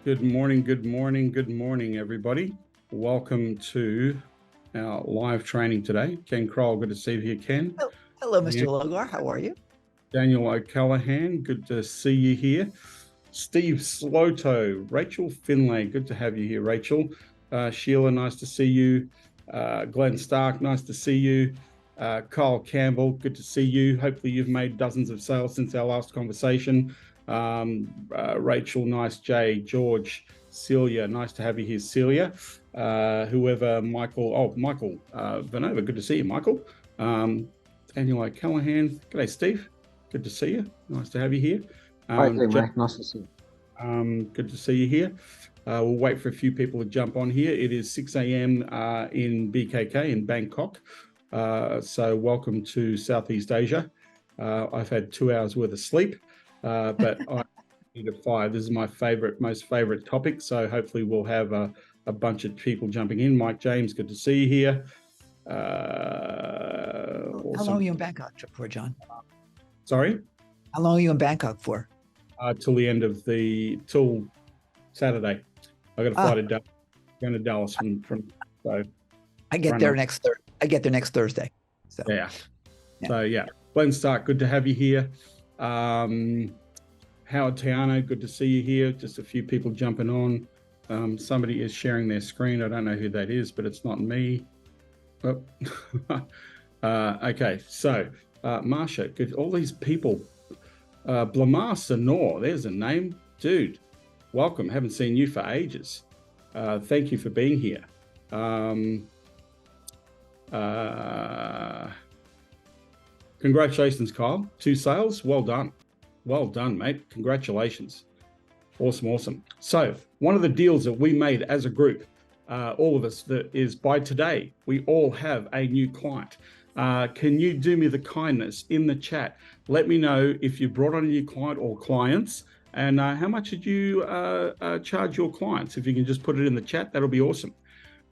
Good morning, everybody. Welcome to our live training today. Ken Kroll, good to see you here, Ken. Oh, hello, Mr. Logar. How are you? Daniel O'Callaghan, good to see you here. Steve Sloto, Rachel Finlay, good to have you here, Rachel. Sheila, nice to see you. Glenn Stark, nice to see you. Kyle Campbell, good to see you. Hopefully you've made dozens of sales since our last conversation. Rachel, nice. Jay, George, Celia, nice to have you here, Celia. Michael Vanova, good to see you, Michael. Daniel O'Callaghan, g'day, Steve. Good to see you. Nice to have you here. Hi, mate. Nice to see you. Good to see you here. We'll wait for a few people to jump on here. It is 6 a.m. In BKK in Bangkok. So welcome to Southeast Asia. I've had 2 hours worth of sleep, but I need a 5. This is my most favorite topic. So hopefully we'll have a bunch of people jumping in. Mike James, good to see you here. Awesome. How long are you in Bangkok for, John? Sorry? How long are you in Bangkok for? Till Saturday. I got a flight to Dallas. Going to Dallas from so I get there next Thursday. So yeah. So yeah. Glenn Stark, good to have you here. Howard Tiano, good to see you here. Just a few people jumping on. Somebody is sharing their screen. I don't know who that is, but it's not me. Oh. Okay, so Marsha, good. All these people. Blamar Sonor, there's a name. Dude, welcome. Haven't seen you for ages. Thank you for being here. Congratulations, Kyle. 2 sales. Well done. Well done, mate. Congratulations. Awesome. So one of the deals that we made as a group, all of us, that is by today, we all have a new client. Can you do me the kindness in the chat? Let me know if you brought on a new client or clients, and how much did you charge your clients? If you can just put it in the chat, that'll be awesome.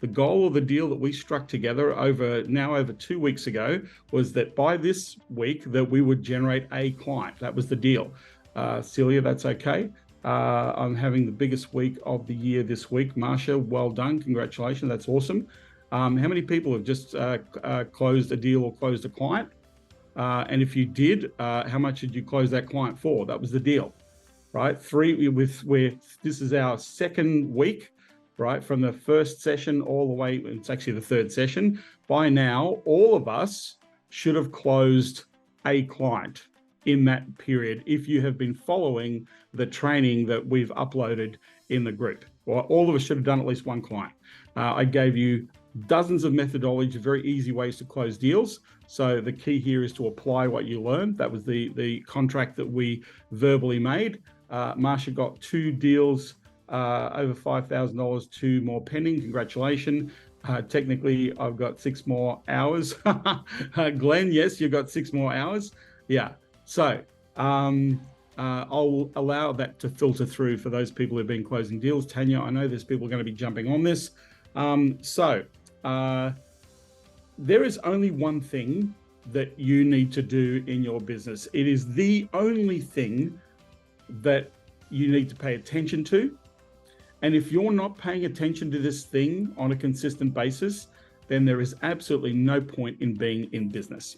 The goal of the deal that we struck together over 2 weeks ago was that by this week that we would generate a client. That was the deal. Celia, that's okay. I'm having the biggest week of the year this week. Marsha, well done. Congratulations. That's awesome. How many people have just closed a deal or closed a client? And if you did, how much did you close that client for? That was the deal, right? This is our second week, right? From the first session all the way, it's actually the third session. By now, all of us should have closed a client in that period if you have been following the training that we've uploaded in the group. Well, all of us should have done at least one client. I gave you dozens of methodology, very easy ways to close deals. So the key here is to apply what you learned. That was the contract that we verbally made. Marsha got 2 deals over $5,000, 2 more pending. Congratulations. Technically, I've got 6 more hours. Glenn, yes, you've got 6 more hours. Yeah. So I'll allow that to filter through for those people who've been closing deals. Tanya, I know there's people going to be jumping on this. There is only one thing that you need to do in your business. It is the only thing that you need to pay attention to. And if you're not paying attention to this thing on a consistent basis, then there is absolutely no point in being in business.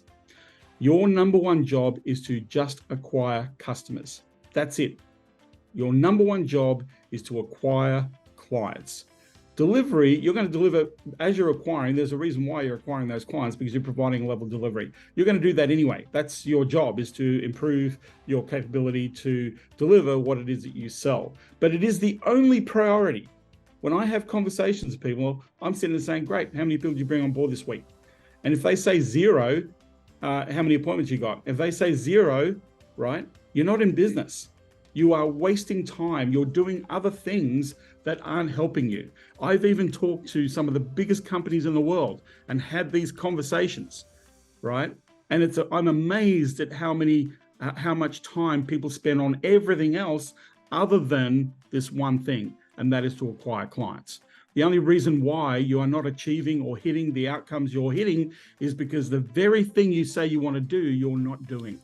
Your number one job is to just acquire customers. That's it. Your number one job is to acquire clients. Delivery, you're going to deliver as you're acquiring. There's a reason why you're acquiring those clients, because you're providing a level of delivery. You're going to do that anyway. That's your job, is to improve your capability to deliver what it is that you sell. But it is the only priority. When I have conversations with people, I'm sitting there saying, great, how many people did you bring on board this week? And if they say 0, how many appointments you got? If they say 0, right, you're not in business. You are wasting time. You're doing other things that aren't helping you. I've even talked to some of the biggest companies in the world and had these conversations, right? And I'm amazed at how much time people spend on everything else other than this one thing, and that is to acquire clients. The only reason why you are not achieving or hitting the outcomes you're hitting is because the very thing you say you want to do, you're not doing.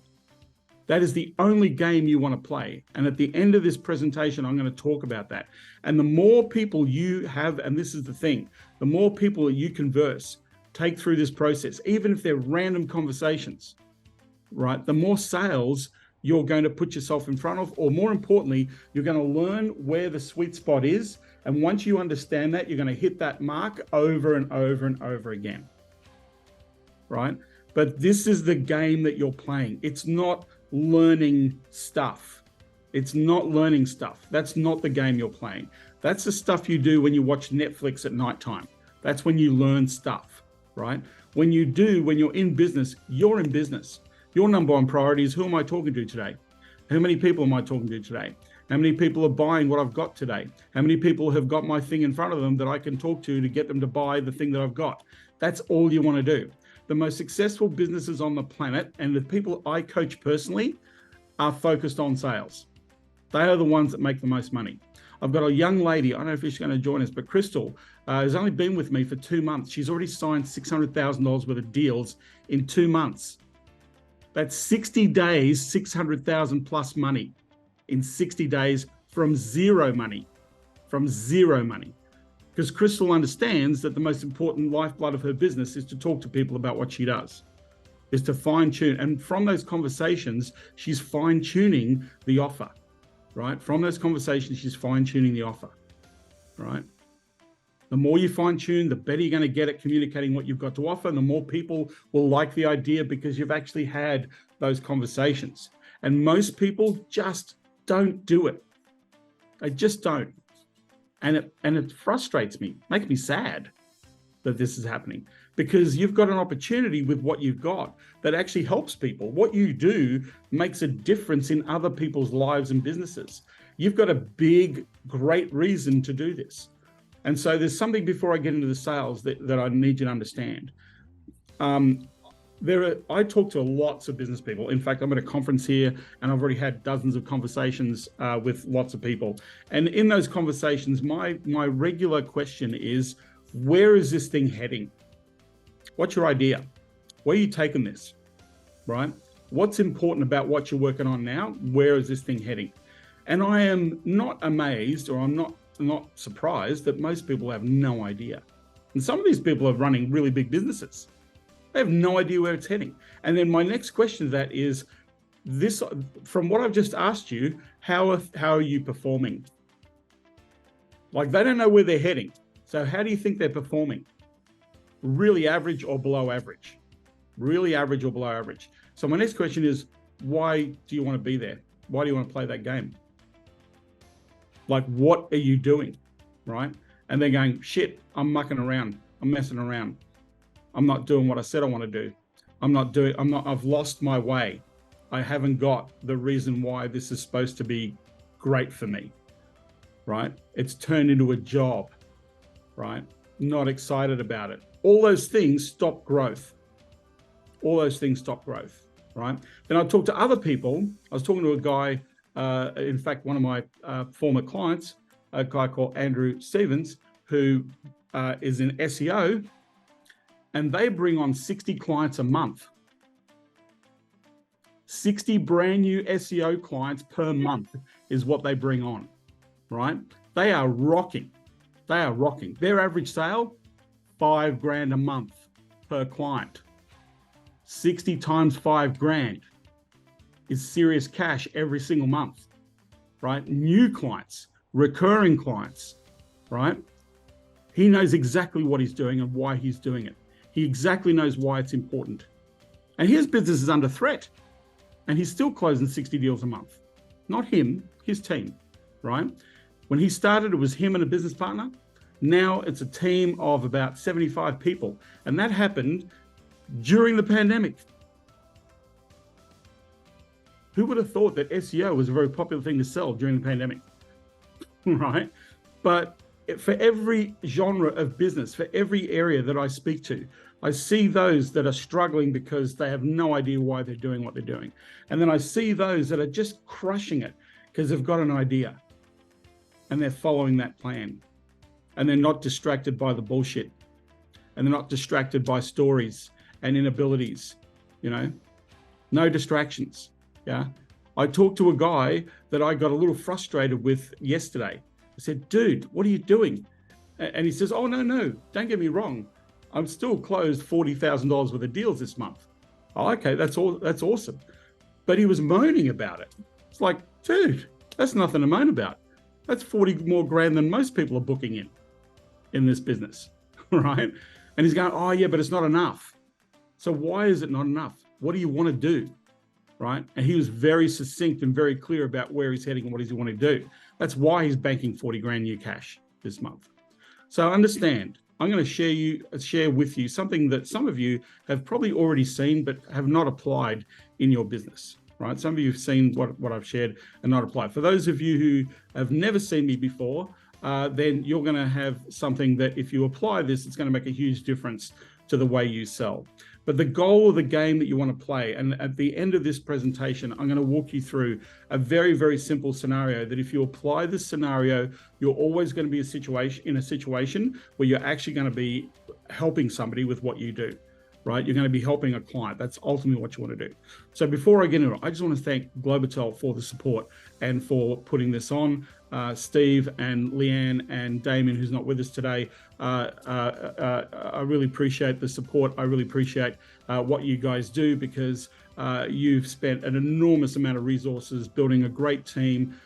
That is the only game you want to play. And at the end of this presentation, I'm going to talk about that. And the more people you have, and this is the thing, the more people that you converse, take through this process, even if they're random conversations, right? The more sales you're going to put yourself in front of, or more importantly, you're going to learn where the sweet spot is. And once you understand that, you're going to hit that mark over and over and over again, right? But this is the game that you're playing. It's not learning stuff. It's not learning stuff. That's not the game you're playing. That's the stuff you do when you watch Netflix at nighttime. That's when you learn stuff, right? When you're in business, you're in business. Your number one priority is, who am I talking to today? How many people am I talking to today? How many people are buying what I've got today? How many people have got my thing in front of them that I can talk to get them to buy the thing that I've got? That's all you want to do. The most successful businesses on the planet, and the people I coach personally, are focused on sales. They are the ones that make the most money. I've got a young lady, I don't know if she's going to join us, but Crystal has only been with me for 2 months. She's already signed $600,000 worth of deals in 2 months. That's 60 days, 600,000 plus money in 60 days from zero money, Because Crystal understands that the most important lifeblood of her business is to talk to people about what she does, is to fine tune. And from those conversations, she's fine tuning the offer, right? From those conversations, she's fine tuning the offer, right? The more you fine tune, the better you're going to get at communicating what you've got to offer, and the more people will like the idea because you've actually had those conversations. And most people just don't do it. They just don't. And it frustrates me, makes me sad that this is happening, because you've got an opportunity with what you've got that actually helps people. What you do makes a difference in other people's lives and businesses. You've got a big, great reason to do this. And so there's something before I get into the sales that I need you to understand. I talk to lots of business people. In fact, I'm at a conference here and I've already had dozens of conversations with lots of people. And in those conversations, my regular question is, where is this thing heading? What's your idea? Where are you taking this, right? What's important about what you're working on now? Where is this thing heading? And I am not amazed, or I'm not surprised that most people have no idea. And some of these people are running really big businesses. They have no idea where it's heading. And then my next question to that is, this, from what I've just asked you, how are you performing? Like, they don't know where they're heading. So how do you think they're performing? Really average or below average? Really average or below average? So my next question is, why do you want to be there? Why do you want to play that game? Like, what are you doing, right? And they're going, shit, I'm mucking around. I'm messing around. I'm not doing what I said I want to do. I've lost my way. I haven't got the reason why this is supposed to be great for me, right? It's turned into a job, right? Not excited about it. All those things stop growth. All those things stop growth, right? Then I talk to other people. I was talking to a guy, in fact, one of my former clients, a guy called Andrew Stevens, who is in SEO, and they bring on 60 clients a month. 60 brand new SEO clients per month is what they bring on, right? They are rocking. They are rocking. Their average sale, $5,000 a month per client. 60 times $5,000 is serious cash every single month, right? New clients, recurring clients, right? He knows exactly what he's doing and why he's doing it. He exactly knows why it's important. And his business is under threat. And he's still closing 60 deals a month. Not him, his team, right? When he started, it was him and a business partner. Now it's a team of about 75 people. And that happened during the pandemic. Who would have thought that SEO was a very popular thing to sell during the pandemic, right? But for every genre of business, for every area that I speak to, I see those that are struggling because they have no idea why they're doing what they're doing. And then I see those that are just crushing it because they've got an idea and they're following that plan. And they're not distracted by the bullshit. And they're not distracted by stories and inabilities, you know, no distractions. Yeah. I talked to a guy that I got a little frustrated with yesterday. I said, dude, what are you doing? And he says, oh, no, don't get me wrong. I'm still closed $40,000 worth of deals this month. Oh, okay, that's awesome. But he was moaning about it. It's like, dude, that's nothing to moan about. That's 40 more grand than most people are booking in this business, right? And he's going, oh yeah, but it's not enough. So why is it not enough? What do you want to do, right? And he was very succinct and very clear about where he's heading and what does he want to do. That's why he's banking 40 grand new cash this month. So understand, I'm going to share with you something that some of you have probably already seen, but have not applied in your business, right? Some of you have seen what I've shared and not applied. For those of you who have never seen me before, then you're going to have something that if you apply this, it's going to make a huge difference to the way you sell. But the goal of the game that you want to play, and at the end of this presentation, I'm going to walk you through a very, very simple scenario that if you apply this scenario, you're always going to be in a situation where you're actually going to be helping somebody with what you do, right? You're going to be helping a client. That's ultimately what you want to do. So before I get into it, I just want to thank Globotel for the support and for putting this on. Steve and Leanne and Damien, who's not with us today, I really appreciate the support. I really appreciate what you guys do, because you've spent an enormous amount of resources building a great team,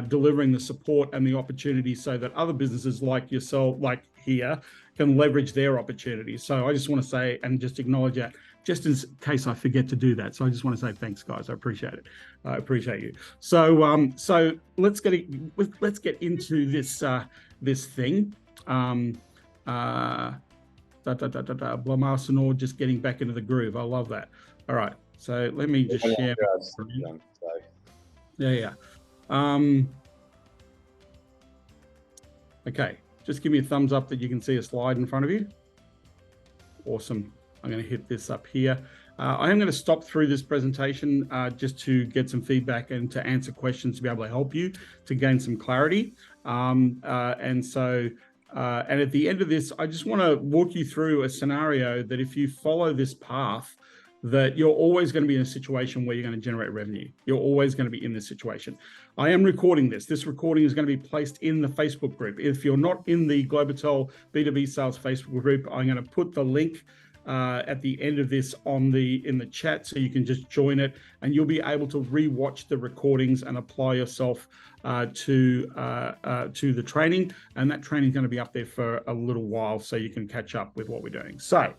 delivering the support and the opportunity so that other businesses like yourself, like here, can leverage their opportunities. So I just want to say and just acknowledge that, just in case I forget to do that. So I just want to say thanks, guys. I appreciate it. I appreciate you. So so let's get into this this thing. Blamarsenor, just getting back into the groove. I love that. All right. So let me just share. Yeah. Okay. Just give me a thumbs up that you can see a slide in front of you. Awesome. I'm going to hit this up here. I am going to stop through this presentation just to get some feedback and to answer questions to be able to help you to gain some clarity. And at the end of this, I just want to walk you through a scenario that if you follow this path, that you're always going to be in a situation where you're going to generate revenue. You're always going to be in this situation. I am recording this. This recording is going to be placed in the Facebook group. If you're not in the Globotel B2B Sales Facebook group, I'm going to put the link at the end of this in the chat, so you can just join it and you'll be able to re-watch the recordings and apply yourself to the training. And that training is going to be up there for a little while, so you can catch up with what we're doing. So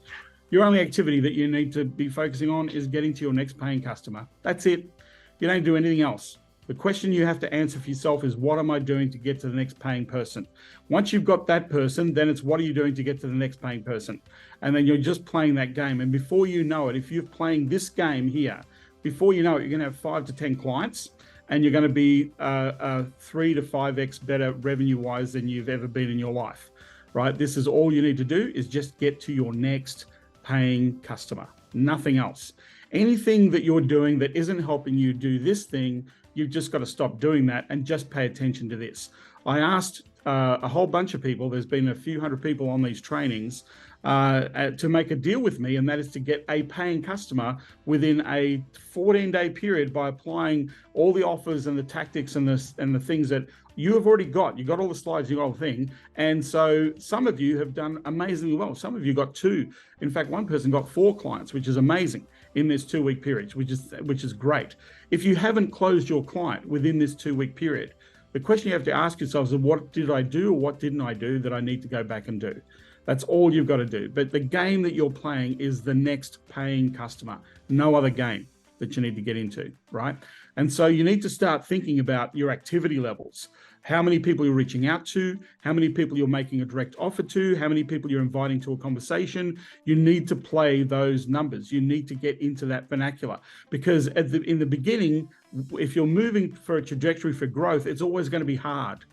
your only activity that you need to be focusing on is getting to your next paying customer. That's it. You don't do anything else. The question you have to answer for yourself is, what am I doing to get to the next paying person? Once you've got that person, then it's, what are you doing to get to the next paying person? And then you're just playing that game. And before you know it, if you're playing this game here, before you know it, you're going to have 5 to 10 clients, and you're going to be 3 to 5x better revenue-wise than you've ever been in your life, right? This is all you need to do, is just get to your next paying customer, nothing else. Anything that you're doing that isn't helping you do this thing, you've just got to stop doing that and just pay attention to this. I asked a whole bunch of people, there's been a few hundred people on these trainings, to make a deal with me, and that is to get a paying customer within a 14-day period by applying all the offers and the tactics and the things that you have already got. You got all the slides, you got all the thing. And so some of you have done amazingly well. Some of you got 2. In fact, one person got 4 clients, which is amazing in this 2-week period, which is great. If you haven't closed your client within this 2-week period, the question you have to ask yourself is, what did I do or what didn't I do that I need to go back and do? That's all you've got to do. But the game that you're playing is the next paying customer, no other game that you need to get into, right? And so you need to start thinking about your activity levels. How many people you're reaching out to, how many people you're making a direct offer to, how many people you're inviting to a conversation. You need to play those numbers. You need to get into that vernacular, because in the beginning, if you're moving for a trajectory for growth, it's always going to be hard.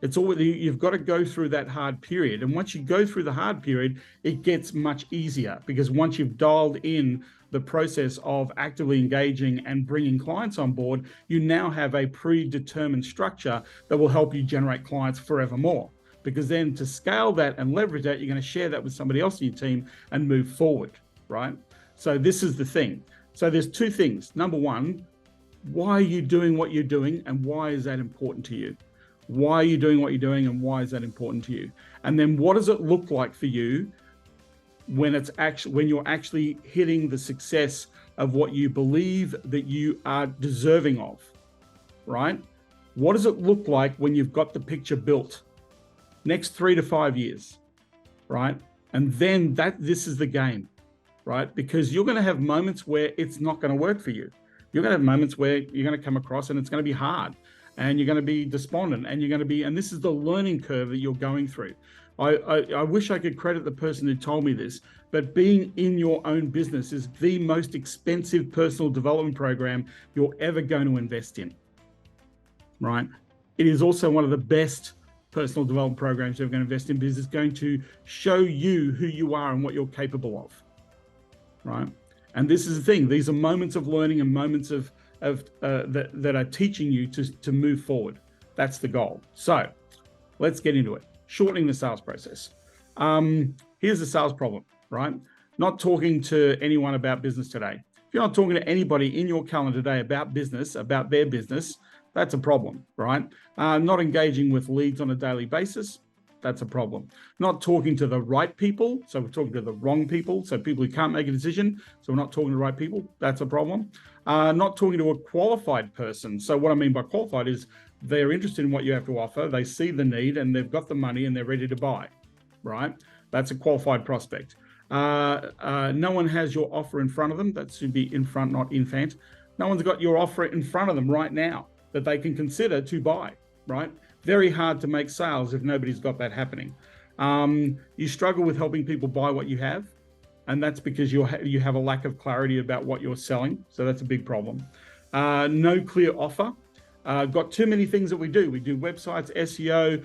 It's always, you've got to go through that hard period. And once you go through the hard period, it gets much easier, because once you've dialed in the process of actively engaging and bringing clients on board, you now have a predetermined structure that will help you generate clients forevermore. Because then to scale that and leverage that, you're going to share that with somebody else in your team and move forward, right? So this is the thing. So there's 2 things. Number one, Why are you doing what you're doing, and why is that important to you? Why are you doing what you're doing, and why is that important to you? And then what does it look like for you when you're actually hitting the success of what you believe that you are deserving of, right? What does it look like when you've got the picture built? Next 3 to 5 years, right? And then this is the game, right? Because you're going to have moments where it's not going to work for you. You're going to have moments where you're going to come across and it's going to be hard, and you're going to be despondent, and and this is the learning curve that you're going through. I wish I could credit the person who told me this, but being in your own business is the most expensive personal development program you're ever going to invest in, right? It is also one of the best personal development programs you're going to invest in, because it's going to show you who you are and what you're capable of, right? And this is the thing. These are moments of learning and moments that are teaching you to move forward. That's the goal. So let's get into it. Shortening the sales process. Here's the sales problem, right? Not talking to anyone about business today. If you're not talking to anybody in your calendar today about business, about their business, that's a problem, right? Not engaging with leads on a daily basis, that's a problem. Not talking to the right people, so we're talking to the wrong people, so people who can't make a decision, so we're not talking to the right people, that's a problem. Not talking to a qualified person. So what I mean by qualified is they're interested in what you have to offer, they see the need, and they've got the money and they're ready to buy, right? That's a qualified prospect. No one has your offer in front of them. That should be in front, not infant. No one's got your offer in front of them right now that they can consider to buy, right? Very hard to make sales if nobody's got that happening. You struggle with helping people buy what you have, and that's because you have a lack of clarity about what you're selling. So that's a big problem. No clear offer. Got too many things that we do. We do websites, SEO,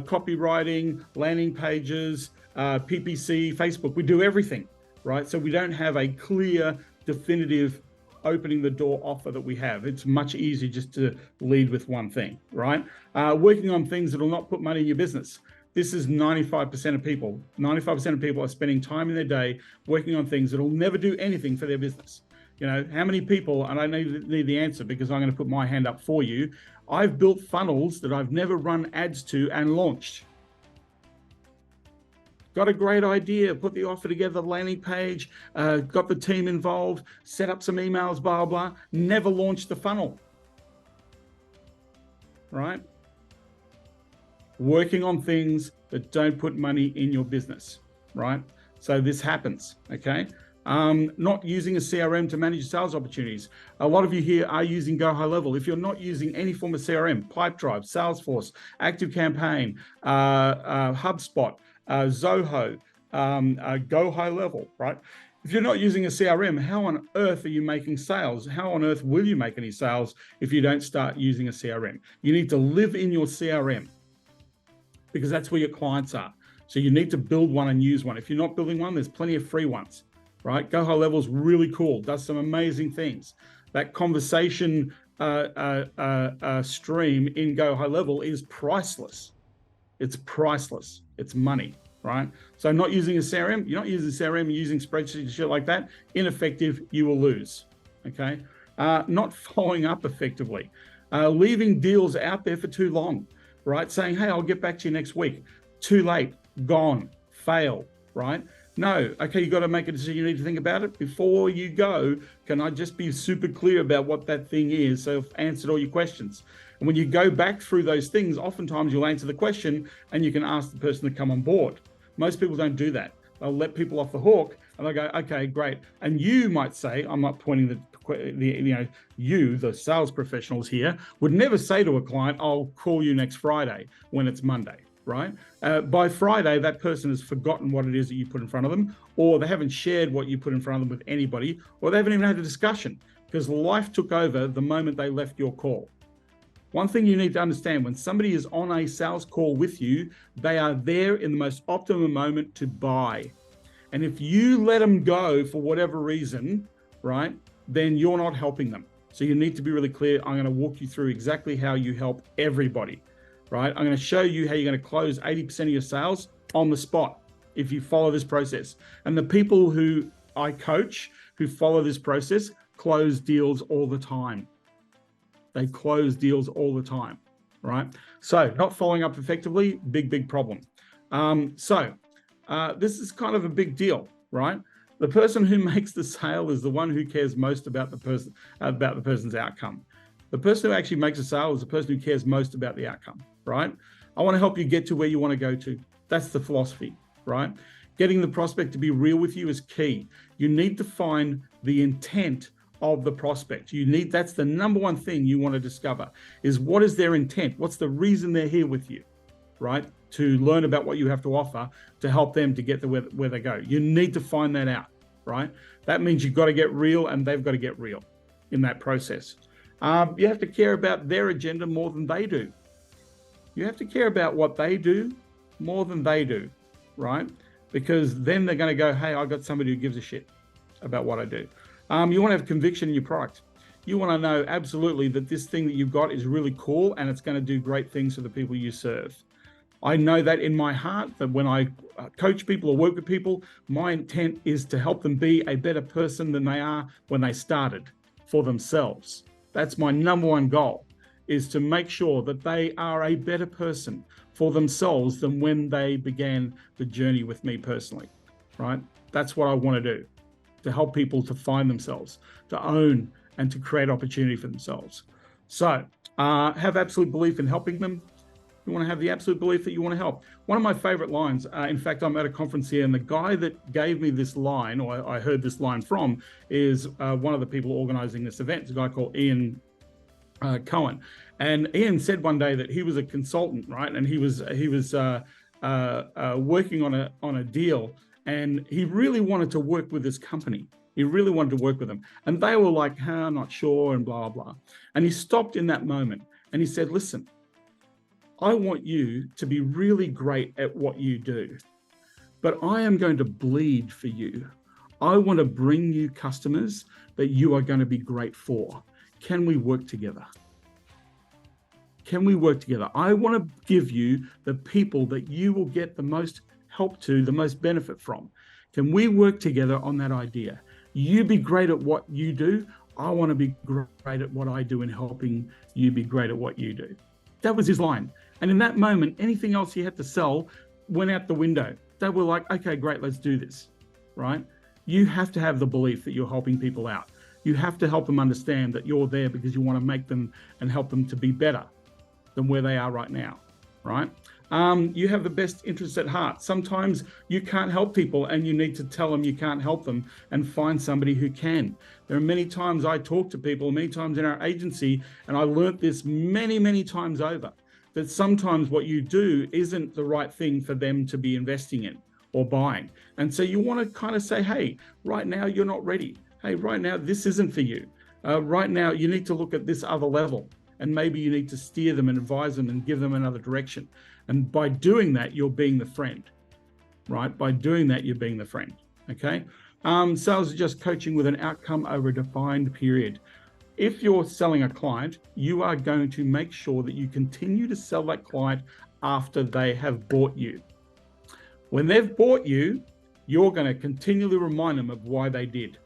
copywriting, landing pages, PPC, Facebook. We do everything, right? So we don't have a clear, definitive opening the door offer that we have. It's much easier just to lead with one thing, right? Working on things that will not put money in your business. This is 95% of people. 95% of people are spending time in their day working on things that will never do anything for their business. You know, how many people, and I need the answer because I'm going to put my hand up for you. I've built funnels that I've never run ads to and launched. Got a great idea, put the offer together, landing page, got the team involved, set up some emails, blah, blah, never launched the funnel, right? Working on things that don't put money in your business, right? So this happens, okay? Not using a CRM to manage sales opportunities. A lot of you here are using Go High Level. If you're not using any form of CRM, Pipedrive, Salesforce, ActiveCampaign, HubSpot, Zoho, Go High Level, right? If you're not using a CRM, how on earth are you making sales? How on earth will you make any sales if you don't start using a CRM? You need to live in your CRM because that's where your clients are. So you need to build one and use one. If you're not building one, there's plenty of free ones, right? Go High Level is really cool, does some amazing things. That conversation stream in Go High Level is priceless. It's priceless. It's money, right? So not using a CRM, you're not using CRM, you're using spreadsheets and shit like that, ineffective, you will lose, okay? Not following up effectively, leaving deals out there for too long, right? Saying, hey, I'll get back to you next week. Too late, gone, fail, right? No, okay, you got to make a decision. You need to think about it. Before you go, can I just be super clear about what that thing is? So I've answered all your questions. And when you go back through those things, oftentimes you'll answer the question and you can ask the person to come on board. Most people don't do that. They'll let people off the hook and they'll go, okay, great. And you might say, I'm not pointing you, the sales professionals here, would never say to a client, I'll call you next Friday when it's Monday. Right? By Friday, that person has forgotten what it is that you put in front of them, or they haven't shared what you put in front of them with anybody, or they haven't even had a discussion because life took over the moment they left your call. One thing you need to understand, when somebody is on a sales call with you, they are there in the most optimum moment to buy. And if you let them go for whatever reason, right, then you're not helping them. So you need to be really clear. I'm going to walk you through exactly how you help everybody. Right? I'm going to show you how you're going to close 80% of your sales on the spot if you follow this process. And the people who I coach who follow this process close deals all the time. They close deals all the time, right? So not following up effectively, big problem. This is kind of a big deal, right? The person who makes the sale is the one who cares most about the person's outcome. The person who actually makes a sale is the person who cares most about the outcome, right? I want to help you get to where you want to go to. That's the philosophy, right? Getting the prospect to be real with you is key. You need to find the intent of the prospect. That's the number one thing you want to discover, is what is their intent? What's the reason they're here with you, right? To learn about what you have to offer to help them to get to where they go. You need to find that out, right? That means you've got to get real and they've got to get real in that process. You have to care about their agenda more than they do. You have to care about what they do more than they do, right? Because then they're going to go, hey, I got somebody who gives a shit about what I do. You want to have conviction in your product. You want to know absolutely that this thing that you've got is really cool and it's going to do great things for the people you serve. I know that in my heart, that when I coach people or work with people, my intent is to help them be a better person than they are when they started for themselves. That's my number one goal, is to make sure that they are a better person for themselves than when they began the journey with me personally, right? That's what I want to do, to help people to find themselves, to own and to create opportunity for themselves. So have absolute belief in helping them. You want to have the absolute belief that you want to help. One of my favorite lines, in fact, I'm at a conference here, and the guy that gave me this line, or I heard this line from, is one of the people organizing this event. It's a guy called Ian Cohen. And Ian said one day that he was a consultant, right? And he was working on a deal, and he really wanted to work with this company. He really wanted to work with them. And they were like, I'm not sure, and blah, blah. And he stopped in that moment and he said, listen, I want you to be really great at what you do, but I am going to bleed for you. I want to bring you customers that you are going to be great for. Can we work together? Can we work together? I want to give you the people that you will get the most help to, the most benefit from. Can we work together on that idea? You be great at what you do. I want to be great at what I do in helping you be great at what you do. That was his line. And in that moment, anything else he had to sell went out the window. They were like, okay, great, let's do this, right? You have to have the belief that you're helping people out. You have to help them understand that you're there because you want to make them and help them to be better than where they are right now, right? You have the best interests at heart. Sometimes you can't help people and you need to tell them you can't help them and find somebody who can. There are many times I talk to people, many times in our agency, and I learned this many times over, that sometimes what you do isn't the right thing for them to be investing in or buying. And so you want to kind of say, hey, right now you're not ready. Hey, right now this isn't for you. Right now you need to look at this other level, and maybe you need to steer them and advise them and give them another direction. And by doing that, you're being the friend, right? By doing that, you're being the friend, okay? Sales is just coaching with an outcome over a defined period. If you're selling a client, you are going to make sure that you continue to sell that client after they have bought you. When they've bought you, you're going to continually remind them of why they did.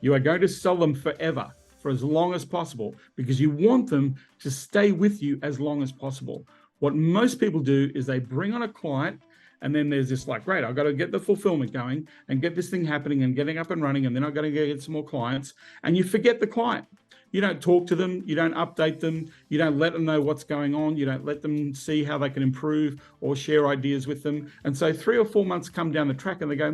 You are going to sell them forever, for as long as possible, because you want them to stay with you as long as possible. What most people do is they bring on a client, and then there's this like, great, I've got to get the fulfillment going and get this thing happening and getting up and running, and then I've got to get some more clients, and you forget the client. You don't talk to them, you don't update them, you don't let them know what's going on, you don't let them see how they can improve or share ideas with them. And so 3 or 4 months come down the track and they go,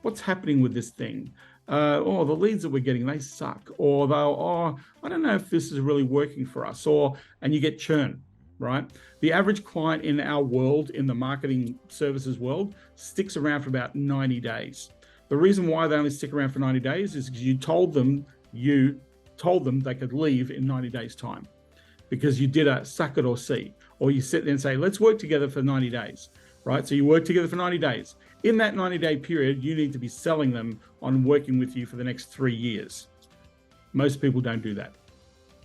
what's happening with this thing? The leads that we're getting, they suck. Or they'll, I don't know if this is really working for us. And you get churn, right? The average client in our world, in the marketing services world, sticks around for about 90 days. The reason why they only stick around for 90 days is because you told them they could leave in 90 days time, because you did a suck it or see, or you sit there and say, let's work together for 90 days, right? So you work together for 90 days. In that 90-day period, you need to be selling them on working with you for the next 3 years. Most people don't do that,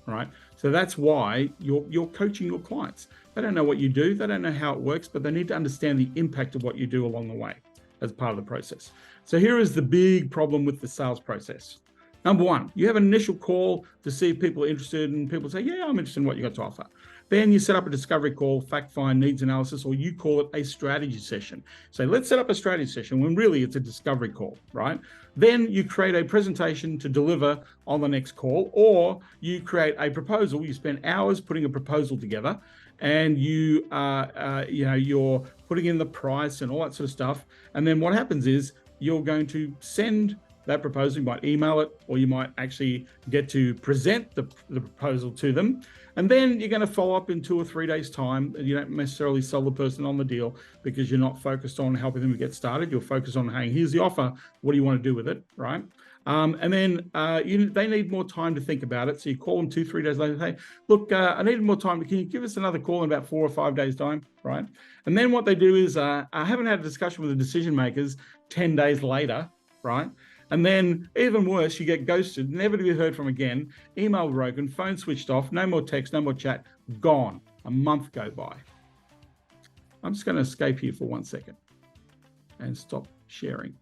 right? So that's why you're coaching your clients. They don't know what you do, they don't know how it works, but they need to understand the impact of what you do along the way as part of the process. So here is the big problem with the sales process. Number one, you have an initial call to see if people are interested, and people say, yeah, I'm interested in what you got to offer. Then you set up a discovery call, fact find, needs analysis, or you call it a strategy session. So let's set up a strategy session when really it's a discovery call, right? Then you create a presentation to deliver on the next call, or you create a proposal. You spend hours putting a proposal together, and you're putting in the price and all that sort of stuff. And then what happens is you're going to send that proposal. You might email it, or you might actually get to present the proposal to them. And then you're going to follow up in 2 or 3 days' time. You don't necessarily sell the person on the deal because you're not focused on helping them get started. You're focused on, hey, here's the offer. What do you want to do with it, right? And then they need more time to think about it. So you call them 2 or 3 days later, hey, look, I needed more time. Can you give us another call in about 4 or 5 days' time, right? And then what they do is, I haven't had a discussion with the decision makers 10 days later, right? And then even worse, you get ghosted, never to be heard from again, email broken, phone switched off, no more text, no more chat, gone. A month go by. I'm just going to escape here for 1 second and stop sharing.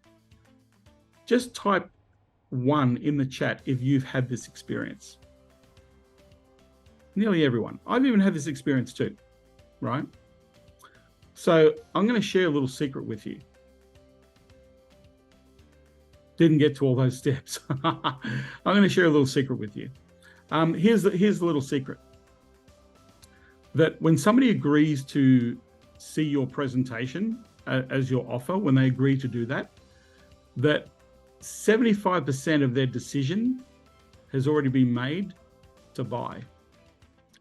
Just type 1 in the chat if you've had this experience. Nearly everyone. I've even had this experience too, right? So I'm going to share a little secret with you. Didn't get to all those steps. I'm going to share a little secret with you. Here's the little secret. That when somebody agrees to see your presentation as your offer, when they agree to do that, that 75% of their decision has already been made to buy.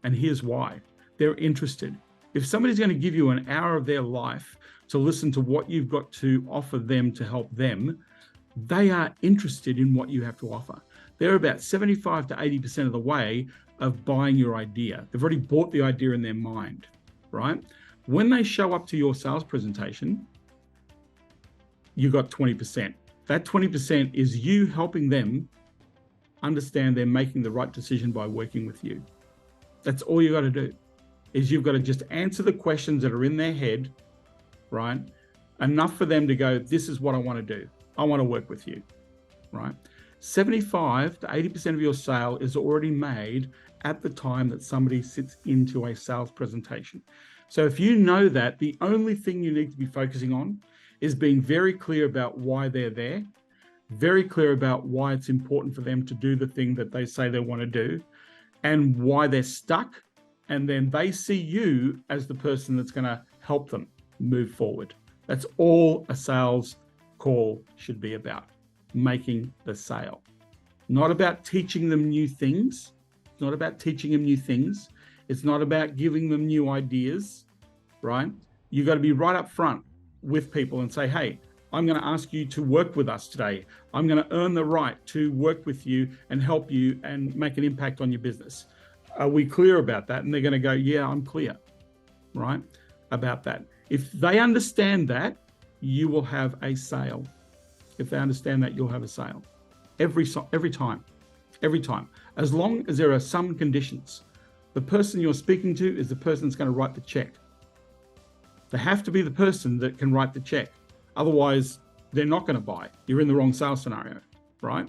And here's why. They're interested. If somebody's going to give you an hour of their life to listen to what you've got to offer them to help them, they are interested in what you have to offer. They're about 75 to 80% of the way of buying your idea. They've already bought the idea in their mind, right? When they show up to your sales presentation, you got 20%. That 20% is you helping them understand they're making the right decision by working with you. That's all you got to do, is you've got to just answer the questions that are in their head, right? Enough for them to go, this is what I want to do. I want to work with you, right? 75 to 80% of your sale is already made at the time that somebody sits into a sales presentation. So if you know that, the only thing you need to be focusing on is being very clear about why they're there, very clear about why it's important for them to do the thing that they say they want to do, and why they're stuck. And then they see you as the person that's going to help them move forward. That's all a sales call should be about, making the sale. Not about teaching them new things. It's not about teaching them new things. It's not about giving them new ideas, right? You got to be right up front with people and say, hey, I'm going to ask you to work with us today. I'm going to earn the right to work with you and help you and make an impact on your business. Are we clear about that? And they're going to go, yeah, I'm clear, right, about that. If they understand that, you will have a sale. If they understand that, you'll have a sale. Every time, as long as there are some conditions. The person you're speaking to is the person that's going to write the check. They have to be the person that can write the check. Otherwise, they're not going to buy. You're in the wrong sales scenario, right?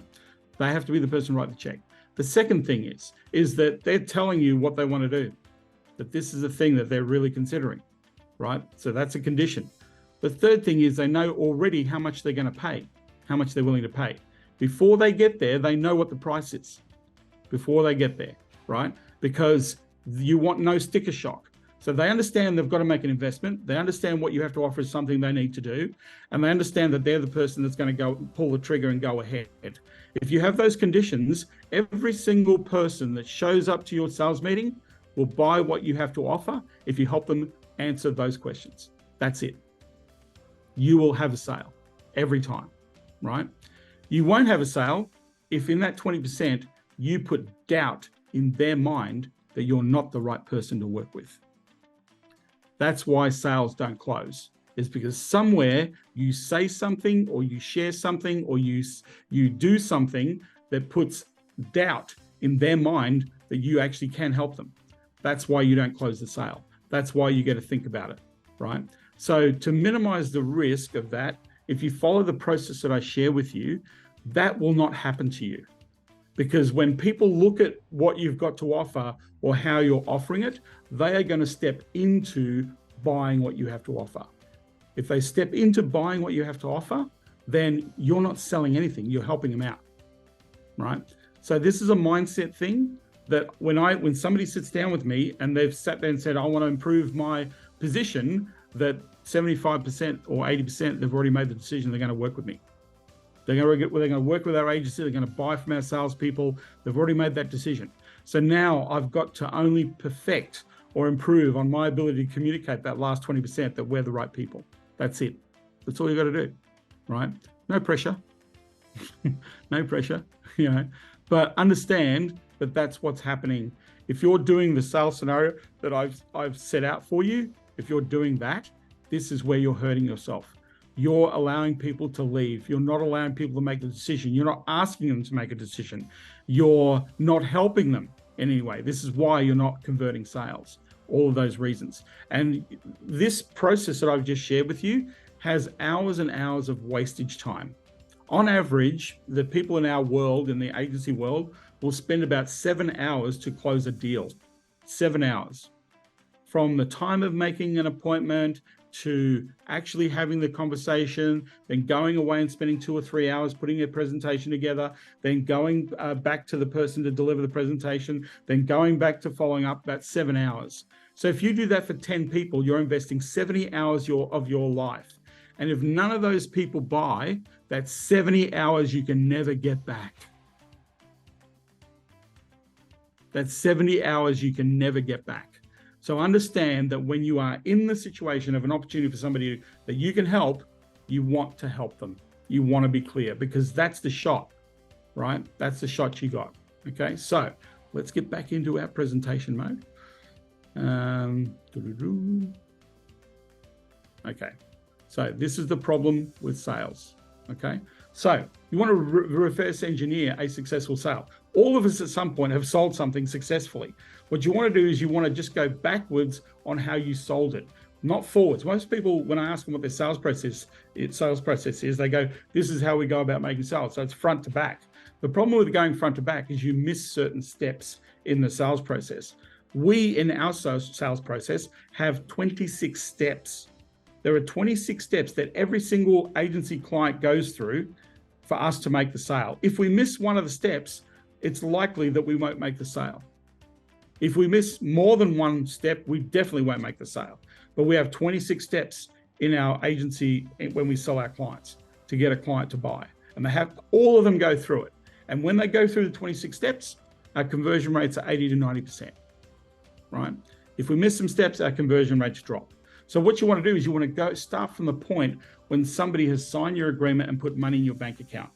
They have to be the person who write the check. The second thing is that they're telling you what they want to do, that this is a thing that they're really considering, right? So that's a condition. The third thing is they know already how much they're going to pay, how much they're willing to pay. Before they get there, they know what the price is before they get there, right? Because you want no sticker shock. So they understand they've got to make an investment. They understand what you have to offer is something they need to do. And they understand that they're the person that's going to go pull the trigger and go ahead. If you have those conditions, every single person that shows up to your sales meeting will buy what you have to offer if you help them answer those questions. That's it. You will have a sale every time, right? You won't have a sale if in that 20%, you put doubt in their mind that you're not the right person to work with. That's why sales don't close, is because somewhere you say something or you share something or you do something that puts doubt in their mind that you actually can help them. That's why you don't close the sale. That's why you get to think about it, right? So to minimize the risk of that, if you follow the process that I share with you, that will not happen to you. Because when people look at what you've got to offer or how you're offering it, they are going to step into buying what you have to offer. If they step into buying what you have to offer, then you're not selling anything, you're helping them out, right? So this is a mindset thing that when somebody sits down with me and they've sat there and said, I want to improve my position, that 75% or 80%, they've already made the decision they're going to work with me. They're going to work with our agency, they're going to buy from our salespeople. They've already made that decision. So now I've got to only perfect or improve on my ability to communicate that last 20% that we're the right people. That's it. That's all you got to do, right? No pressure, no pressure, but understand that that's what's happening. If you're doing the sales scenario that I've set out for you, if you're doing that, this is where you're hurting yourself. You're allowing people to leave. You're not allowing people to make the decision. You're not asking them to make a decision. You're not helping them in any way. This is why you're not converting sales, all of those reasons. And this process that I've just shared with you has hours and hours of wastage time. On average, the people in our world, in the agency world, will spend about 7 hours to close a deal. 7 hours. From the time of making an appointment to actually having the conversation, then going away and spending 2 or 3 hours putting a presentation together, then going back to the person to deliver the presentation, then going back to following up, that's 7 hours. So if you do that for 10 people, you're investing 70 hours of your life. And if none of those people buy, that's 70 hours you can never get back. That's 70 hours you can never get back. So understand that when you are in the situation of an opportunity for somebody that you can help, you want to help them. You want to be clear because that's the shot, right? That's the shot you got. Okay, so let's get back into our presentation mode. Okay, so this is the problem with sales. Okay, so you want to reverse engineer a successful sale. All of us at some point have sold something successfully. What you want to do is you want to just go backwards on how you sold it, not forwards. Most people, when I ask them what their sales process is, they go, this is how we go about making sales. So it's front to back. The problem with going front to back is you miss certain steps in the sales process. We, in our sales process, have 26 steps. There are 26 steps that every single agency client goes through for us to make the sale. If we miss one of the steps, it's likely that we won't make the sale. If we miss more than one step, we definitely won't make the sale. But we have 26 steps in our agency when we sell our clients to get a client to buy. And they have all of them go through it. And when they go through the 26 steps, our conversion rates are 80 to 90%, right? If we miss some steps, our conversion rates drop. So what you want to do is you want to start from the point when somebody has signed your agreement and put money in your bank account.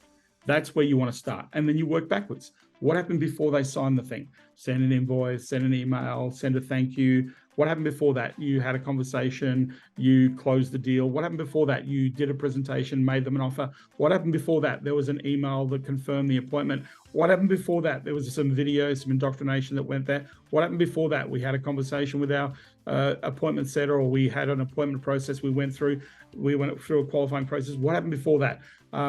That's where you want to start. And then you work backwards. What happened before they signed the thing? Send an invoice, send an email, send a thank you. What happened before that? You had a conversation, you closed the deal. What happened before that? You did a presentation, made them an offer. What happened before that? There was an email that confirmed the appointment. What happened before that? There was some video, some indoctrination that went there. What happened before that? We had a conversation with our appointment setter, or we had an appointment process we went through a qualifying process. What happened before that?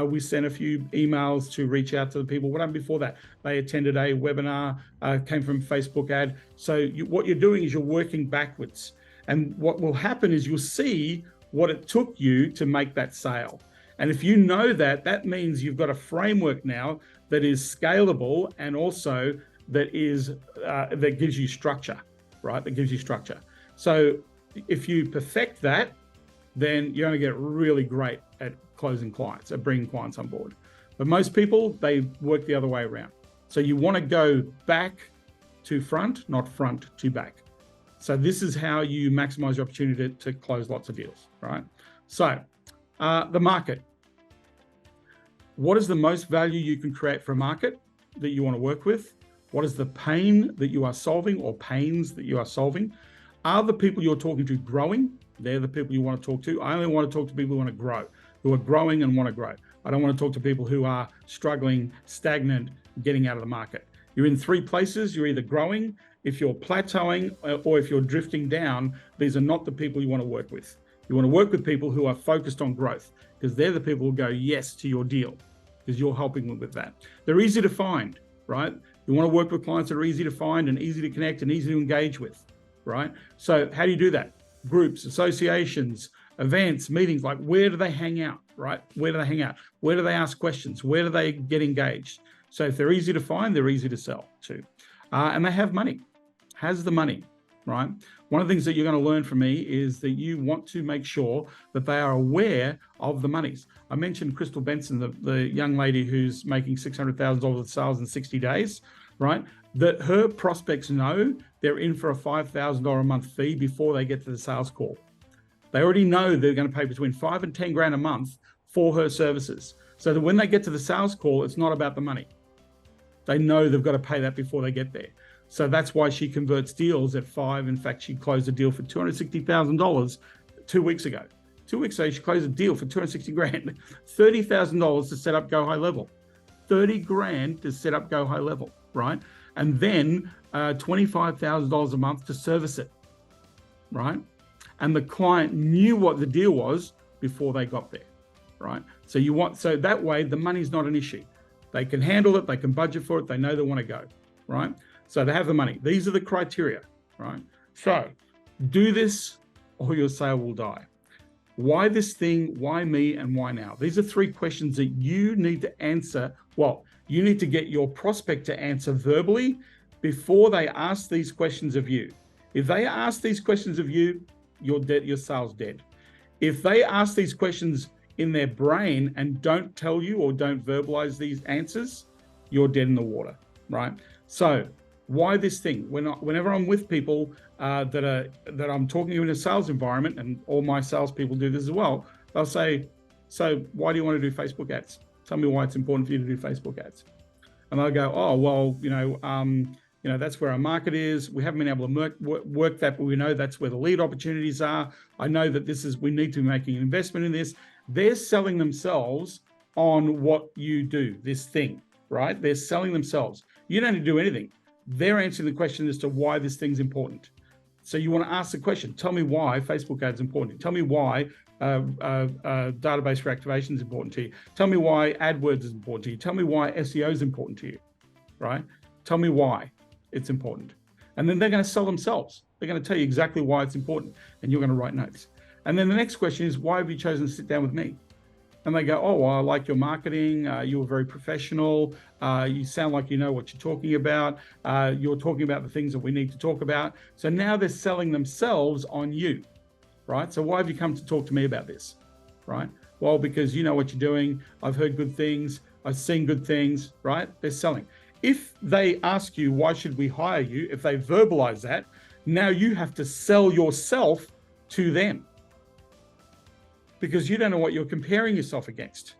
We sent a few emails to reach out to the people. What happened before that? They attended a webinar, came from Facebook ad. So what you're doing is you're working backwards. And what will happen is you'll see what it took you to make that sale. And if you know that, that means you've got a framework now that is scalable and also that gives you structure, right? That gives you structure. So if you perfect that, then you're going to get really great at closing clients, at bringing clients on board. But most people, they work the other way around. So you want to go back to front, not front to back. So this is how you maximize your opportunity to close lots of deals, right? So the market. What is the most value you can create for a market that you want to work with? What is the pain that you are solving or pains that you are solving? Are the people you're talking to growing? They're the people you want to talk to. I only want to talk to people who want to grow, who are growing and want to grow. I don't want to talk to people who are struggling, stagnant, getting out of the market. You're in three places. You're either growing, if you're plateauing, or if you're drifting down. These are not the people you want to work with. You want to work with people who are focused on growth, because they're the people who go yes to your deal, because you're helping them with that. They're easy to find. right? You want to work with clients that are easy to find and easy to connect and easy to engage with, right? So how do you do that? Groups, associations, events, meetings, like where do they hang out, right? Where do they hang out? Where do they ask questions? Where do they get engaged? So if they're easy to find, they're easy to sell to. And they have money, has the money, right? One of the things that you're going to learn from me is that you want to make sure that they are aware of the monies. I mentioned Crystal Benson, the young lady who's making $600,000 of sales in 60 days, right? That her prospects know they're in for a $5,000 a month fee before they get to the sales call. They already know they're going to pay between 5 and 10 grand a month for her services. So that when they get to the sales call, it's not about the money. They know they've got to pay that before they get there. So that's why she converts deals at 5. In fact, she closed a deal for $260,000 2 weeks ago. 2 weeks ago, she closed a deal for 260 grand, $30,000 to set up Go High Level, 30 grand to set up Go High Level, right? And then $25,000 a month to service it, right? And the client knew what the deal was before they got there, right? So that way the money's not an issue. They can handle it, they can budget for it, they know they want to go, right? So they have the money. These are the criteria, right? So do this or your sale will die. Why this thing, why me, and why now? These are 3 questions that you need to answer. Well, you need to get your prospect to answer verbally before they ask these questions of you. If they ask these questions of you, you're dead, your sale's dead. If they ask these questions in their brain and don't tell you or don't verbalize these answers, you're dead in the water, right? So why this thing? Whenever I'm with people that I'm talking to in a sales environment, and all my salespeople do this as well, they'll say, so why do you want to do Facebook ads? Tell me why it's important for you to do Facebook ads. And I'll go, oh, well, that's where our market is. We haven't been able to work that, but we know that's where the lead opportunities are. I know that we need to be making an investment in this. They're selling themselves on what you do, this thing, right? They're selling themselves. You don't need to do anything. They're answering the question as to why this thing's important. So you want to ask the question, tell me why Facebook ads is important. Tell me why database reactivation is important to you. Tell me why AdWords is important to you. Tell me why SEO is important to you, right? Tell me why it's important. And then they're going to sell themselves. They're going to tell you exactly why it's important, and you're going to write notes. And then the next question is, why have you chosen to sit down with me? And they go, oh, well, I like your marketing. You were very professional. You sound like you know what you're talking about. You're talking about the things that we need to talk about. So now they're selling themselves on you, right? So why have you come to talk to me about this, right? Well, because you know what you're doing. I've heard good things. I've seen good things, right? They're selling. If they ask you, why should we hire you? If they verbalize that, now you have to sell yourself to them, because you don't know what you're comparing yourself against.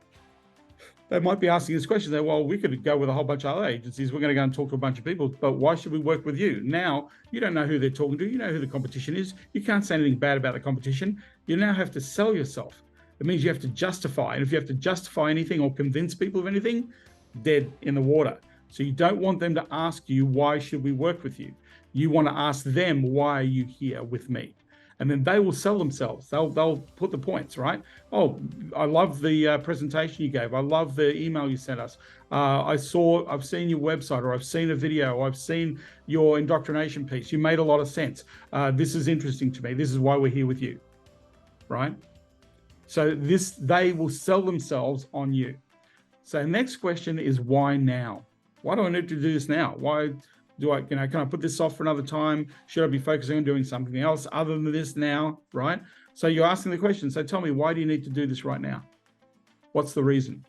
They might be asking this question, well, we could go with a whole bunch of other agencies. We're going to go and talk to a bunch of people, but why should we work with you? Now, you don't know who they're talking to. You know who the competition is. You can't say anything bad about the competition. You now have to sell yourself. It means you have to justify. And if you have to justify anything or convince people of anything, dead in the water. So you don't want them to ask you, why should we work with you? You want to ask them, why are you here with me? And then they will sell themselves. They'll put the points, right? Oh, I love the presentation you gave. I love the email you sent us. I've seen your website, or I've seen a video, or I've seen your indoctrination piece. You made a lot of sense. This is interesting to me. This is why we're here with you, right? So they will sell themselves on you. So next question is, why now? Why do I need to do this now? Why do I, can I put this off for another time? Should I be focusing on doing something else other than this now, right? So you're asking the question. So tell me, why do you need to do this right now? What's the reason?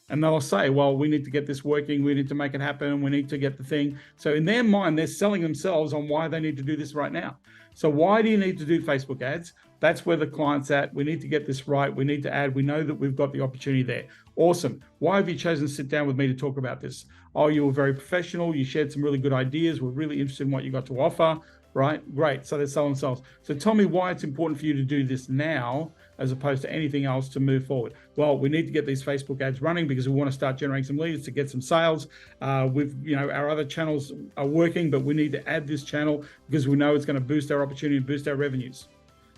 And they'll say, well, we need to get this working. We need to make it happen. We need to get the thing. So in their mind, they're selling themselves on why they need to do this right now. So why do you need to do Facebook ads? That's where the client's at. We need to get this right. We need to add. We know that we've got the opportunity there. Awesome. Why have you chosen to sit down with me to talk about this? Oh, you were very professional. You shared some really good ideas. We're really interested in what you got to offer, right? Great. So they're selling themselves. So tell me why it's important for you to do this now, as opposed to anything else to move forward. Well, we need to get these Facebook ads running because we want to start generating some leads to get some sales. Our other channels are working, but we need to add this channel because we know it's going to boost our opportunity and boost our revenues.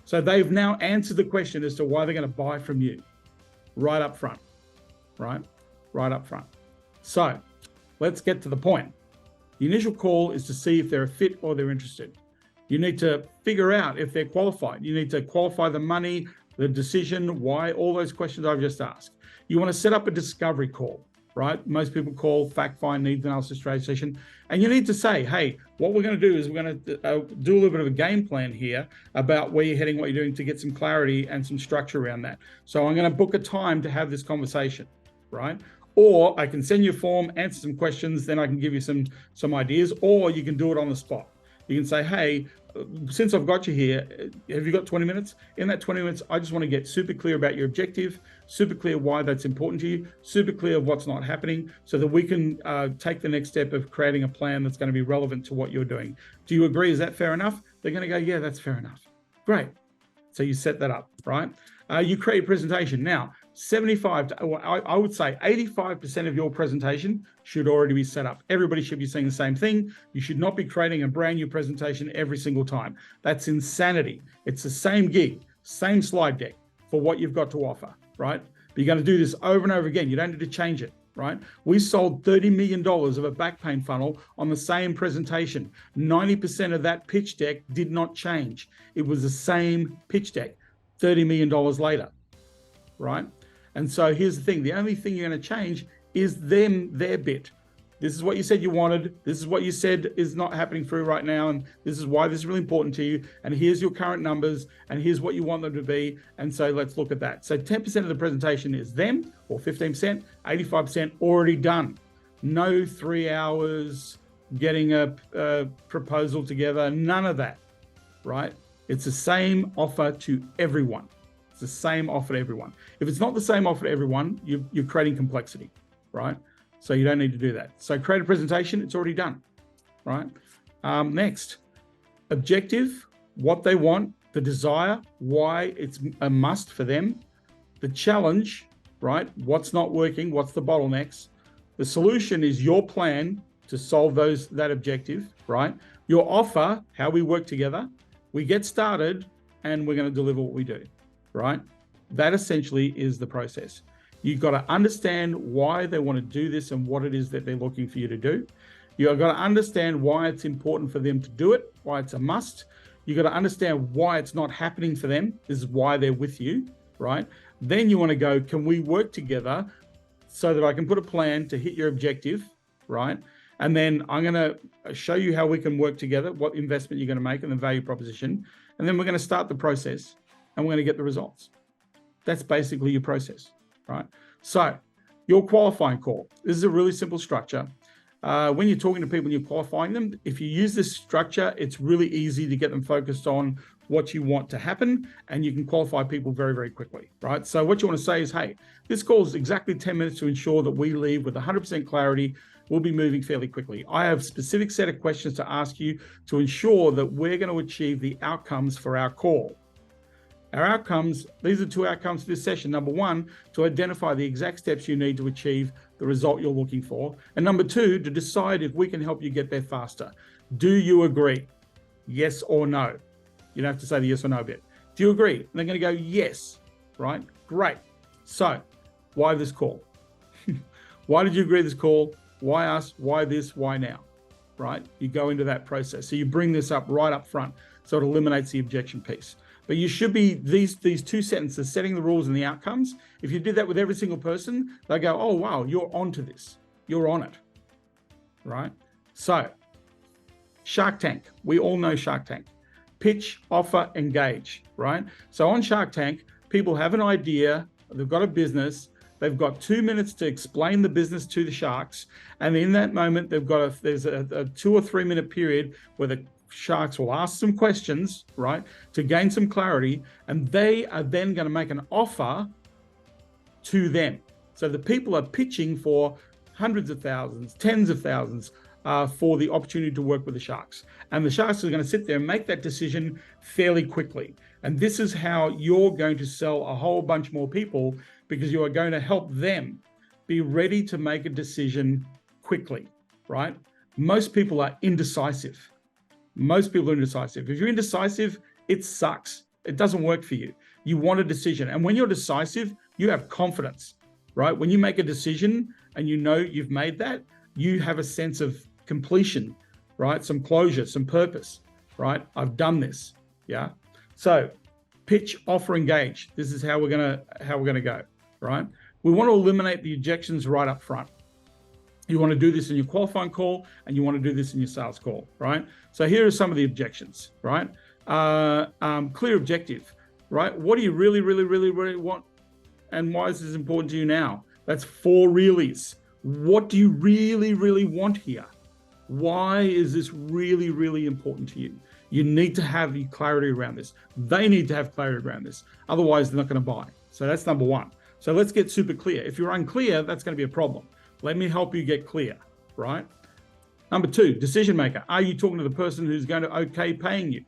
So they've now answered the question as to why they're going to buy from you right up front, right? Right up front. So let's get to the point. The initial call is to see if they're a fit or they're interested. You need to figure out if they're qualified. You need to qualify the money, the decision, why, all those questions I've just asked. You want to set up a discovery call, right? Most people call fact find, needs analysis, strategy session. And you need to say, hey, what we're going to do is we're going to do a little bit of a game plan here about where you're heading, what you're doing, to get some clarity and some structure around that. So I'm going to book a time to have this conversation, right? Or I can send you a form, answer some questions, then I can give you some ideas, or you can do it on the spot. You can say, hey, since I've got you here, have you got 20 minutes? In that 20 minutes, I just want to get super clear about your objective, super clear why that's important to you, super clear of what's not happening, so that we can take the next step of creating a plan that's going to be relevant to what you're doing. Do you agree? Is that fair enough? They're going to go, yeah, that's fair enough. Great. So you set that up, right? You create a presentation. Now, 75 to, well, I would say 85% of your presentation should already be set up. Everybody should be saying the same thing. You should not be creating a brand new presentation every single time. That's insanity. It's the same gig, same slide deck for what you've got to offer, right? But you're going to do this over and over again. You don't need to change it, right? We sold $30 million of a back pain funnel on the same presentation. 90% of that pitch deck did not change. It was the same pitch deck $30 million later, right? And so here's the thing, the only thing you're going to change is their bit. This is what you said you wanted. This is what you said is not happening through right now. And this is why this is really important to you. And here's your current numbers. And here's what you want them to be. And so let's look at that. So 10% of the presentation is them, or 15%, 85% already done. No 3 hours getting a proposal together, none of that, right? It's the same offer to everyone. It's the same offer to everyone. If it's not the same offer to everyone, you're creating complexity, right? So you don't need to do that. So create a presentation, it's already done, right? Next, objective, what they want, the desire, why it's a must for them, the challenge, right? What's not working, what's the bottlenecks. The solution is your plan to solve that objective, right? Your offer, how we work together, we get started and we're going to deliver what we do, right? That essentially is the process. You've got to understand why they want to do this and what it is that they're looking for you to do. You've got to understand why it's important for them to do it, why it's a must. You've got to understand why it's not happening for them. This is why they're with you, right? Then you want to go, can we work together so that I can put a plan to hit your objective, right? And then I'm going to show you how we can work together, what investment you're going to make and the value proposition. And then we're going to start the process and we're going to get the results. That's basically your process, right? So your qualifying call, this is a really simple structure. When you're talking to people and you're qualifying them, if you use this structure, it's really easy to get them focused on what you want to happen, and you can qualify people very, very quickly, right? So what you want to say is, hey, this call is exactly 10 minutes to ensure that we leave with 100% clarity. We'll be moving fairly quickly. I have a specific set of questions to ask you to ensure that we're going to achieve the outcomes for our call. Our outcomes, these are 2 outcomes for this session. Number 1, to identify the exact steps you need to achieve the result you're looking for. And number 2, to decide if we can help you get there faster. Do you agree? Yes or no? You don't have to say the yes or no bit. Do you agree? And they're going to go, yes, right? Great. So why this call? Why did you agree this call? Why us? Why this? Why now? Right? You go into that process. So you bring this up right up front. So it eliminates the objection piece. But you should be, these 2 sentences, setting the rules and the outcomes. If you did that with every single person, they go, oh, wow, you're onto this. You're on it, right? So Shark Tank, we all know Shark Tank. Pitch, offer, engage, right? So on Shark Tank, people have an idea, they've got a business, they've got 2 minutes to explain the business to the sharks. And in that moment, there's a 2 or 3 minute period where the sharks will ask some questions, right, to gain some clarity, and they are then going to make an offer to them. So the people are pitching for hundreds of thousands, tens of thousands for the opportunity to work with the sharks. And the sharks are going to sit there and make that decision fairly quickly. And this is how you're going to sell a whole bunch more people, because you are going to help them be ready to make a decision quickly, right? Most people are indecisive. Most people are indecisive. If you're indecisive, it sucks. It doesn't work for you. You want a decision. And when you're decisive, you have confidence, right? When you make a decision and you know you've made that, you have a sense of completion, right? Some closure, some purpose, right? I've done this, yeah? So pitch, offer, engage. This is how we're gonna go, right? We want to eliminate the objections right up front. You want to do this in your qualifying call, and you want to do this in your sales call, right? So here are some of the objections, right? Clear objective, right? What do you really, really, really, really want? And why is this important to you now? That's 4 reallys. What do you really, really want here? Why is this really, really important to you? You need to have the clarity around this. They need to have clarity around this. Otherwise, they're not going to buy. So that's number 1. So let's get super clear. If you're unclear, that's going to be a problem. Let me help you get clear, right? Number 2, decision maker. Are you talking to the person who's going to okay paying you?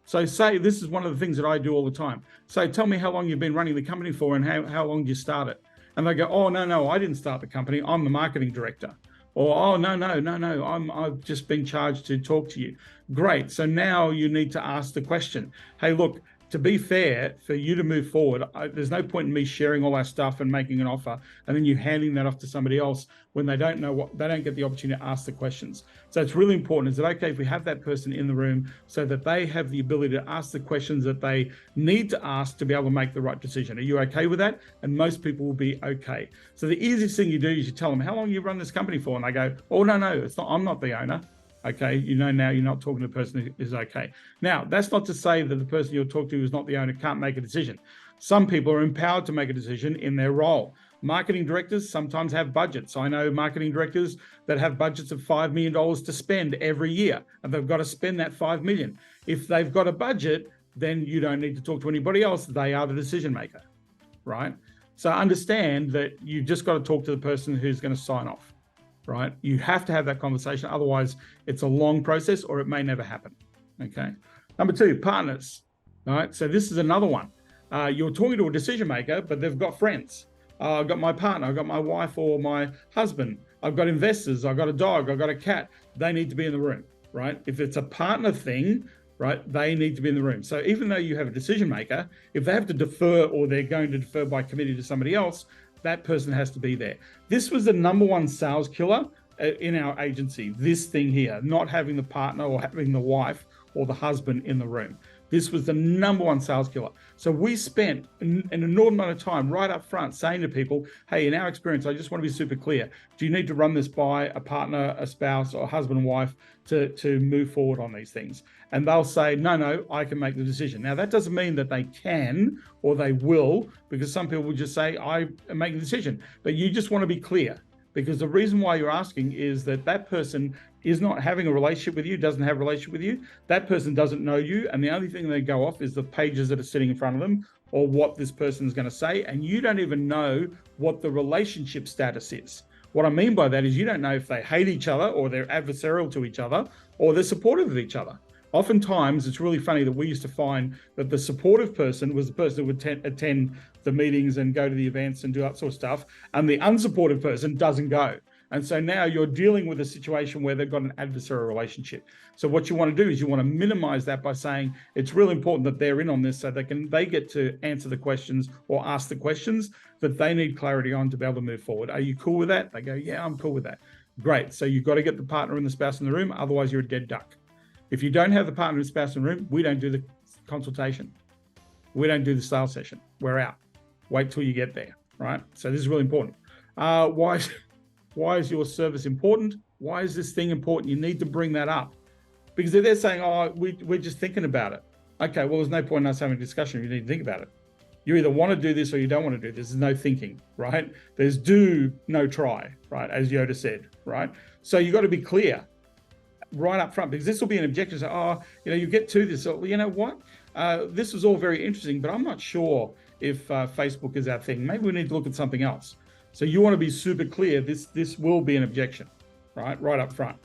So say, this is one of the things that I do all the time. So tell me how long you've been running the company for and how long you started. And they go, oh, no, I didn't start the company. I'm the marketing director. Or, oh, no, I've just been charged to talk to you. Great. So now you need to ask the question, hey, look, to be fair, for you to move forward, there's no point in me sharing all our stuff and making an offer and then you handing that off to somebody else when they don't know they don't get the opportunity to ask the questions. So it's really important. Is it okay if we have that person in the room so that they have the ability to ask the questions that they need to ask to be able to make the right decision? Are you okay with that? And most people will be okay. So the easiest thing you do is you tell them, how long you run this company for? And they go, oh, no, it's not. I'm not the owner. Okay, you know now you're not talking to the person who is okay. Now, that's not to say that the person you're talking to who's not the owner can't make a decision. Some people are empowered to make a decision in their role. Marketing directors sometimes have budgets. I know marketing directors that have budgets of $5 million to spend every year, and they've got to spend that $5 million. If they've got a budget, then you don't need to talk to anybody else. They are the decision maker, right? So understand that you've just got to talk to the person who's going to sign off. Right? You have to have that conversation. Otherwise, it's a long process or it may never happen. Okay. Number 2, partners. All right. So this is another one. You're talking to a decision maker, but they've got friends. I've got my partner. I've got my wife or my husband. I've got investors. I've got a dog. I've got a cat. They need to be in the room. Right? If it's a partner thing, right, they need to be in the room. So even though you have a decision maker, if they have to defer or they're going to defer by committee to somebody else, that person has to be there. This was the number 1 sales killer in our agency, this thing here, not having the partner or having the wife or the husband in the room. This was the number 1 sales killer. So we spent an enormous amount of time right up front saying to people, hey, in our experience, I just want to be super clear. Do you need to run this by a partner, a spouse, or a husband and wife to move forward on these things? And they'll say, no, I can make the decision. Now, that doesn't mean that they can or they will, because some people will just say, I am making a decision. But you just want to be clear, because the reason why you're asking is that that person is not having a relationship with you, doesn't have a relationship with you. That person doesn't know you. And the only thing they go off is the pages that are sitting in front of them or what this person is going to say. And you don't even know what the relationship status is. What I mean by that is you don't know if they hate each other or they're adversarial to each other or they're supportive of each other. Oftentimes, it's really funny that we used to find that the supportive person was the person who would attend the meetings and go to the events and do that sort of stuff, and the unsupportive person doesn't go. And so now you're dealing with a situation where they've got an adversarial relationship. So what you want to do is you want to minimize that by saying it's really important that they're in on this so they get to answer the questions or ask the questions that they need clarity on to be able to move forward. Are you cool with that? They go, yeah, I'm cool with that. Great. So you've got to get the partner and the spouse in the room. Otherwise, you're a dead duck. If you don't have the partner and spouse in the room, we don't do the consultation. We don't do the sales session. We're out. Wait till you get there, right? So this is really important. Why is your service important? Why is this thing important? You need to bring that up. Because if they're saying, oh, we're just thinking about it. Okay, well, there's no point in us having a discussion if you need to think about it. You either want to do this or you don't want to do this. There's no thinking, right? There's do, no try, right? As Yoda said, right? So you got to be clear right up front, because this will be an objection. So, oh, you get to this. So, you know what? This was all very interesting, but I'm not sure if Facebook is our thing. Maybe we need to look at something else. So you want to be super clear. This will be an objection, right up front.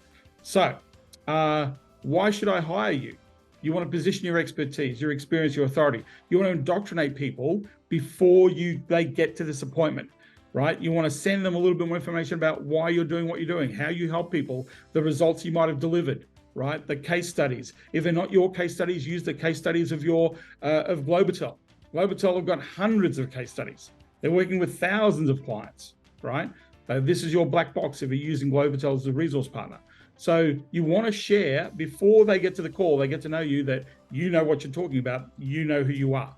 So why should I hire you? You want to position your expertise, your experience, your authority. You want to indoctrinate people before they get to this appointment. Right? You want to send them a little bit more information about why you're doing what you're doing, how you help people, the results you might have delivered, right? The case studies. If they're not your case studies, use the case studies of of Globotel. Globotel have got hundreds of case studies. They're working with thousands of clients, right? This is your black box if you're using Globotel as a resource partner. So you want to share before they get to the call, they get to know you, that you know what you're talking about, you know who you are,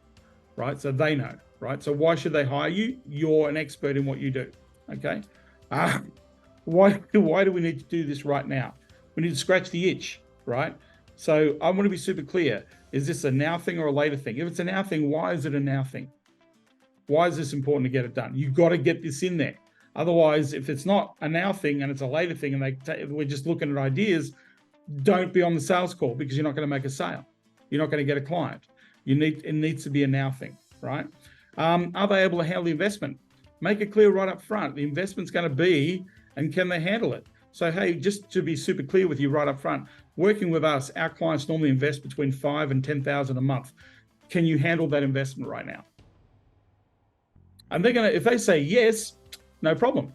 right? So they know, right? So why should they hire you? You're an expert in what you do, okay? Why do we need to do this right now? We need to scratch the itch, right? So I want to be super clear. Is this a now thing or a later thing? If it's a now thing, why is it a now thing? Why is this important to get it done? You've got to get this in there. Otherwise, if it's not a now thing and it's a later thing and we're just looking at ideas, don't be on the sales call because you're not going to make a sale. You're not going to get a client. It needs to be a now thing, right? Are they able to handle the investment? Make it clear right up front. The investment's going to be, and can they handle it? So, hey, just to be super clear with you right up front, working with us, our clients normally invest between $5,000 and $10,000 a month. Can you handle that investment right now? And they're going to, if they say yes, no problem.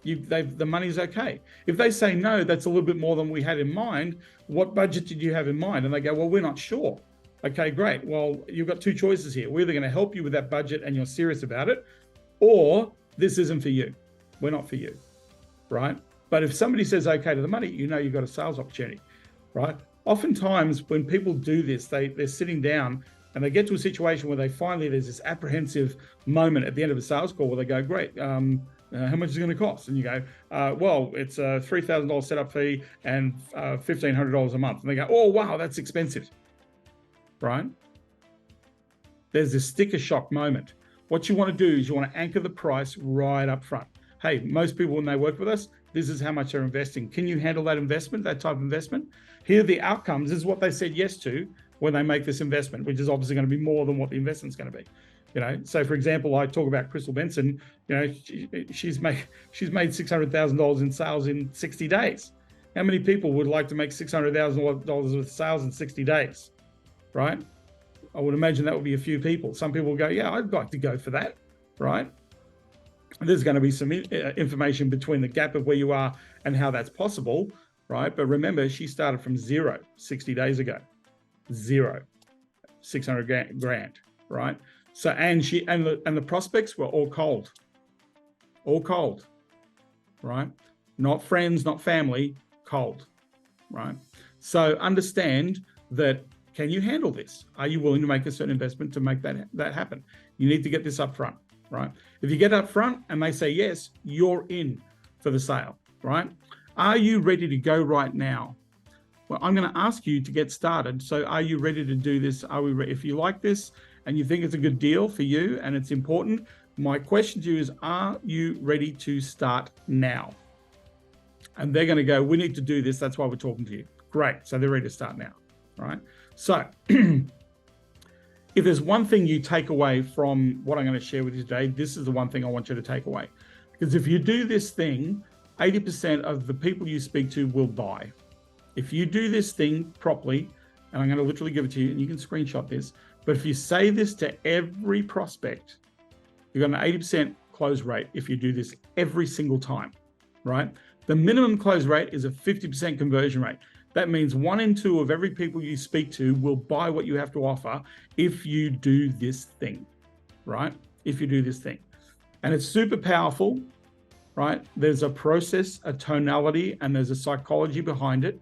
The money's okay. If they say no, that's a little bit more than we had in mind. What budget did you have in mind? And they go, well, we're not sure. Okay, great. Well, you've got two choices here. We're either going to help you with that budget and you're serious about it, or this isn't for you. We're not for you, right? But if somebody says okay to the money, you know you've got a sales opportunity, right? Oftentimes when people do this, they're sitting down and they get to a situation where there's this apprehensive moment at the end of a sales call where they go, great, how much is it going to cost? And you go, well, it's a $3,000 setup fee and $1,500 a month. And they go, oh, wow, that's expensive, right? There's this sticker shock moment. What you want to do is you want to anchor the price right up front. Hey, most people, when they work with us, this is how much they're investing. Can you handle that investment, that type of investment? Here are the outcomes. This is what they said yes to when they make this investment, which is obviously going to be more than what the investment's going to be. You know, so for example, I talk about Crystal Benson. You know, she's made $600,000 in sales in 60 days. How many people would like to make $600,000 with sales in 60 days, right? I would imagine that would be a few people. Some people will go, yeah, I'd like to go for that, right? There's going to be some information between the gap of where you are and how that's possible, right? But remember, she started from zero 60 days ago. Zero, 600 grand, right? So, and the prospects were all cold, right? Not friends, not family, cold, right? So understand that, can you handle this? Are you willing to make a certain investment to make that happen? You need to get this up front, right? If you get up front and they say yes, you're in for the sale, right? Are you ready to go right now? Well, I'm going to ask you to get started. So are you ready to do this? Are we ready? If you like this and you think it's a good deal for you and it's important, my question to you is, are you ready to start now? And they're going to go, we need to do this. That's why we're talking to you. Great. So they're ready to start now, right? So if there's one thing you take away from what I'm going to share with you today, this is the one thing I want you to take away. Because if you do this thing, 80% of the people you speak to will buy. If you do this thing properly, and I'm going to literally give it to you, and you can screenshot this, but if you say this to every prospect, you've got an 80% close rate if you do this every single time, right? The minimum close rate is a 50% conversion rate. That means 1 in 2 of every people you speak to will buy what you have to offer if you do this thing, right? If you do this thing. And it's super powerful, right? There's a process, a tonality, and there's a psychology behind it.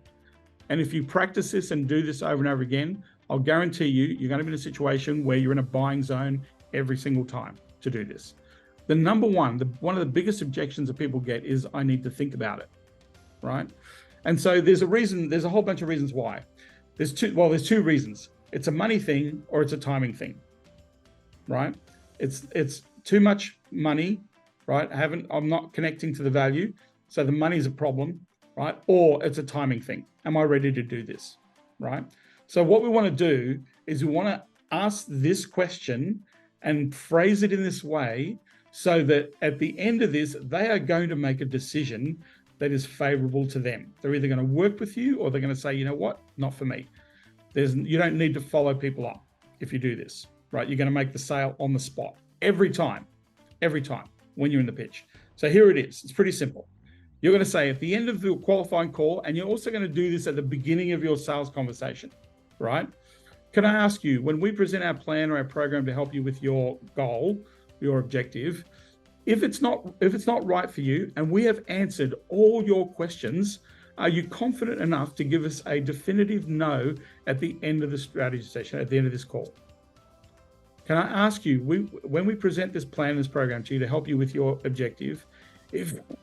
And if you practice this and do this over and over again, I'll guarantee you're going to be in a situation where you're in a buying zone every single time to do this. The number one of the biggest objections that people get is, I need to think about it, right? And so there's a whole bunch of reasons why. There's two reasons. It's a money thing or it's a timing thing, right? It's too much money, right? I'm not connecting to the value. So the money's a problem, right? Or it's a timing thing. Am I ready to do this, right? So what we want to do is we want to ask this question and phrase it in this way so that at the end of this, they are going to make a decision that is favorable to them. They're either going to work with you or they're going to say, you know what, not for me. You don't need to follow people up if you do this, right? You're going to make the sale on the spot every time when you're in the pitch. So here it is. It's pretty simple. You're going to say at the end of your qualifying call, and you're also going to do this at the beginning of your sales conversation, right? Can I ask you, when we present our plan or our program to help you with your goal, your objective, If it's not right for you and we have answered all your questions, are you confident enough to give us a definitive no at the end of the strategy session, at the end of this call? Can I ask you, when we present this plan, this program to you to help you with your objective,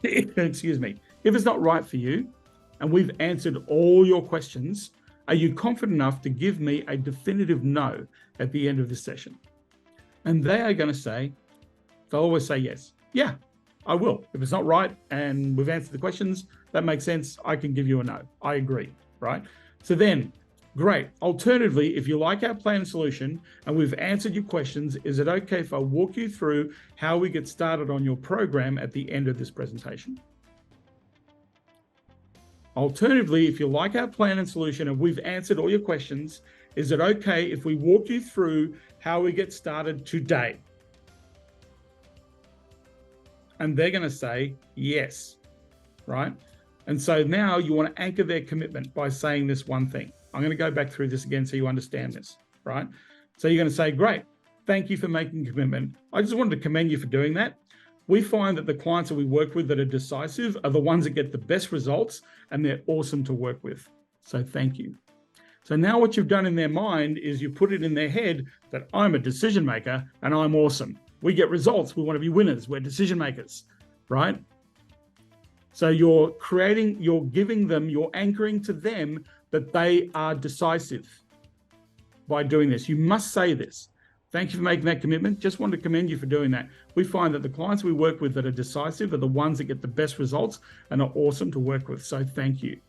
excuse me, if it's not right for you and we've answered all your questions, are you confident enough to give me a definitive no at the end of this session? And they are going to say, they'll always say yes. Yeah, I will. If it's not right and we've answered the questions, that makes sense. I can give you a no. I agree, right? So then, great. Alternatively, if you like our plan and solution and we've answered your questions, is it okay if I walk you through how we get started on your program at the end of this presentation? Alternatively, if you like our plan and solution and we've answered all your questions, is it okay if we walk you through how we get started today? And they're going to say yes, right? And so now you want to anchor their commitment by saying this one thing. I'm going to go back through this again so you understand this, right? So you're going to say, great, thank you for making a commitment. I just wanted to commend you for doing that. We find that the clients that we work with that are decisive are the ones that get the best results, and they're awesome to work with. So thank you. So now what you've done in their mind is you put it in their head that I'm a decision maker and I'm awesome. We get results. We want to be winners. We're decision makers, right? So you're giving them, you're anchoring to them that they are decisive by doing this. You must say this. Thank you for making that commitment. Just wanted to commend you for doing that. We find that the clients we work with that are decisive are the ones that get the best results and are awesome to work with. So thank you.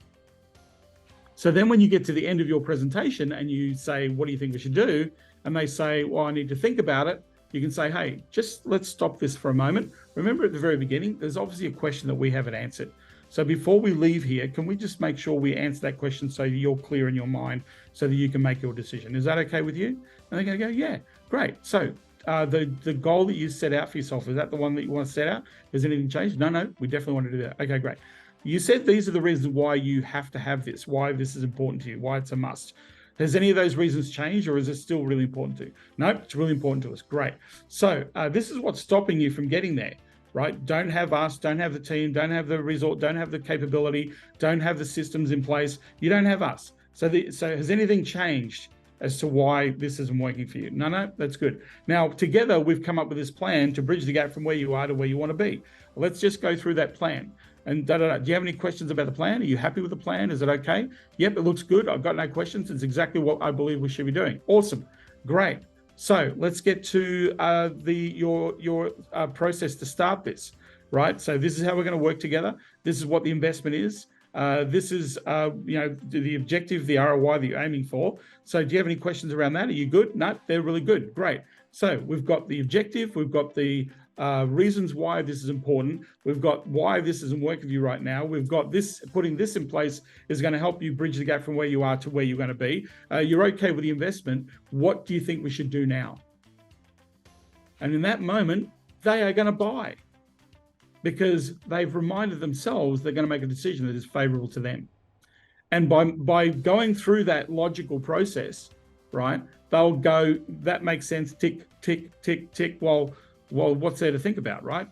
So then when you get to the end of your presentation and you say, what do you think we should do? And they say, well, I need to think about it. You can say, hey, just let's stop this for a moment. Remember at the very beginning, there's obviously a question that we haven't answered. So before we leave here, can we just make sure we answer that question so you're clear in your mind so that you can make your decision? Is that okay with you? And they're going to go, yeah, great. So the goal that you set out for yourself, is that the one that you want to set out? Has anything changed? No, we definitely want to do that. Okay, great. You said these are the reasons why you have to have this, why this is important to you, why it's a must. Has any of those reasons changed, or is it still really important to you? No, it's really important to us. Great. So this is what's stopping you from getting there, right? Don't have us, don't have the team, don't have the resort, don't have the capability, don't have the systems in place. You don't have us. So has anything changed as to why this isn't working for you? No, that's good. Now, together, we've come up with this plan to bridge the gap from where you are to where you want to be. Let's just go through that plan. And do you have any questions about the plan? Are you happy with the plan? Is it okay? Yep, it looks good. I've got no questions. It's exactly what I believe we should be doing. Awesome. Great. So let's get to your process to start this, right? So this is how we're going to work together. This is what the investment is. This is the objective, the ROI that you're aiming for. So do you have any questions around that? Are you good? No, they're really good. Great. So we've got the objective. We've got the reasons why this is important. We've got why this isn't working for you right now. We've got this, putting this in place is going to help you bridge the gap from where you are to where you're going to be. You're okay with the investment. What do you think we should do now? And in that moment, they are going to buy because they've reminded themselves they're going to make a decision that is favorable to them. And by going through that logical process, right, they'll go, that makes sense, tick, tick, tick, tick, well, what's there to think about, right?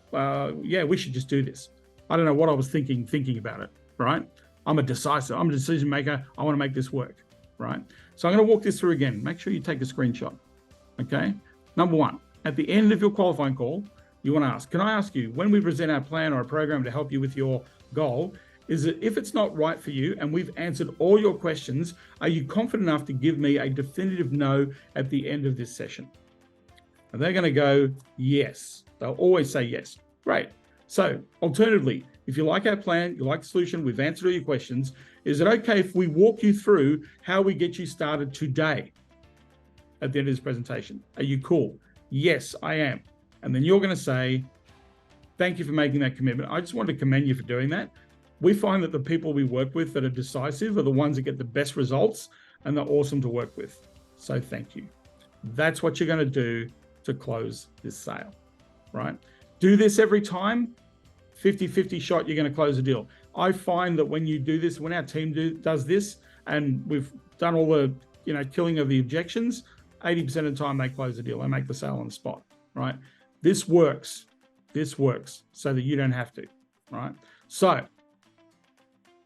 Yeah, we should just do this. I don't know what I was thinking about it, right? I'm a decision maker. I want to make this work, right? So I'm going to walk this through again. Make sure you take a screenshot, okay? Number one, at the end of your qualifying call, you want to ask, can I ask you, when we present our plan or a program to help you with your goal, is that if it's not right for you and we've answered all your questions, are you confident enough to give me a definitive no at the end of this session? And they're going to go, yes. They'll always say yes. Great. So alternatively, if you like our plan, you like the solution, we've answered all your questions, is it okay if we walk you through how we get you started today at the end of this presentation? Are you cool? Yes, I am. And then you're going to say, thank you for making that commitment. I just wanted to commend you for doing that. We find that the people we work with that are decisive are the ones that get the best results, and they're awesome to work with. So thank you. That's what you're going to do to close this sale, right? Do this every time, 50-50 shot, you're going to close a deal. I find that when you do this, when our team does this, and we've done all the killing of the objections, 80% of the time they close the deal. They make the sale on the spot, right? This works. This works so that you don't have to, right? So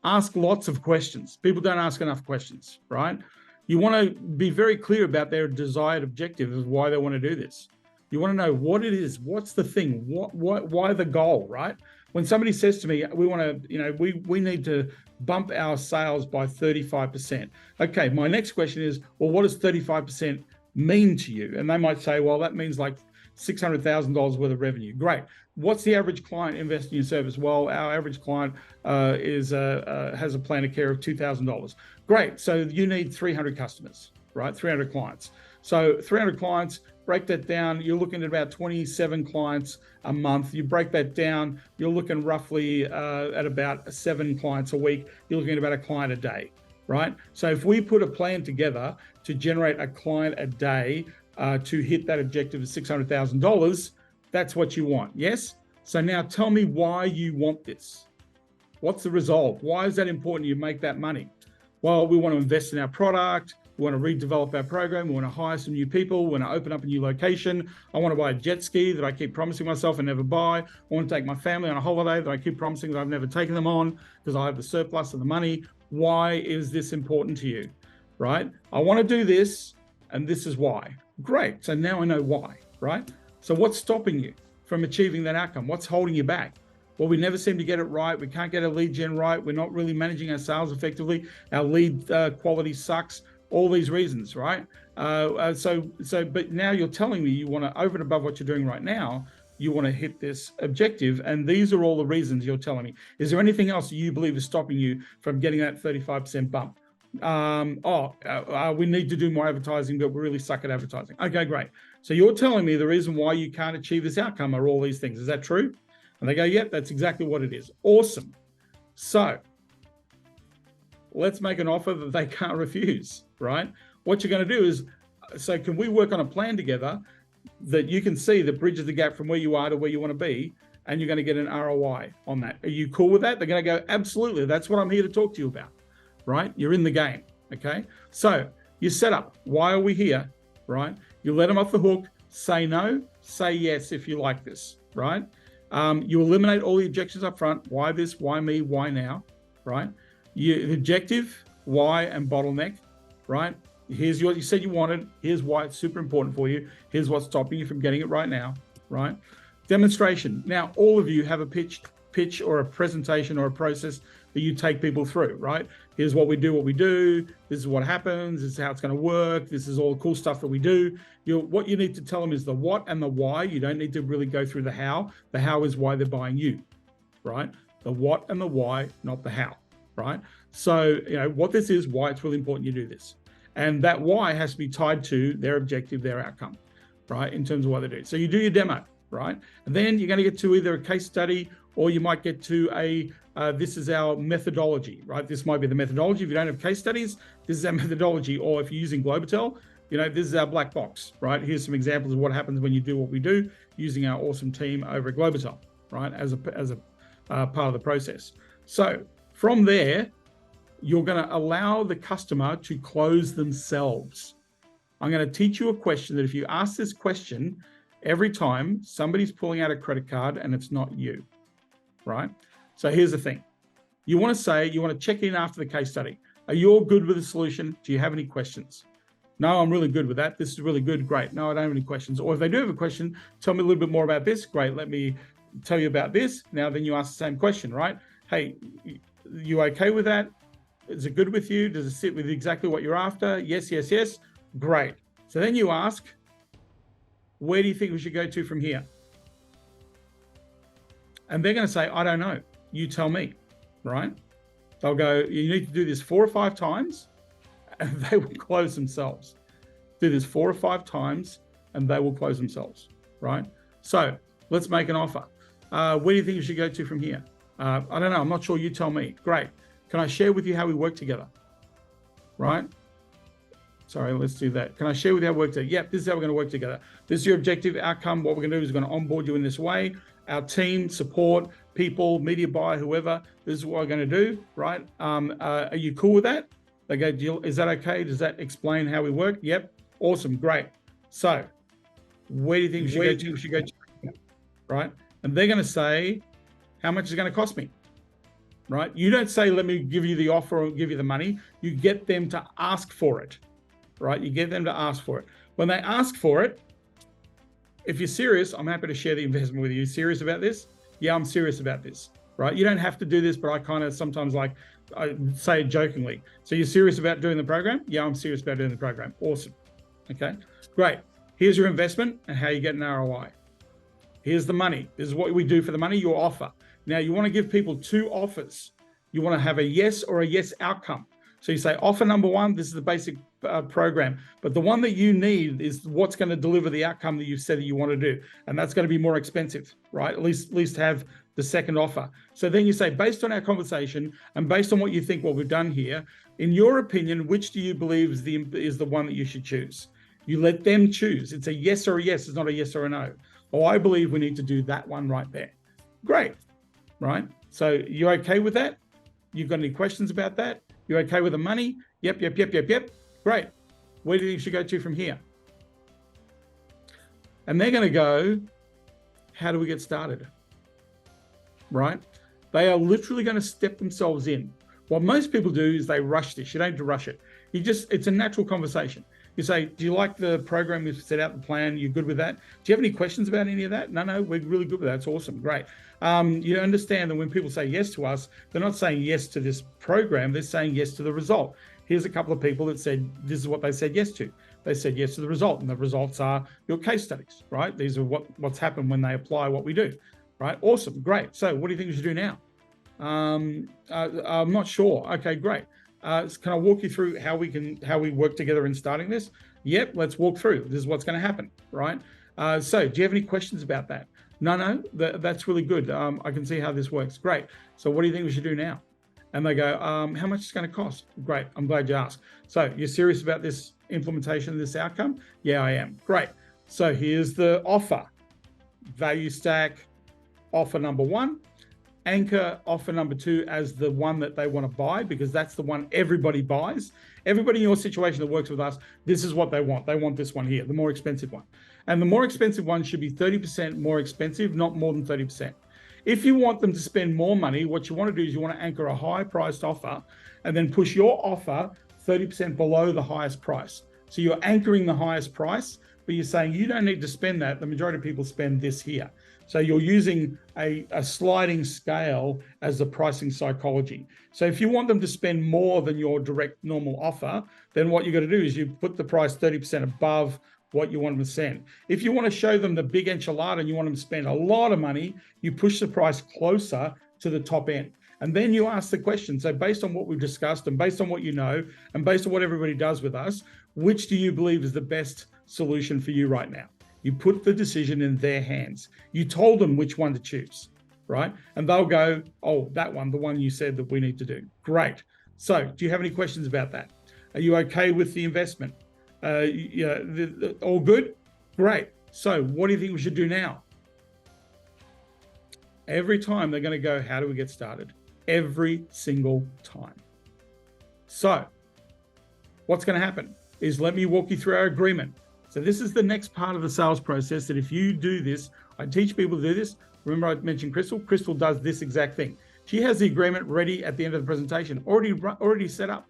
ask lots of questions. People don't ask enough questions, right? You want to be very clear about their desired objective of why they want to do this. You want to know what it is, what's the thing, why the goal, right? When somebody says to me, we want to, we need to bump our sales by 35%. Okay, my next question is, well, what does 35% mean to you? And they might say, well, that means like $600,000 worth of revenue. Great. What's the average client investing in your service? Well, our average client has a plan of care of $2,000. Great. So you need 300 customers, right? 300 clients. So 300 clients, break that down. You're looking at about 27 clients a month. You break that down, you're looking roughly at about 7 clients a week. You're looking at about a client a day, right? So if we put a plan together to generate a client a day to hit that objective of $600,000, that's what you want, yes? So now tell me why you want this. What's the result? Why is that important you make that money? Well, we want to invest in our product. We want to redevelop our program. We want to hire some new people. We want to open up a new location. I want to buy a jet ski that I keep promising myself and never buy. I want to take my family on a holiday that I keep promising that I've never taken them on because I have the surplus of the money. Why is this important to you, right? I want to do this, and this is why. Great. So now I know why, right? So what's stopping you from achieving that outcome? What's holding you back? Well, we never seem to get it right. We can't get our lead gen right. We're not really managing our sales effectively. Our lead quality sucks. All these reasons, right? But now you're telling me you want to, over and above what you're doing right now, you want to hit this objective. And these are all the reasons you're telling me. Is there anything else you believe is stopping you from getting that 35% bump? We need to do more advertising, but we really suck at advertising. Okay, great. So you're telling me the reason why you can't achieve this outcome are all these things. Is that true? And they go, yep, that's exactly what it is. Awesome. So let's make an offer that they can't refuse, right? What you're going to do is, so can we work on a plan together that you can see that bridges the gap from where you are to where you want to be, and you're going to get an ROI on that. Are you cool with that? They're going to go, absolutely. That's what I'm here to talk to you about, right? You're in the game, okay? So you set up, why are we here, right? You let them off the hook, say no, say yes if you like this, right? You eliminate all the objections up front. Why this, why me, why now, right? The objective, why, and bottleneck, right? Here's what you said you wanted. Here's why it's super important for you. Here's what's stopping you from getting it right now, right? Demonstration. Now, all of you have a pitch or a presentation or a process that you take people through, right? Here's what we do. This is what happens. This is how it's going to work. This is all the cool stuff that we do. What you need to tell them is the what and the why. You don't need to really go through the how. The how is why they're buying you, right? The what and the why, not the how, right? So, what this is, why it's really important you do this. And that why has to be tied to their objective, their outcome, right? In terms of what they do. So you do your demo, right? And then you're going to get to either a case study, or you might get to this is our methodology, right? This might be the methodology. If you don't have case studies, this is our methodology. Or if you're using Globotel, this is our black box, right? Here's some examples of what happens when you do what we do using our awesome team over at Globotel, right? As a part of the process. So from there, you're going to allow the customer to close themselves. I'm going to teach you a question that if you ask this question every time somebody's pulling out a credit card and it's not you, right? So here's the thing. You want to check in after the case study. Are you all good with the solution? Do you have any questions? No, I'm really good with that. This is really good. Great. No, I don't have any questions. Or if they do have a question, tell me a little bit more about this. Great. Let me tell you about this. Now, then you ask the same question, right? Hey, you okay with that? Is it good with you? Does it sit with exactly what you're after? Yes, yes, yes. Great. So then you ask, where do you think we should go to from here? And they're going to say, I don't know. You tell me, right? They'll go, you need to do this 4 or 5 times, and they will close themselves. Do this 4 or 5 times, and they will close themselves, right? So let's make an offer. Where do you think you should go to from here? I don't know. I'm not sure. You tell me. Great. Can I share with you how we work together? Right? Sorry, let's do that. Can I share with you how we work together? Yep, this is how we're going to work together. This is your objective outcome. What we're going to do is we're going to onboard you in this way. Our team, support, people, media buyer, whoever, this is what we're going to do, right? Are you cool with that? They go, is that okay? Does that explain how we work? Yep. Awesome. Great. So where do you think we should go to? Right? And they're going to say, how much is it going to cost me? Right? You don't say, let me give you the offer or give you the money. You get them to ask for it, right? You get them to ask for it. When they ask for it, if you're serious, I'm happy to share the investment with you. Serious about this? Yeah, I'm serious about this, right? You don't have to do this, but I kind of sometimes I say it jokingly. So you're serious about doing the program? Yeah, I'm serious about doing the program. Awesome. Okay, great. Here's your investment and how you get an ROI. Here's the money. This is what we do for the money, your offer. Now you want to give people two offers. You want to have a yes or a yes outcome. So you say offer number one, this is the basic program, but the one that you need is what's going to deliver the outcome that you said that you want to do. And that's going to be more expensive, right? At least have the second offer. So then you say, based on our conversation and based on what you think, what we've done here, in your opinion, which do you believe is the one that you should choose? You let them choose. It's a yes or a yes. It's not a yes or a no. Oh, I believe we need to do that one right there. Great, right? So you okay with that? You've got any questions about that? You okay with the money? Yep. Great. Where do you think you should go to from here? And they're going to go, how do we get started? Right? They are literally going to step themselves in. What most people do is they rush this. You don't have to rush it. It's a natural conversation. You say, do you like the program we've set out, the plan? You're good with that? Do you have any questions about any of that? No, we're really good with that. It's awesome. Great. You understand that when people say yes to us, they're not saying yes to this program. They're saying yes to the result. Here's a couple of people that said, this is what they said yes to. They said yes to the result. And the results are your case studies, right? These are what's happened when they apply what we do, right? Awesome. Great. So what do you think we should do now? I'm not sure. Okay, great. Can I walk you through how we work together in starting this? Yep, let's walk through. This is what's going to happen, right? So do you have any questions about that? No, that's really good. I can see how this works. Great. So what do you think we should do now? And they go, how much is it going to cost? Great. I'm glad you asked. So you're serious about this implementation of this outcome? Yeah, I am. Great. So here's the offer. Value stack, offer number one. Anchor offer number two as the one that they want to buy, because that's the one everybody buys. Everybody in your situation that works with us, this is what they want. They want this one here, the more expensive one. And the more expensive one should be 30% more expensive, not more than 30%. If you want them to spend more money, what you want to do is you want to anchor a high priced offer and then push your offer 30% below the highest price. So you're anchoring the highest price, but you're saying you don't need to spend that. The majority of people spend this here. So you're using a sliding scale as the pricing psychology. So if you want them to spend more than your direct normal offer, then what you got to do is you put the price 30% above what you want them to spend. If you want to show them the big enchilada and you want them to spend a lot of money, you push the price closer to the top end. And then you ask the question, so based on what we've discussed and based on what you know, and based on what everybody does with us, which do you believe is the best solution for you right now? You put the decision in their hands. You told them which one to choose, right? And they'll go, oh, that one, the one you said that we need to do. Great. So do you have any questions about that? Are you okay with the investment? All good? Great. So what do you think we should do now? Every time they're going to go, how do we get started? Every single time. So what's going to happen is, let me walk you through our agreement. So this is the next part of the sales process that if you do this, I teach people to do this. Remember I mentioned Crystal? Crystal does this exact thing. She has the agreement ready at the end of the presentation, already set up.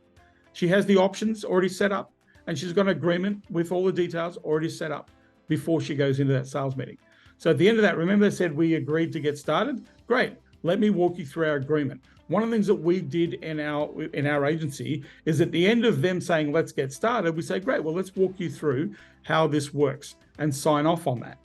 She has the options already set up, and she's got an agreement with all the details already set up before she goes into that sales meeting. So at the end of that, remember I said we agreed to get started? Great. Let me walk you through our agreement. One of the things that we did in our agency is at the end of them saying, let's get started, we say, great, well, let's walk you through how this works and sign off on that.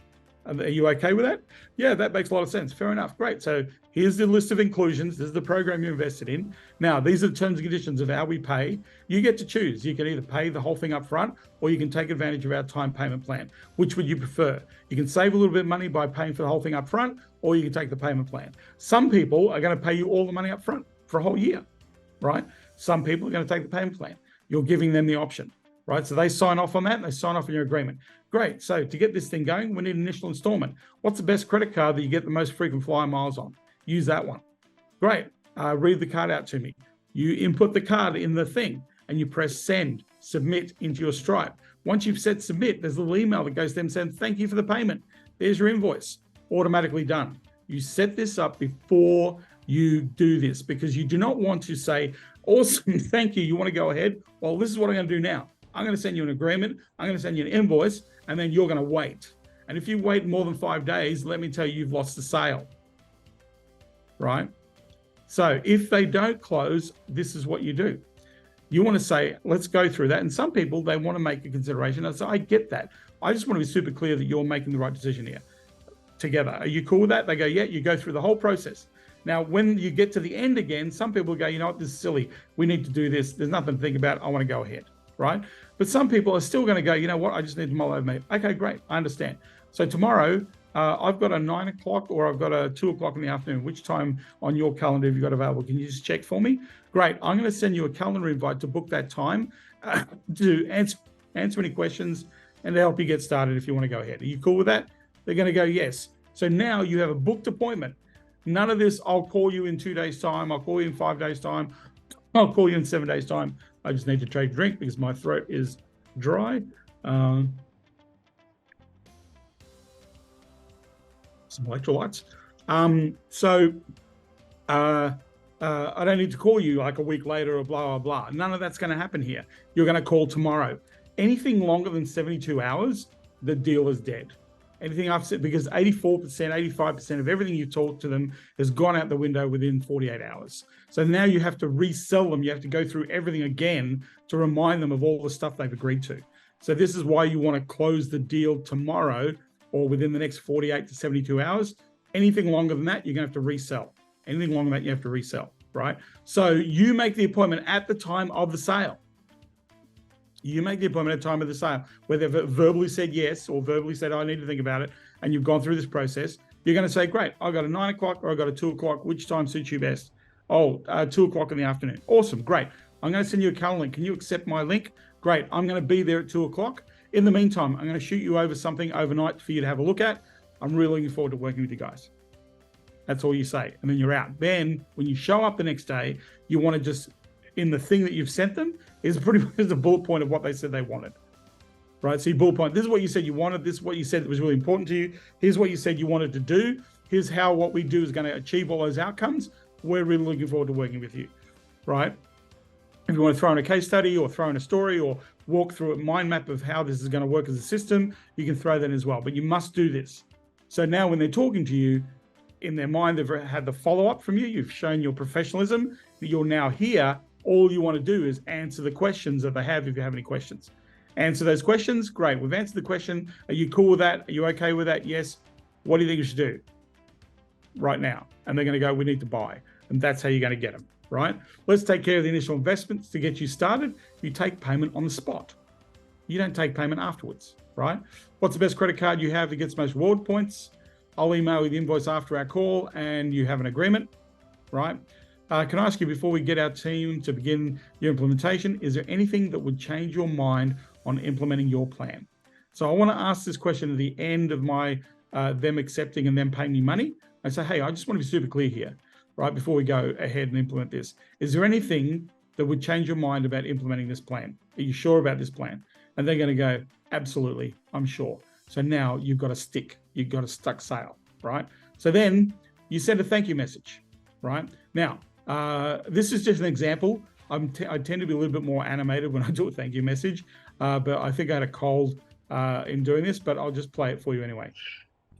Are you okay with that? Yeah, that makes a lot of sense. Fair enough. Great. So here's the list of inclusions. This is the program you invested in. Now, these are the terms and conditions of how we pay. You get to choose. You can either pay the whole thing up front, or you can take advantage of our time payment plan. Which would you prefer? You can save a little bit of money by paying for the whole thing up front, or you can take the payment plan. Some people are going to pay you all the money up front for a whole year, right? Some people are going to take the payment plan. You're giving them the option, right? So they sign off on that and they sign off on your agreement. Great. So to get this thing going, we need an initial installment. What's the best credit card that you get the most frequent flyer miles on? Use that one. Great. Read the card out to me. You input the card in the thing and you press send, submit into your Stripe. Once you've said submit, there's a little email that goes to them saying, thank you for the payment. There's your invoice, automatically done. You set this up before you do this, because you do not want to say, awesome, thank you, you want to go ahead? Well, this is what I'm going to do now. I'm going to send you an agreement, I'm going to send you an invoice, and then you're going to wait. And if you wait more than 5 days, let me tell you, you've lost the sale, right? So if they don't close, this is what you do. You want to say, let's go through that. And some people, they want to make a consideration. So I get that. I just want to be super clear that you're making the right decision here together. Are you cool with that? They go, yeah, you go through the whole process. Now, when you get to the end again, some people go, you know what, this is silly. We need to do this. There's nothing to think about. I want to go ahead, right? But some people are still going to go, you know what, I just need to mull over me. Okay, great. I understand. So tomorrow, I've got a 9 o'clock or I've got a 2 o'clock in the afternoon. Which time on your calendar have you got available? Can you just check for me? Great. I'm going to send you a calendar invite to book that time to answer any questions and to help you get started if you want to go ahead. Are you cool with that? They're going to go, yes. So now you have a booked appointment. None of this, I'll call you in 2 days' time. I'll call you in 5 days' time. I'll call you in 7 days' time. I just need to take a drink because my throat is dry. Some electrolytes. I don't need to call you like a week later or blah, blah, blah. None of that's going to happen here. You're going to call tomorrow. Anything longer than 72 hours, the deal is dead. Anything I've said, because 84%, 85% of everything you talk to them has gone out the window within 48 hours. So now you have to resell them. You have to go through everything again to remind them of all the stuff they've agreed to. So this is why you want to close the deal tomorrow or within the next 48 to 72 hours. Anything longer than that, you're going to have to resell. Anything longer than that, you have to resell, right? So you make the appointment at the time of the sale. You make the appointment at the time of the sale, whether they've verbally said yes or verbally said, I need to think about it, and you've gone through this process. You're going to say, great, I've got a 9 o'clock or I've got a 2 o'clock. Which time suits you best? 2 o'clock in the afternoon. Awesome, great. I'm going to send you a calendar link. Can you accept my link? Great, I'm going to be there at 2 o'clock. In the meantime, I'm going to shoot you over something overnight for you to have a look at. I'm really looking forward to working with you guys. That's all you say, and then you're out. Then when you show up the next day, you want to just, in the thing that you've sent them, is pretty much the bullet point of what they said they wanted, right? So you bullet point, this is what you said you wanted, this is what you said was really important to you, here's what you said you wanted to do, here's how what we do is going to achieve all those outcomes. We're really looking forward to working with you, right? If you want to throw in a case study or throw in a story or walk through a mind map of how this is going to work as a system, you can throw that in as well, but you must do this. So now when they're talking to you, in their mind, they've had the follow-up from you, you've shown your professionalism, that you're now here. All you want to do is answer the questions that they have if you have any questions. Answer those questions, great. We've answered the question. Are you cool with that? Are you okay with that? Yes. What do you think you should do right now? And they're going to go, we need to buy. And that's how you're going to get them, right? Let's take care of the initial investments to get you started. You take payment on the spot. You don't take payment afterwards, right? What's the best credit card you have that gets most reward points? I'll email you the invoice after our call and you have an agreement, right? Can I ask you, before we get our team to begin your implementation, is there anything that would change your mind on implementing your plan? So I want to ask this question at the end of my them accepting and them paying me money. I say, hey, I just want to be super clear here, right? Before we go ahead and implement this, is there anything that would change your mind about implementing this plan? Are you sure about this plan? And they're going to go, absolutely, I'm sure. So now you've got a stick, you've got a stuck sale, right? So then you send a thank you message, right? Now, this is just an example. I tend to be a little bit more animated when I do a thank you message, but I think I had a cold in doing this, but I'll just play it for you anyway.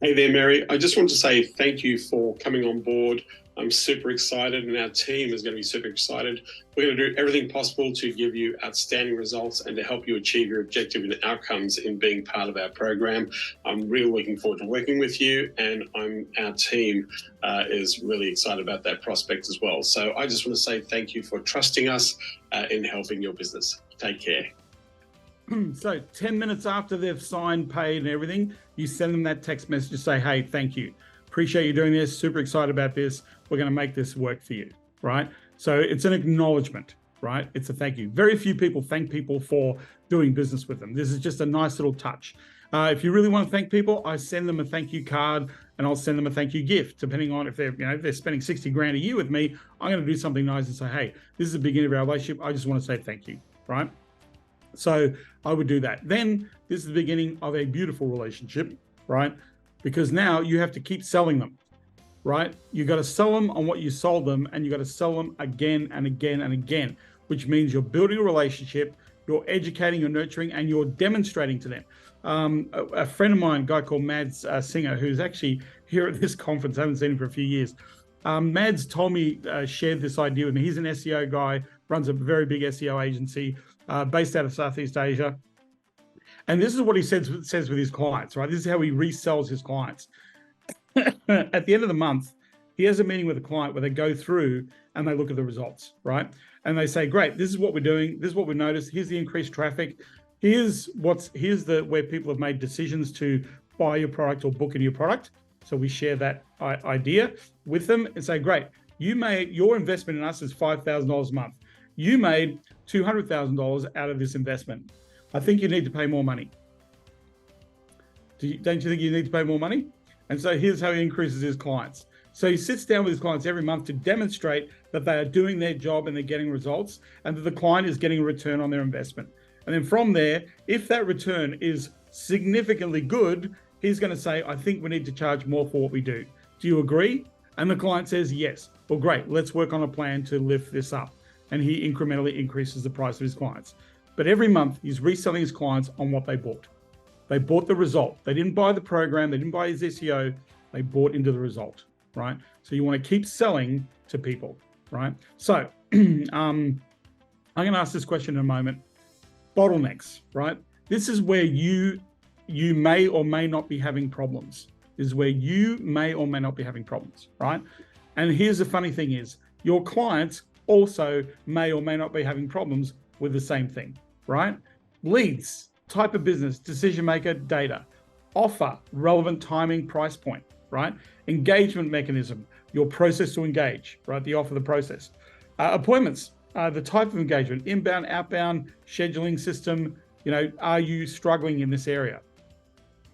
Hey there, Mary. I just want to say thank you for coming on board. I'm super excited and our team is going to be super excited. We're going to do everything possible to give you outstanding results and to help you achieve your objective and outcomes in being part of our program. I'm really looking forward to working with you, and our team is really excited about that prospect as well. So I just want to say thank you for trusting us in helping your business. Take care. So 10 minutes after they've signed, paid and everything, you send them that text message to say, hey, thank you. Appreciate you doing this. Super excited about this. We're going to make this work for you, right? So it's an acknowledgement, right? It's a thank you. Very few people thank people for doing business with them. This is just a nice little touch. If you really want to thank people, I send them a thank you card and I'll send them a thank you gift, depending on if they're, if they're spending 60 grand a year with me. I'm going to do something nice and say, hey, this is the beginning of our relationship. I just want to say thank you, right? So I would do that. Then this is the beginning of a beautiful relationship, right? Because now you have to keep selling them, right? You got to sell them on what you sold them, and you got to sell them again and again and again, which means you're building a relationship, you're educating, you're nurturing, and you're demonstrating to them. A friend of mine, a guy called Mads Singer, who's actually here at this conference, I haven't seen him for a few years. Mads told me, shared this idea with me. He's an SEO guy, runs a very big SEO agency based out of Southeast Asia. And this is what he says with his clients, right? This is how he resells his clients. At the end of the month, he has a meeting with a client where they go through and they look at the results, right? And they say, great, this is what we're doing. This is what we noticed. Here's the increased traffic. Here's where people have made decisions to buy your product or book into your product. So we share that idea with them and say, great, your investment in us is $5,000 a month. You made $200,000 out of this investment. I think you need to pay more money. Don't you think you need to pay more money? And so here's how he increases his clients. So he sits down with his clients every month to demonstrate that they are doing their job and they're getting results, and that the client is getting a return on their investment. And then from there, if that return is significantly good, he's going to say, I think we need to charge more for what we do. Do you agree? And the client says, yes. Well, great. Let's work on a plan to lift this up. And he incrementally increases the price of his clients. But every month, he's reselling his clients on what they bought. They bought the result. They didn't buy the program. They didn't buy his SEO. They bought into the result, right? So you want to keep selling to people, right? So I'm going to ask this question in a moment. Bottlenecks, right? This is where you may or may not be having problems. This is where you may or may not be having problems, right? And here's the funny thing is, your clients also may or may not be having problems with the same thing, right? Leads, type of business, decision maker, data, offer, relevant timing, price point, right? Engagement mechanism, your process to engage, right? The offer, the process. Appointments, the type of engagement, inbound, outbound, scheduling system, are you struggling in this area?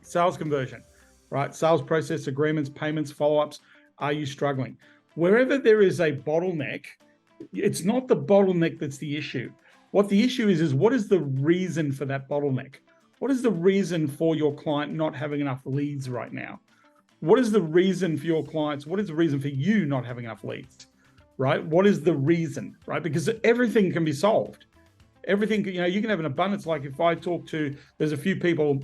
Sales conversion, right? Sales process, agreements, payments, follow-ups, are you struggling? Wherever there is a bottleneck, it's not the bottleneck that's the issue. What the issue is what is the reason for that bottleneck? What is the reason for your client not having enough leads right now? What is the reason for your clients? What is the reason for you not having enough leads, right? What is the reason, right? Because everything can be solved. Everything, you can have an abundance. Like if I talk to, there's a few people,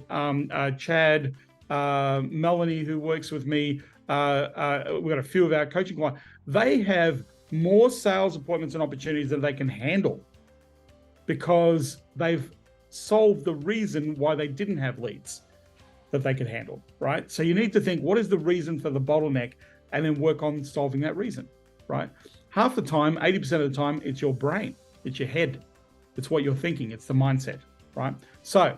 Chad, Melanie, who works with me. We've got a few of our coaching clients. They have more sales appointments and opportunities than they can handle, because they've solved the reason why they didn't have leads that they could handle, right? So you need to think, what is the reason for the bottleneck, and then work on solving that reason, right? Half the time, 80% of the time, it's your brain, it's your head, it's what you're thinking, it's the mindset, right? So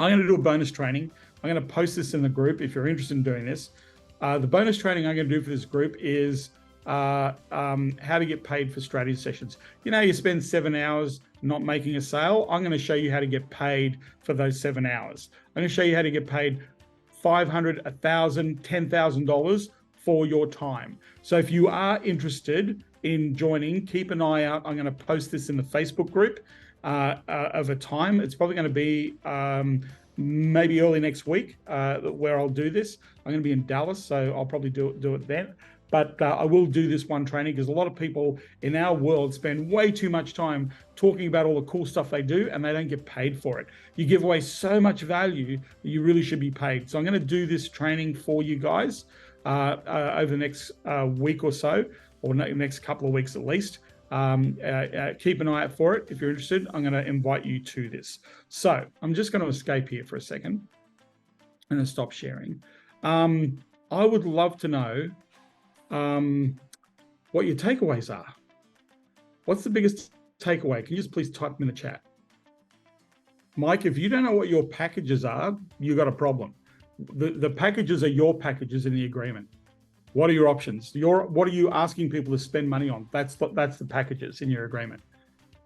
I'm going to do a bonus training. I'm going to post this in the group if you're interested in doing this. The bonus training I'm going to do for this group is how to get paid for strategy sessions. You spend 7 hours not making a sale. I'm going to show you how to get paid for those 7 hours. I'm going to show you how to get paid $500, $1,000, $10,000 for your time. So if you are interested in joining, keep an eye out. I'm going to post this in the Facebook group of a time. It's probably going to be maybe early next week where I'll do this. I'm going to be in Dallas, so I'll probably do it then. But I will do this one training, because a lot of people in our world spend way too much time talking about all the cool stuff they do, and they don't get paid for it. You give away so much value that you really should be paid. So I'm going to do this training for you guys over the next week or so, or next couple of weeks at least. Keep an eye out for it. If you're interested, I'm going to invite you to this. So I'm just going to escape here for a second and then stop sharing. I would love to know what your takeaways are. What's the biggest takeaway? Can you just please type them in the chat? Mike, if you don't know what your packages are, you got a problem. The packages are your packages in the agreement. What are your options? What are you asking people to spend money on? That's the packages in your agreement.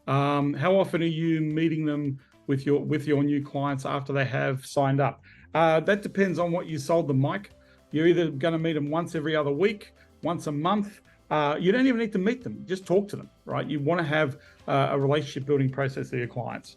How often are you meeting them with your new clients after they have signed up? That depends on what you sold them, Mike. You're either going to meet them once every other week, once a month. You don't even need to meet them. Just talk to them, right? You want to have a relationship building process with your clients.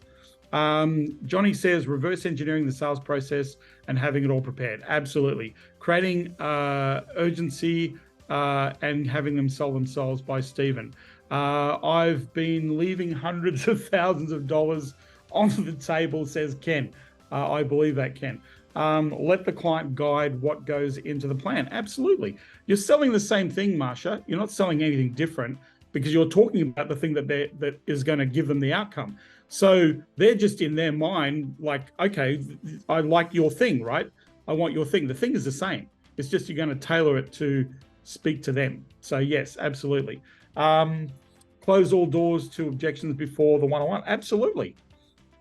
Johnny says reverse engineering the sales process and having it all prepared. Absolutely. Creating urgency and having them sell themselves by Stephen. I've been leaving hundreds of thousands of dollars on the table, says Ken. I believe that, Ken. Let the client guide what goes into the plan. Absolutely. You're selling the same thing, Marsha. You're not selling anything different because you're talking about the thing that is going to give them the outcome. So they're just in their mind like, okay, I like your thing, right? I want your thing. The thing is the same. It's just you're going to tailor it to speak to them. So yes, absolutely. Close all doors to objections before the one-on-one. Absolutely.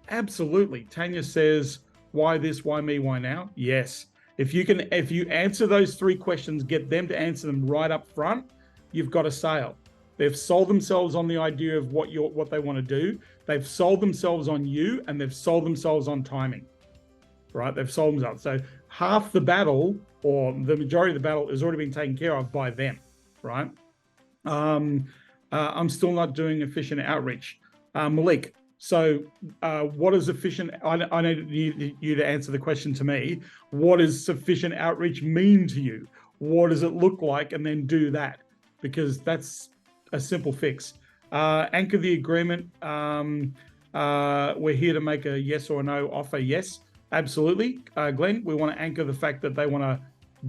Absolutely. Tanya says, why this, why me, why now? Yes. If you answer those 3 questions, get them to answer them right up front, you've got a sale. They've sold themselves on the idea of what they want to do. They've sold themselves on you, and they've sold themselves on timing, right? They've sold themselves. So half the battle, or the majority of the battle, has already been taken care of by them, right? I'm still not doing efficient outreach. Malik, so what is efficient? I need you to answer the question to me. What does sufficient outreach mean to you? What does it look like? And then do that, because that's a simple fix. Anchor the agreement. We're here to make a yes or no offer. Yes, absolutely. Glenn, we want to anchor the fact that they want to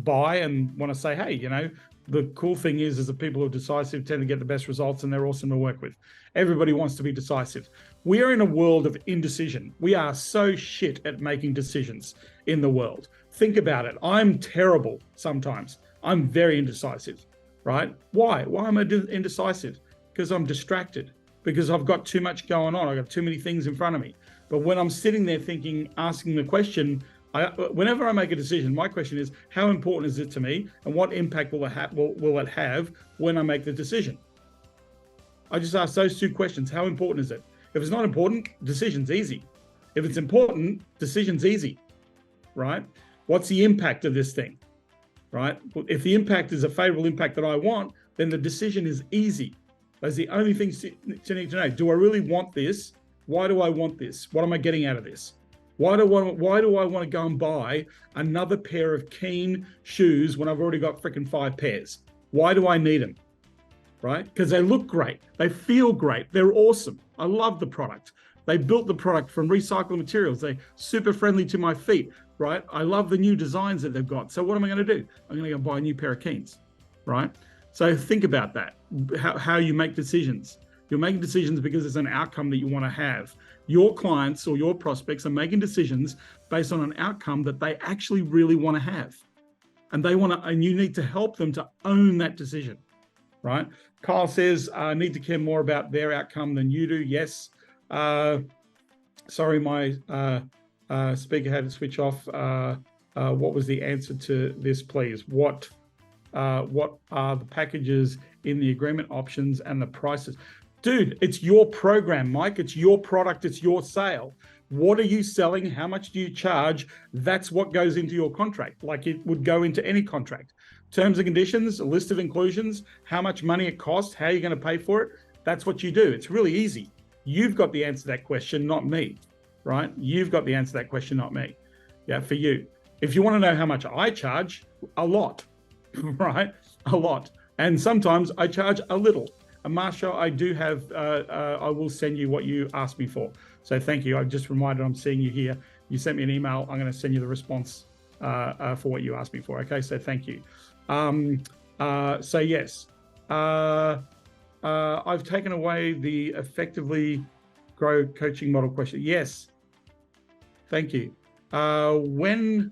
buy and want to say, hey, the cool thing is that people who are decisive tend to get the best results, and they're awesome to work with. Everybody wants to be decisive. We are in a world of indecision. We are so shit at making decisions in the world. Think about it. I'm terrible sometimes. I'm very indecisive, right? Why? Why am I indecisive? Because I'm distracted, because I've got too much going on. I've got too many things in front of me. But when I'm sitting there thinking, asking the question, whenever I make a decision, my question is, how important is it to me, and what impact will it have when I make the decision? I just ask those 2 questions. How important is it? If it's not important, decision's easy. If it's important, decision's easy, right? What's the impact of this thing, right? If the impact is a favorable impact that I want, then the decision is easy. That's the only thing to need to know. Do I really want this? Why do I want this? What am I getting out of this? Why do I want to go and buy another pair of Keen shoes when I've already got freaking 5 pairs? Why do I need them? Right? Because they look great. They feel great. They're awesome. I love the product. They built the product from recycled materials. They're super friendly to my feet, right? I love the new designs that they've got. So what am I going to do? I'm going to go buy a new pair of Keens, right? So think about that, how you make decisions. You're making decisions because it's an outcome that you want to have. Your clients or your prospects are making decisions based on an outcome that they actually really want to have. And you need to help them to own that decision, right? Kyle says, need to care more about their outcome than you do. Yes. Sorry, my speaker had to switch off. What was the answer to this, please? What are the packages in the agreement options and the prices? Dude, it's your program, Mike. It's your product. It's your sale. What are you selling? How much do you charge? That's what goes into your contract, like it would go into any contract. Terms and conditions, a list of inclusions, how much money it costs, how you're going to pay for it. That's what you do. It's really easy. You've got the answer to that question, not me, right? You've got the answer to that question, not me. Yeah, for you. If you want to know how much I charge, a lot, right? A lot. And sometimes I charge a little. And Marsha, I do have, I will send you what you asked me for. So thank you. I've just reminded I'm seeing you here. You sent me an email. I'm going to send you the response for what you asked me for. Okay, so thank you. So yes, I've taken away the effectively grow coaching model question. Yes, thank you. So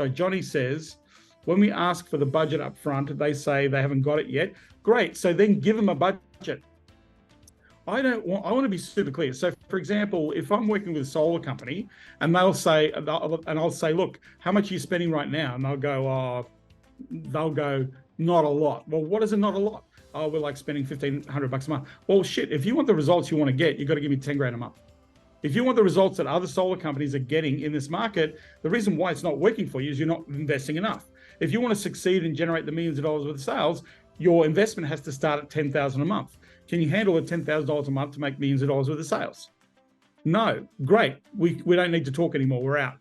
Johnny says, when we ask for the budget up front, they say they haven't got it yet. Great, so then give them a budget. I want to be super clear. So for example, if I'm working with a solar company and I'll say, look, how much are you spending right now? And they'll go, not a lot. Well, what is it not a lot? Oh, we're like spending $1,500 a month. Well, shit, if you want the results you want to get, you've got to give me 10 grand a month. If you want the results that other solar companies are getting in this market, the reason why it's not working for you is you're not investing enough. If you want to succeed and generate the millions of dollars worth of sales, your investment has to start at $10,000 a month. Can you handle the $10,000 a month to make millions of dollars worth of sales? No. Great. We don't need to talk anymore. We're out,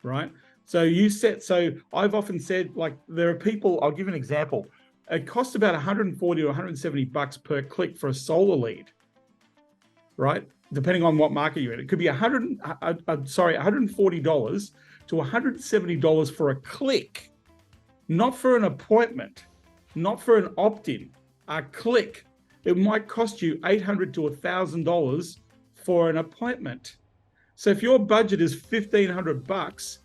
right? So I've often said, like, there are people, I'll give an example. it costs about 140 or 170 bucks per click for a solar lead, right? Depending on what market you're in. It could be $140 to $170 for a click, not for an appointment, not for an opt-in, a click. It might cost you $800 to $1,000 for an appointment. So if your budget is 1,500 bucks,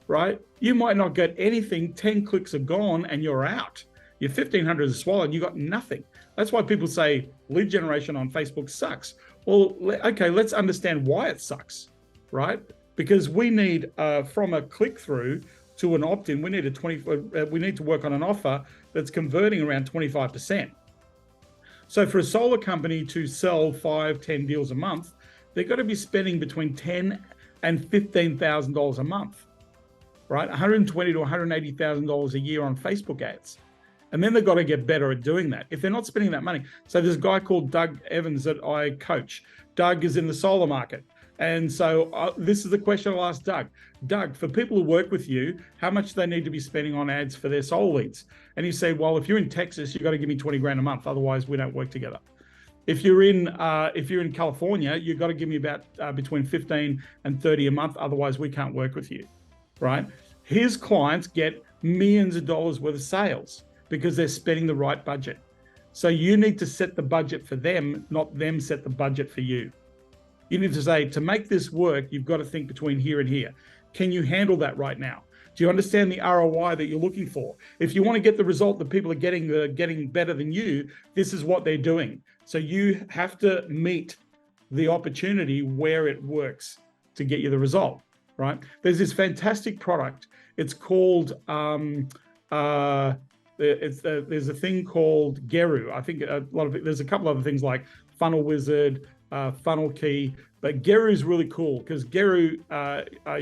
right, you might not get anything. 10 clicks are gone and you're out. Your 1,500 is swallowed, you got nothing. That's why people say lead generation on Facebook sucks. Well, okay, let's understand why it sucks, right? Because we need, from a click-through to an opt-in, we need to work on an offer that's converting around 25%. So for a solar company to sell 5, 10 deals a month, they've got to be spending between $10,000 and $15,000 a month, right? $120,000 to $180,000 a year on Facebook ads. And then they've got to get better at doing that. If they're not spending that money. So there's a guy called Doug Evans that I coach. Doug is in the solar market. And so this is the question I'll ask Doug. Doug, for people who work with you, how much do they need to be spending on ads for their solar leads? And you say, well, if you're in Texas, you've got to give me 20 grand a month. Otherwise, we don't work together. If you're in California, you've got to give me about between 15 and 30 a month. Otherwise, we can't work with you, right? His clients get millions of dollars worth of sales because they're spending the right budget. So you need to set the budget for them, not them set the budget for you. You need to say, to make this work, you've got to think between here and here. Can you handle that right now? Do you understand the ROI that you're looking for? If you want to get the result that people are getting better than you, this is what they're doing. So you have to meet the opportunity where it works to get you the result, right? There's this fantastic product. It's called, there's a thing called Geru. I think there's a couple other things like Funnel Wizard, Funnel Key, but Geru is really cool because Geru,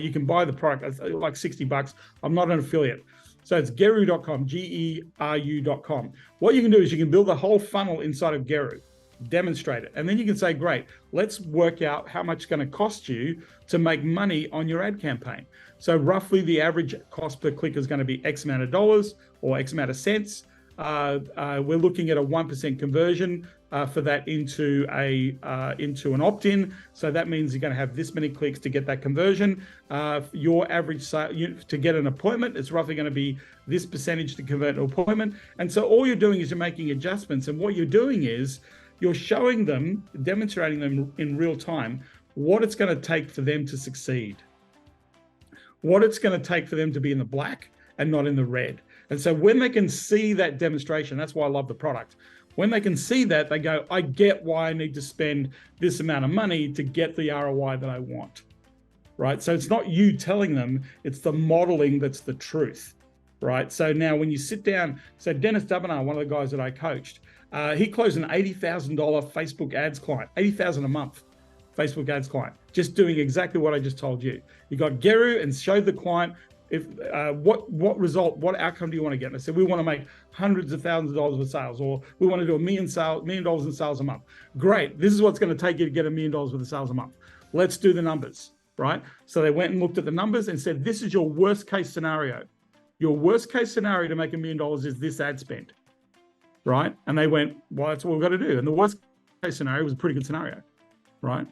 you can buy the product. It's like 60 bucks. I'm not an affiliate. So it's geru.com, Geru.com. What you can do is you can build the whole funnel inside of Geru, demonstrate it. And then you can say, great, let's work out how much it's going to cost you to make money on your ad campaign. So roughly the average cost per click is going to be X amount of dollars or X amount of cents. We're looking at a 1% conversion for that into an opt-in. So that means you're going to have this many clicks to get that conversion. Your average sale to get an appointment, it's roughly going to be this percentage to convert an appointment. And so all you're doing is you're making adjustments. And what you're doing is you're showing them, demonstrating them in real time, what it's going to take for them to succeed, what it's going to take for them to be in the black and not in the red. And so when they can see that demonstration, that's why I love the product. When they can see that, they go, I get why I need to spend this amount of money to get the ROI that I want, right? So it's not you telling them, it's the modeling that's the truth, right? So now when you sit down, so Dennis Dubinar, one of the guys that I coached, he closed an $80,000 Facebook ads client, $80,000 a month Facebook ads client, just doing exactly what I just told you. You got Geru and showed the client, if what result, what outcome do you want to get? And I said, we want to make hundreds of thousands of dollars of sales, or we want to do $1 million in sales a month. Great. This is what's going to take you to get $1 million worth of sales a month. Let's do the numbers, right? So they went and looked at the numbers and said, this is your worst case scenario. Your worst case scenario to make $1 million is this ad spend, right? And they went, well, that's what we've got to do. And the worst case scenario was a pretty good scenario, right?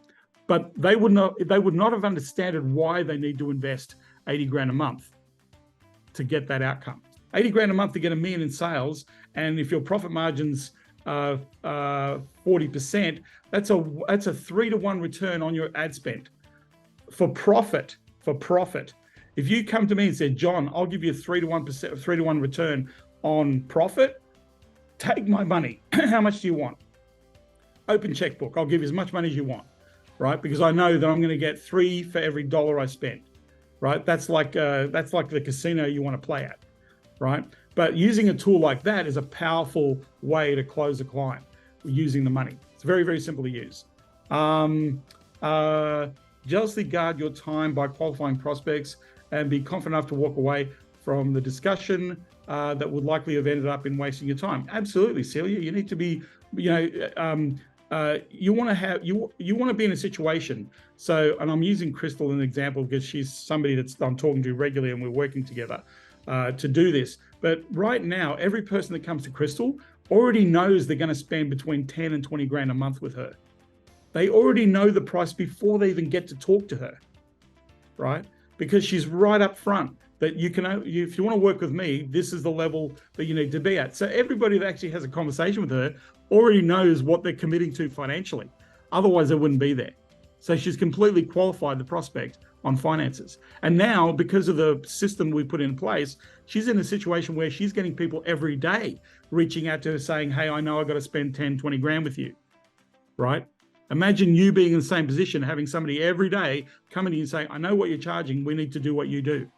But they would not have understood why they need to invest 80 grand a month to get that outcome. 80 grand a month to get $1 million in sales. And if your profit margin's 40%, that's a 3-to-1 return on your ad spend for profit. If you come to me and say, John, I'll give you a 3-to-1 return on profit, take my money. How much do you want? Open checkbook. I'll give you as much money as you want, right? Because I know that I'm going to get 3 for every dollar I spend. Right, that's like the casino you want to play at, right? But using a tool like that is a powerful way to close a client using the money. It's very, very simple to use. Jealously guard your time by qualifying prospects and be confident enough to walk away from the discussion that would likely have ended up in wasting your time. Absolutely, Celia. You need to be, you want to be in a situation. So, and I'm using Crystal as an example because she's somebody I'm talking to regularly and we're working together. to do this. But right now, every person that comes to Crystal already knows they're going to spend between 10 and 20 grand a month with her. They already know the price before they even get to talk to her, right? Because she's right up front that you can, if you want to work with me, this is the level that you need to be at. So everybody that actually has a conversation with her already knows what they're committing to financially. Otherwise, they wouldn't be there. So she's completely qualified the prospect on finances. And now, because of the system we put in place, she's in a situation where she's getting people every day reaching out to her saying, hey, I know I've got to spend 10, 20 grand with you, right? Imagine you being in the same position, having somebody every day coming to you and saying, I know what you're charging. We need to do what you do.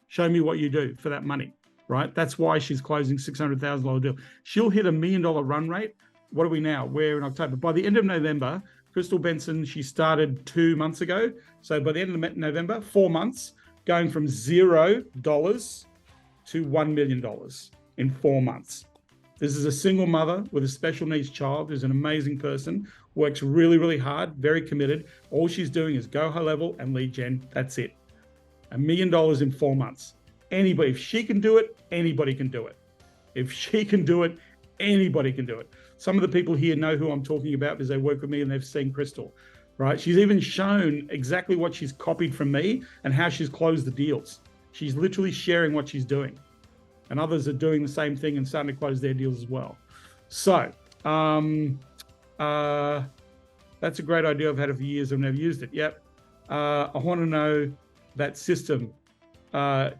Show me what you do for that money, right? That's why she's closing $600,000 deal. She'll hit $1 million run rate. What are we now? We're in October. By the end of November, Crystal Benson, she started 2 months ago. So by the end of November, 4 months, going from $0 to $1 million in 4 months. This is a single mother with a special needs child who's an amazing person, works really, really hard, very committed. All she's doing is go high level and lead gen. That's it. $1 million in 4 months. Anybody, if she can do it, anybody can do it. If she can do it, anybody can do it. Some of the people here know who I'm talking about because they work with me and they've seen Crystal, right? She's even shown exactly what she's copied from me and how she's closed the deals. She's literally sharing what she's doing. And others are doing the same thing and starting to close their deals as well. So that's a great idea. I've had it for years. I've never used it. Yep. I want to know that system.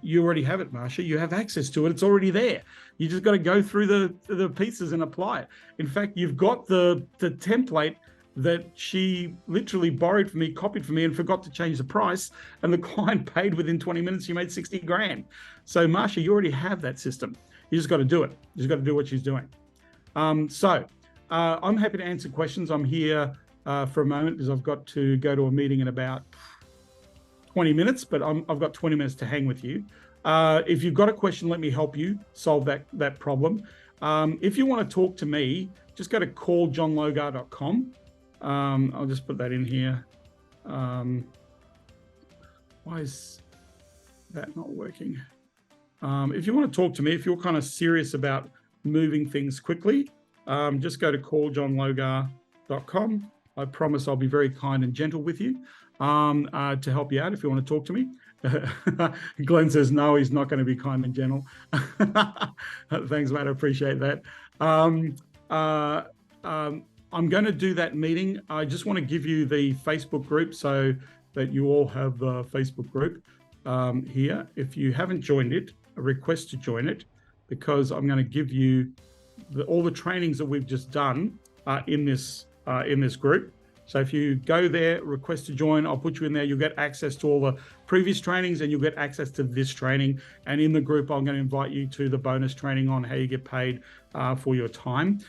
You already have it, Marsha. You have access to it. It's already there. You just got to go through the pieces and apply it. In fact, you've got the template that she literally borrowed from me, copied from me, and forgot to change the price. And the client paid within 20 minutes. She made 60 grand. So Marsha, you already have that system. You just got to do it. You just got to do what she's doing. I'm happy to answer questions. I'm here for a moment because I've got to go to a meeting in about 20 minutes, but I've got 20 minutes to hang with you. If you've got a question, let me help you solve that problem. If you want to talk to me, just go to calljohnlogar.com. I'll just put that in here. Why is that not working? If you want to talk to me, if you're kind of serious about moving things quickly, just go to calljohnlogar.com. I promise I'll be very kind and gentle with you to help you out if you want to talk to me. Glenn says, no, he's not going to be kind and gentle. Thanks, Matt. I appreciate that. I'm going to do that meeting. I just want to give you the Facebook group so that you all have the Facebook group here. If you haven't joined it, a request to join it, because I'm going to give you all the trainings that we've just done in this group. So if you go there, request to join, I'll put you in there. You'll get access to all the previous trainings and you'll get access to this training. And in the group, I'm going to invite you to the bonus training on how you get paid for your time.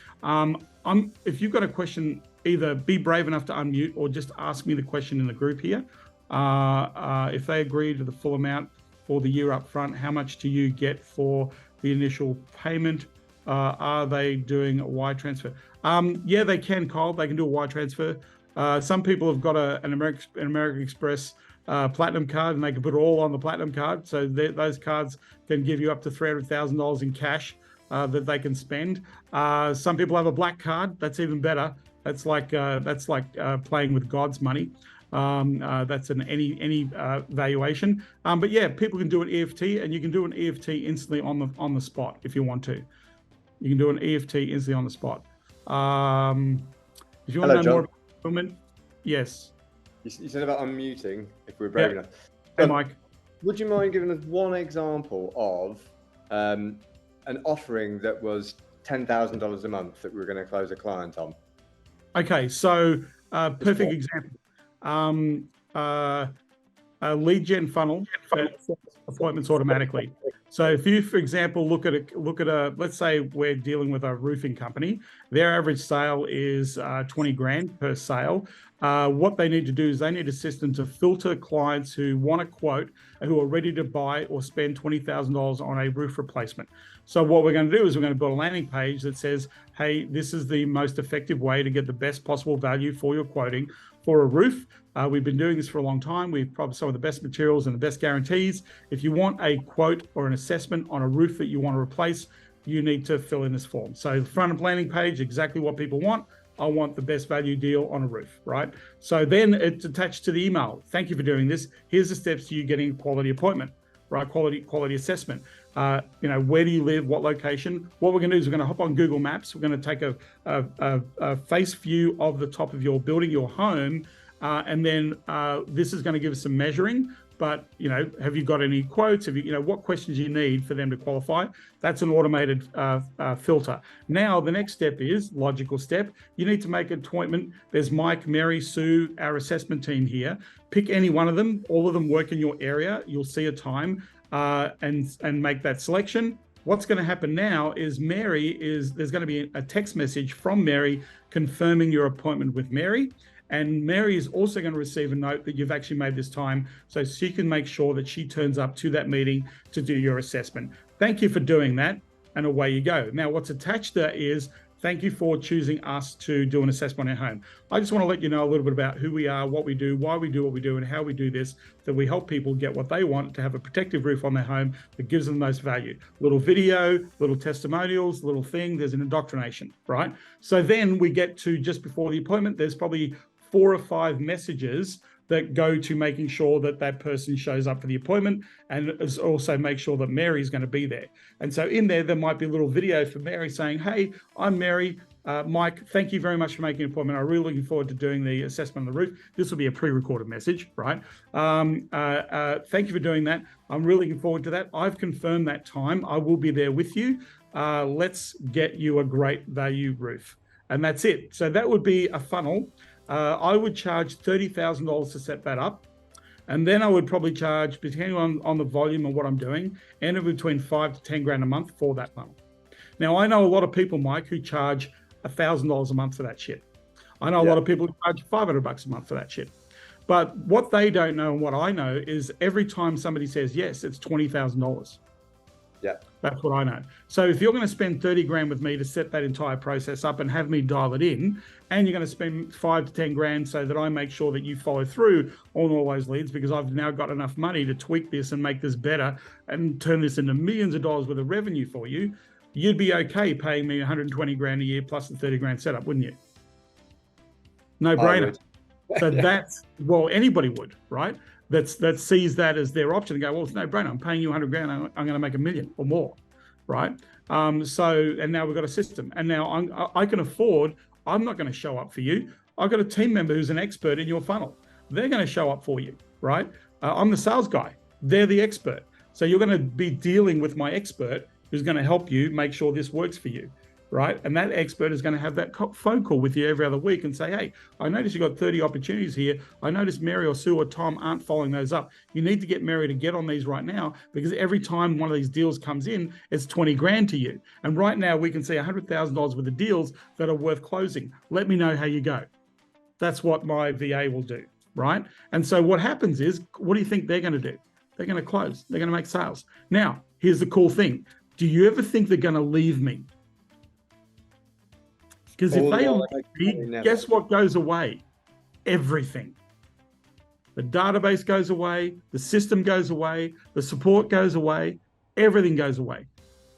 If you've got a question, either be brave enough to unmute or just ask me the question in the group here. If they agree to the full amount for the year up front, how much do you get for the initial payment? Are they doing a wire transfer? Yeah, they can, Kyle. They can do a wire transfer. Some people have got an American Express Platinum card, and they can put it all on the Platinum card. So those cards can give you up to $300,000 in cash that they can spend. Some people have a black card. That's even better. That's like playing with God's money. That's an any valuation. But yeah, people can do an EFT, and you can do an EFT instantly on the spot if you want to. You can do an EFT instantly on the spot. If you want to know more about fulfillment, yes. You said about unmuting, if we're brave enough. Hey, Mike. Would you mind giving us one example of an offering that was $10,000 a month that we were going to close a client on? Okay, so perfect example. A lead gen funnel that sets appointments automatically. So if you, for example, look at a, let's say we're dealing with a roofing company, their average sale is 20 grand per sale. What they need to do is they need a system to filter clients who want a quote and who are ready to buy or spend $20,000 on a roof replacement. So what we're going to do is we're going to build a landing page that says, hey, this is the most effective way to get the best possible value for your quoting for a roof. We've been doing this for a long time. We've probably some of the best materials and the best guarantees. If you want a quote or an assessment on a roof that you want to replace, you need to fill in this form. So the front and landing page, exactly what people want. I want the best value deal on a roof, right? So then it's attached to the email. Thank you for doing this. Here's the steps to you getting a quality appointment, right? Quality assessment. Where do you live? What location? What we're going to do is we're going to hop on Google Maps. We're going to take a face view of the top of your building, your home, and then this is going to give us some measuring. But, have you got any quotes? Have you, what questions you need for them to qualify? That's an automated filter. Now, the next step is, logical step, you need to make an appointment. There's Mike, Mary, Sue, our assessment team here. Pick any one of them. All of them work in your area. You'll see a time and make that selection. What's going to happen now is there's going to be a text message from Mary confirming your appointment with Mary. And Mary is also going to receive a note that you've actually made this time so she can make sure that she turns up to that meeting to do your assessment. Thank you for doing that, and away you go. Now, what's attached there is thank you for choosing us to do an assessment at home. I just want to let you know a little bit about who we are, what we do, why we do what we do, and how we do this, that we help people get what they want, to have a protective roof on their home that gives them the most value. Little video, little testimonials, little thing, there's an indoctrination, right? So then we get to just before the appointment, there's probably 4 or 5 messages that go to making sure that that person shows up for the appointment, and also make sure that Mary's going to be there. And so in there might be a little video for Mary saying, hey, I'm Mary. Mike, thank you very much for making an appointment. I'm really looking forward to doing the assessment on the roof. This will be a pre-recorded message, right? Thank you for doing that. I'm really looking forward to that. I've confirmed that time. I will be there with you. Let's get you a great value roof. And that's it. So that would be a funnel. I would charge $30,000 to set that up. And then I would probably charge, depending on the volume and what I'm doing, anywhere between $5,000 to $10,000 a month for that funnel. Now, I know a lot of people, Mike, who charge $1,000 a month for that shit. I know a lot of people who charge $500 a month for that shit. But what they don't know and what I know is every time somebody says yes, it's $20,000. Yeah. That's what I know. So if you're going to spend 30 grand with me to set that entire process up and have me dial it in, and you're going to spend 5 to 10 grand so that I make sure that you follow through on all those leads, because I've now got enough money to tweak this and make this better and turn this into millions of dollars worth of revenue for you, you'd be okay paying me 120 grand a year plus the 30 grand setup, wouldn't you? No brainer. So that's, well, anybody would, right? That sees that as their option and go, well, it's no brainer. I'm paying you 100 grand. I'm going to make $1 million or more, right? And now we've got a system, and now I can afford. I'm not going to show up for you. I've got a team member who's an expert in your funnel. They're going to show up for you, right? I'm the sales guy. They're the expert. So you're going to be dealing with my expert who's going to help you make sure this works for you, right? And that expert is going to have that phone call with you every other week and say, hey, I noticed you've got 30 opportunities here. I noticed Mary or Sue or Tom aren't following those up. You need to get Mary to get on these right now, because every time one of these deals comes in, it's 20 grand to you. And right now we can see $100,000 worth of deals that are worth closing. Let me know how you go. That's what my VA will do, right? And so what happens is, what do you think they're going to do? They're going to close. They're going to make sales. Now, here's the cool thing. Do you ever think they're going to leave me? Because if they leave me, guess what goes away? Everything. The database goes away, the system goes away, the support goes away, everything goes away.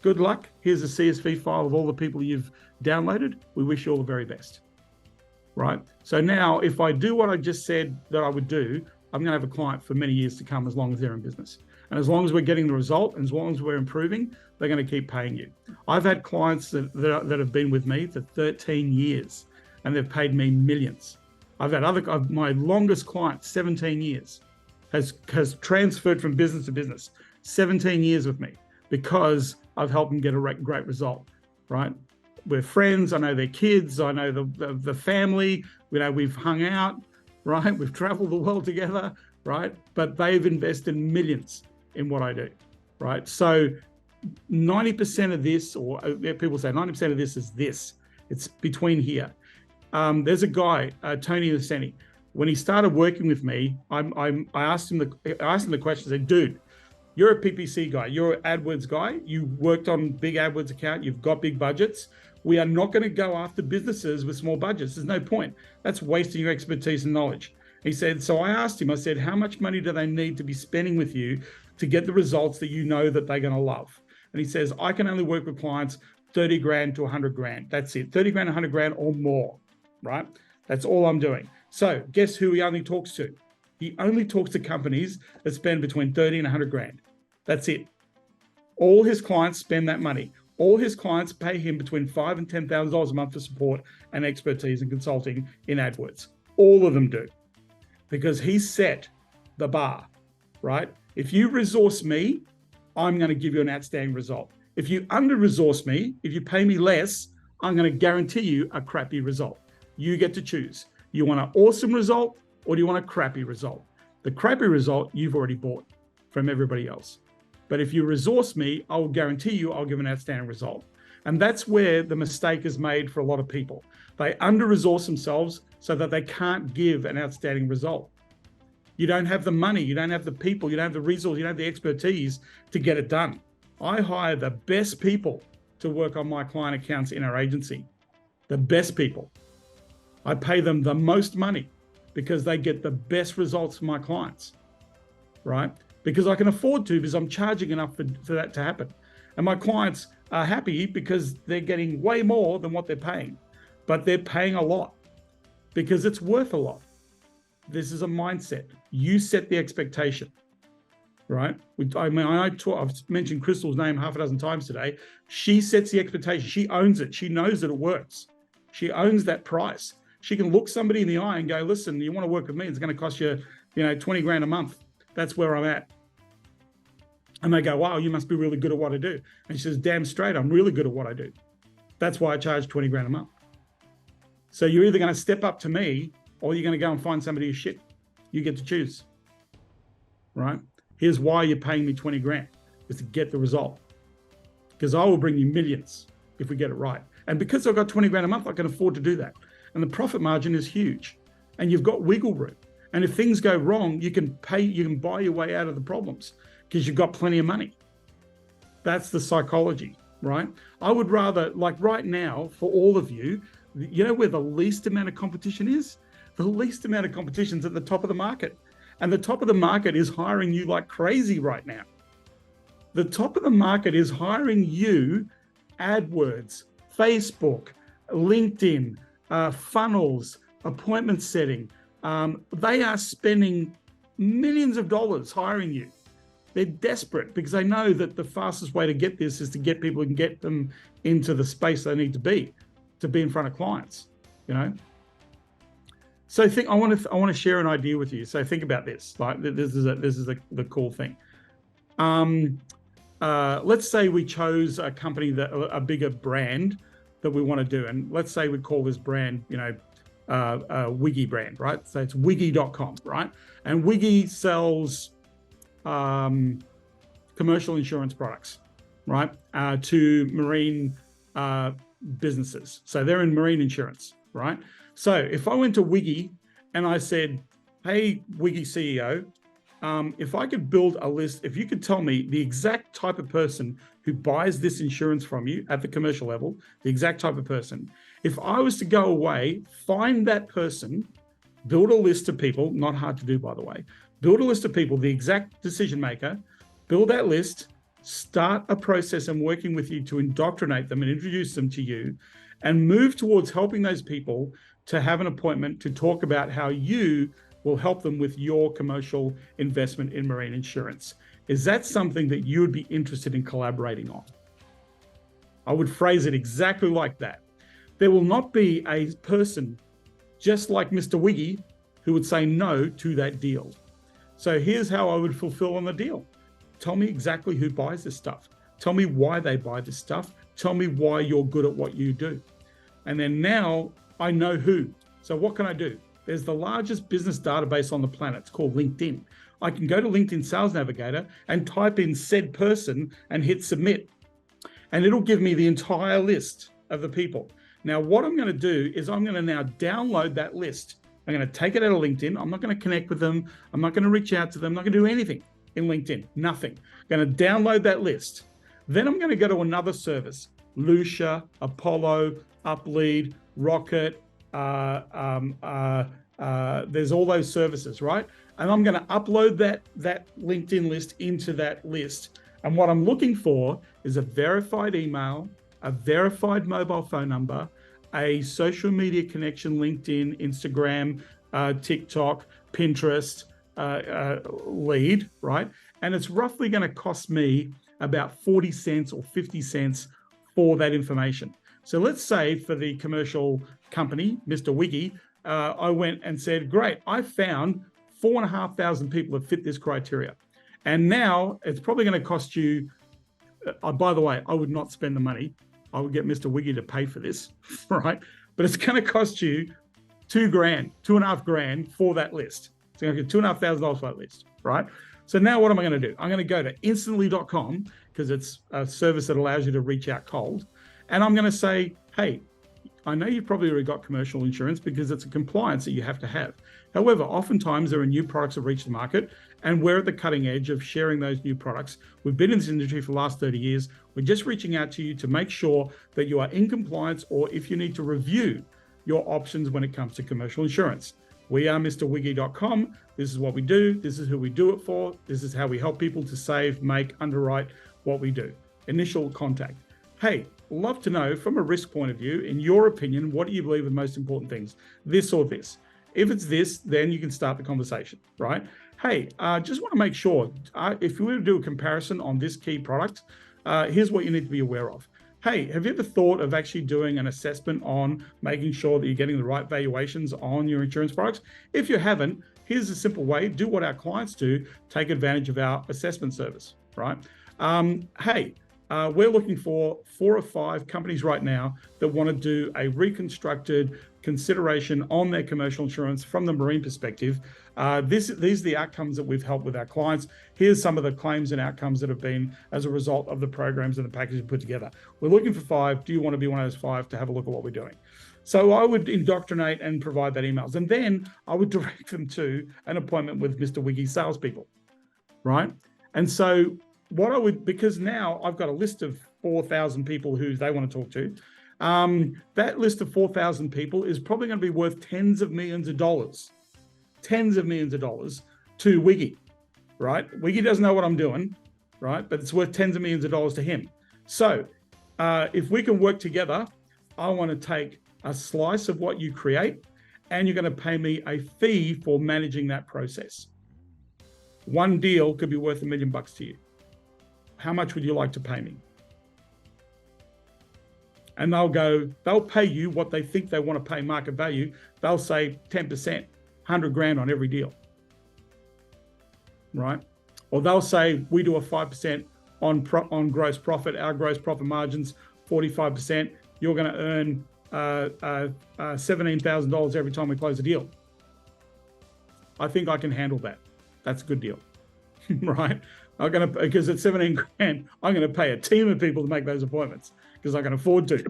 Good luck. Here's a CSV file of all the people you've downloaded. We wish you all the very best. Right? So now, if I do what I just said that I would do, I'm going to have a client for many years to come, as long as they're in business. And as long as we're getting the result, and as long as we're improving, they're going to keep paying you. I've had clients that have been with me for 13 years, and they've paid me millions. I've had my longest client, 17 years, has transferred from business to business, 17 years with me, because I've helped them get a great result, right? We're friends. I know their kids. I know the family. We've hung out, right? We've traveled the world together, right? But they've invested millions in what I do, right? So 90% of this, or people say 90% of this is this. It's between here. There's a guy, Tony Luceni. When he started working with me, I asked him the question. I said, dude, you're a PPC guy. You're an AdWords guy. You worked on big AdWords account. You've got big budgets. We are not going to go after businesses with small budgets. There's no point. That's wasting your expertise and knowledge. He said, so I asked him, I said, how much money do they need to be spending with you to get the results that you know that they're going to love? And he says, I can only work with clients 30 grand to 100 grand. That's it. 30 grand, 100 grand or more, right? That's all I'm doing. So guess who he only talks to? He only talks to companies that spend between 30 and 100 grand. That's it. All his clients spend that money. All his clients pay him between $5,000 and $10,000 a month for support and expertise and consulting in AdWords. All of them do, because he set the bar, right? If you resource me, I'm going to give you an outstanding result. If you under-resource me, if you pay me less, I'm going to guarantee you a crappy result. You get to choose. You want an awesome result or do you want a crappy result? The crappy result you've already bought from everybody else. But if you resource me, I will guarantee you I'll give an outstanding result. And that's where the mistake is made for a lot of people. They under-resource themselves so that they can't give an outstanding result. You don't have the money, you don't have the people, you don't have the resources, you don't have the expertise to get it done. I hire the best people to work on my client accounts in our agency. The best people. I pay them the most money because they get the best results for my clients, right? Because I can afford to, because I'm charging enough for that to happen. And my clients are happy because they're getting way more than what they're paying, but they're paying a lot because it's worth a lot. This is a mindset. You set the expectation, right? I mean, I've mentioned Crystal's name half a dozen times today. She sets the expectation. She owns it. She knows that it works. She owns that price. She can look somebody in the eye and go, listen, you want to work with me? It's going to cost you, 20 grand a month. That's where I'm at. And they go, wow, you must be really good at what I do. And she says, damn straight, I'm really good at what I do. That's why I charge 20 grand a month. So you're either going to step up to me or you're going to go and find somebody who's shit. You get to choose, right? Here's why you're paying me 20 grand, is to get the result. Because I will bring you millions if we get it right. And because I've got 20 grand a month, I can afford to do that. And the profit margin is huge. And you've got wiggle room. And if things go wrong, you can buy your way out of the problems because you've got plenty of money. That's the psychology, right? I would rather, like right now, for all of you, where the least amount of competition is? The least amount of competition is at the top of the market. And the top of the market is hiring you like crazy right now. The top of the market is hiring you, AdWords, Facebook, LinkedIn, funnels, appointment setting. They are spending millions of dollars hiring you. They're desperate because they know that the fastest way to get this is to get people and get them into the space they need to be in front of clients, So I want to share an idea with you. So think about this. Like this is the cool thing. Let's say we chose a company a bigger brand that we want to do, and let's say we call this brand, Wiggy brand, right? So it's wiggy.com, right? And Wiggy sells commercial insurance products, right? To marine businesses. So they're in marine insurance, right? So if I went to Wiggy and I said, hey, Wiggy CEO, if I could build a list, if you could tell me the exact type of person who buys this insurance from you at the commercial level, the exact type of person, if I was to go away, find that person, build a list of people, not hard to do, by the way, build a list of people, the exact decision maker, build that list, start a process and working with you to indoctrinate them and introduce them to you, and move towards helping those people to have an appointment to talk about how you will help them with your commercial investment in marine insurance. Is that something that you would be interested in collaborating on? I would phrase it exactly like that. There will not be a person just like Mr. Wiggy who would say no to that deal. So here's how I would fulfill on the deal. Tell me exactly who buys this stuff. Tell me why they buy this stuff. Tell me why you're good at what you do. And then now I know who. So what can I do? There's the largest business database on the planet. It's called LinkedIn. I can go to LinkedIn Sales Navigator and type in said person and hit submit. And it'll give me the entire list of the people. Now, what I'm going to do is I'm going to now download that list. I'm going to take it out of LinkedIn. I'm not going to connect with them. I'm not going to reach out to them. I'm not going to do anything in LinkedIn, nothing. I'm going to download that list. Then I'm going to go to another service Lucia, Apollo, Uplead, Rocket. There's all those services, right? And I'm going to upload that LinkedIn list into that list. And what I'm looking for is a verified email, a verified mobile phone number, a social media connection, LinkedIn, Instagram, TikTok, Pinterest lead, right? And it's roughly going to cost me about 40 cents or 50 cents for that information. So let's say for the commercial company, Mr. Wiggy, I went and said, great, I found 4,500 people that fit this criteria. And now it's probably going to cost you, by the way, I would not spend the money. I would get Mr. Wiggy to pay for this, right? But it's going to cost you $2,500 for that list. It's going to get $2,500 for that list, right? So now what am I going to do? I'm going to go to instantly.com because it's a service that allows you to reach out cold. And I'm going to say, hey, I know you've probably already got commercial insurance because it's a compliance that you have to have. However, oftentimes there are new products that reach the market and we're at the cutting edge of sharing those new products. We've been in this industry for the last 30 years. We're just reaching out to you to make sure that you are in compliance or if you need to review your options when it comes to commercial insurance. We are MrWiggy.com. This is what we do. This is who we do it for. This is how we help people to save, make, underwrite what we do. Initial contact. Hey, love to know from a risk point of view, in your opinion, what do you believe are the most important things? This or this? If it's this, then you can start the conversation, right? Hey, just want to make sure, if we were to do a comparison on this key product, here's what you need to be aware of. Hey, have you ever thought of actually doing an assessment on making sure that you're getting the right valuations on your insurance products? If you haven't, here's a simple way. Do what our clients do. Take advantage of our assessment service, right? Hey, we're looking for 4 or 5 companies right now that want to do a reconstructed consideration on their commercial insurance from the marine perspective. These are the outcomes that we've helped with our clients. Here's some of the claims and outcomes that have been as a result of the programs and the packages put together. We're looking for 5. Do you want to be one of those 5 to have a look at what we're doing? So I would indoctrinate and provide that emails. And then I would direct them to an appointment with Mr. Wiggy's salespeople, right? And so what I would, because now I've got a list of 4,000 people who they want to talk to. That list of 4,000 people is probably going to be worth tens of millions of dollars to Wiggy, right? Wiggy doesn't know what I'm doing, right? But it's worth tens of millions of dollars to him. So if we can work together, I want to take a slice of what you create and you're going to pay me a fee for managing that process. One deal could be worth $1 million to you. How much would you like to pay me? And they'll pay you what they think they want to pay market value. They'll say 10%, $100,000 on every deal, right? Or they'll say, we do a 5% on gross profit. Our gross profit margin's 45%. You're going to earn $17,000 every time we close a deal. I think I can handle that. That's a good deal, right? Because at $17,000, I'm going to pay a team of people to make those appointments because I can afford to,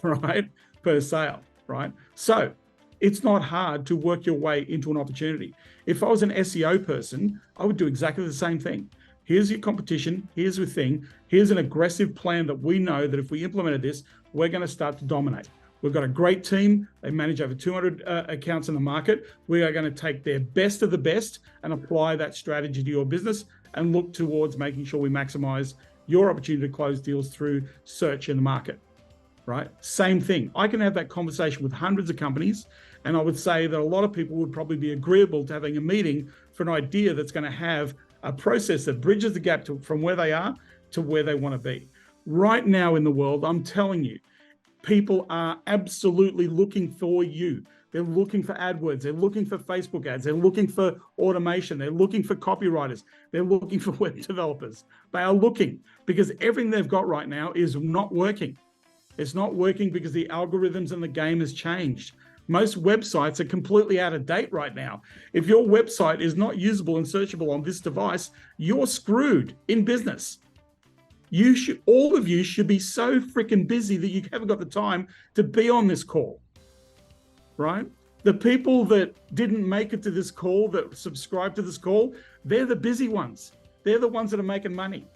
right? Per sale, right? So it's not hard to work your way into an opportunity. If I was an SEO person, I would do exactly the same thing. Here's your competition. Here's the thing. Here's an aggressive plan that we know that if we implemented this, we're going to start to dominate. We've got a great team. They manage over 200 accounts in the market. We are going to take their best of the best and apply that strategy to your business and look towards making sure we maximize your opportunity to close deals through search in the market, right? Same thing. I can have that conversation with hundreds of companies, and I would say that a lot of people would probably be agreeable to having a meeting for an idea that's going to have a process that bridges the gap from where they are to where they want to be. Right now in the world, I'm telling you, people are absolutely looking for you. They're looking for AdWords. They're looking for Facebook ads. They're looking for automation. They're looking for copywriters. They're looking for web developers. They are looking because everything they've got right now is not working. It's not working because the algorithms and the game has changed. Most websites are completely out of date right now. If your website is not usable and searchable on this device, you're screwed in business. All of you should be so freaking busy that you haven't got the time to be on this call, right? The people that didn't make it to this call, that subscribed to this call, they're the busy ones. They're the ones that are making money,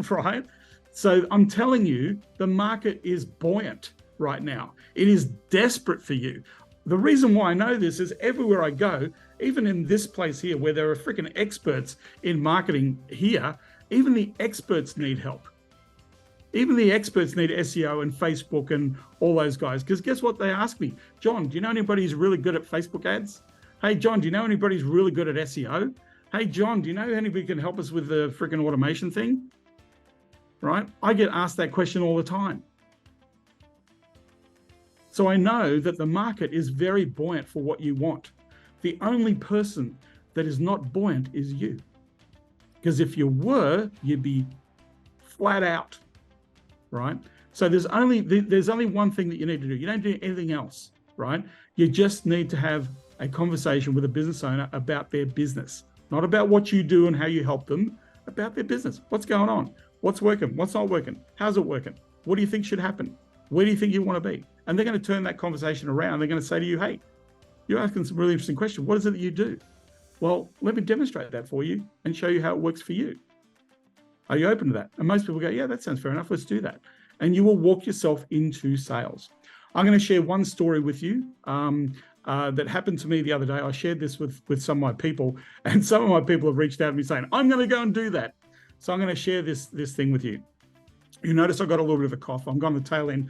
right? So I'm telling you, the market is buoyant right now. It is desperate for you. The reason why I know this is everywhere I go, even in this place here where there are freaking experts in marketing here, even the experts need help. Even the experts need SEO and Facebook and all those guys. Because guess what? They ask me, John, do you know anybody who's really good at Facebook ads? Hey, John, do you know anybody who's really good at SEO? Hey, John, do you know anybody who can help us with the freaking automation thing? Right? I get asked that question all the time. So I know that the market is very buoyant for what you want. The only person that is not buoyant is you. Because if you were, you'd be flat out, right? So there's only one thing that you need to do. You don't do anything else, right? You just need to have a conversation with a business owner about their business, not about what you do and how you help them, about their business. What's going on? What's working? What's not working? How's it working? What do you think should happen? Where do you think you want to be? And they're going to turn that conversation around. They're going to say to you, hey, you're asking some really interesting questions. What is it that you do? Well, let me demonstrate that for you and show you how it works for you. Are you open to that? And most people go, yeah, that sounds fair enough. Let's do that. And you will walk yourself into sales. I'm going to share one story with you that happened to me the other day. I shared this with some of my people, and some of my people have reached out to me saying, I'm going to go and do that. So I'm going to share this thing with you. You notice I got a little bit of a cough. I'm on the tail end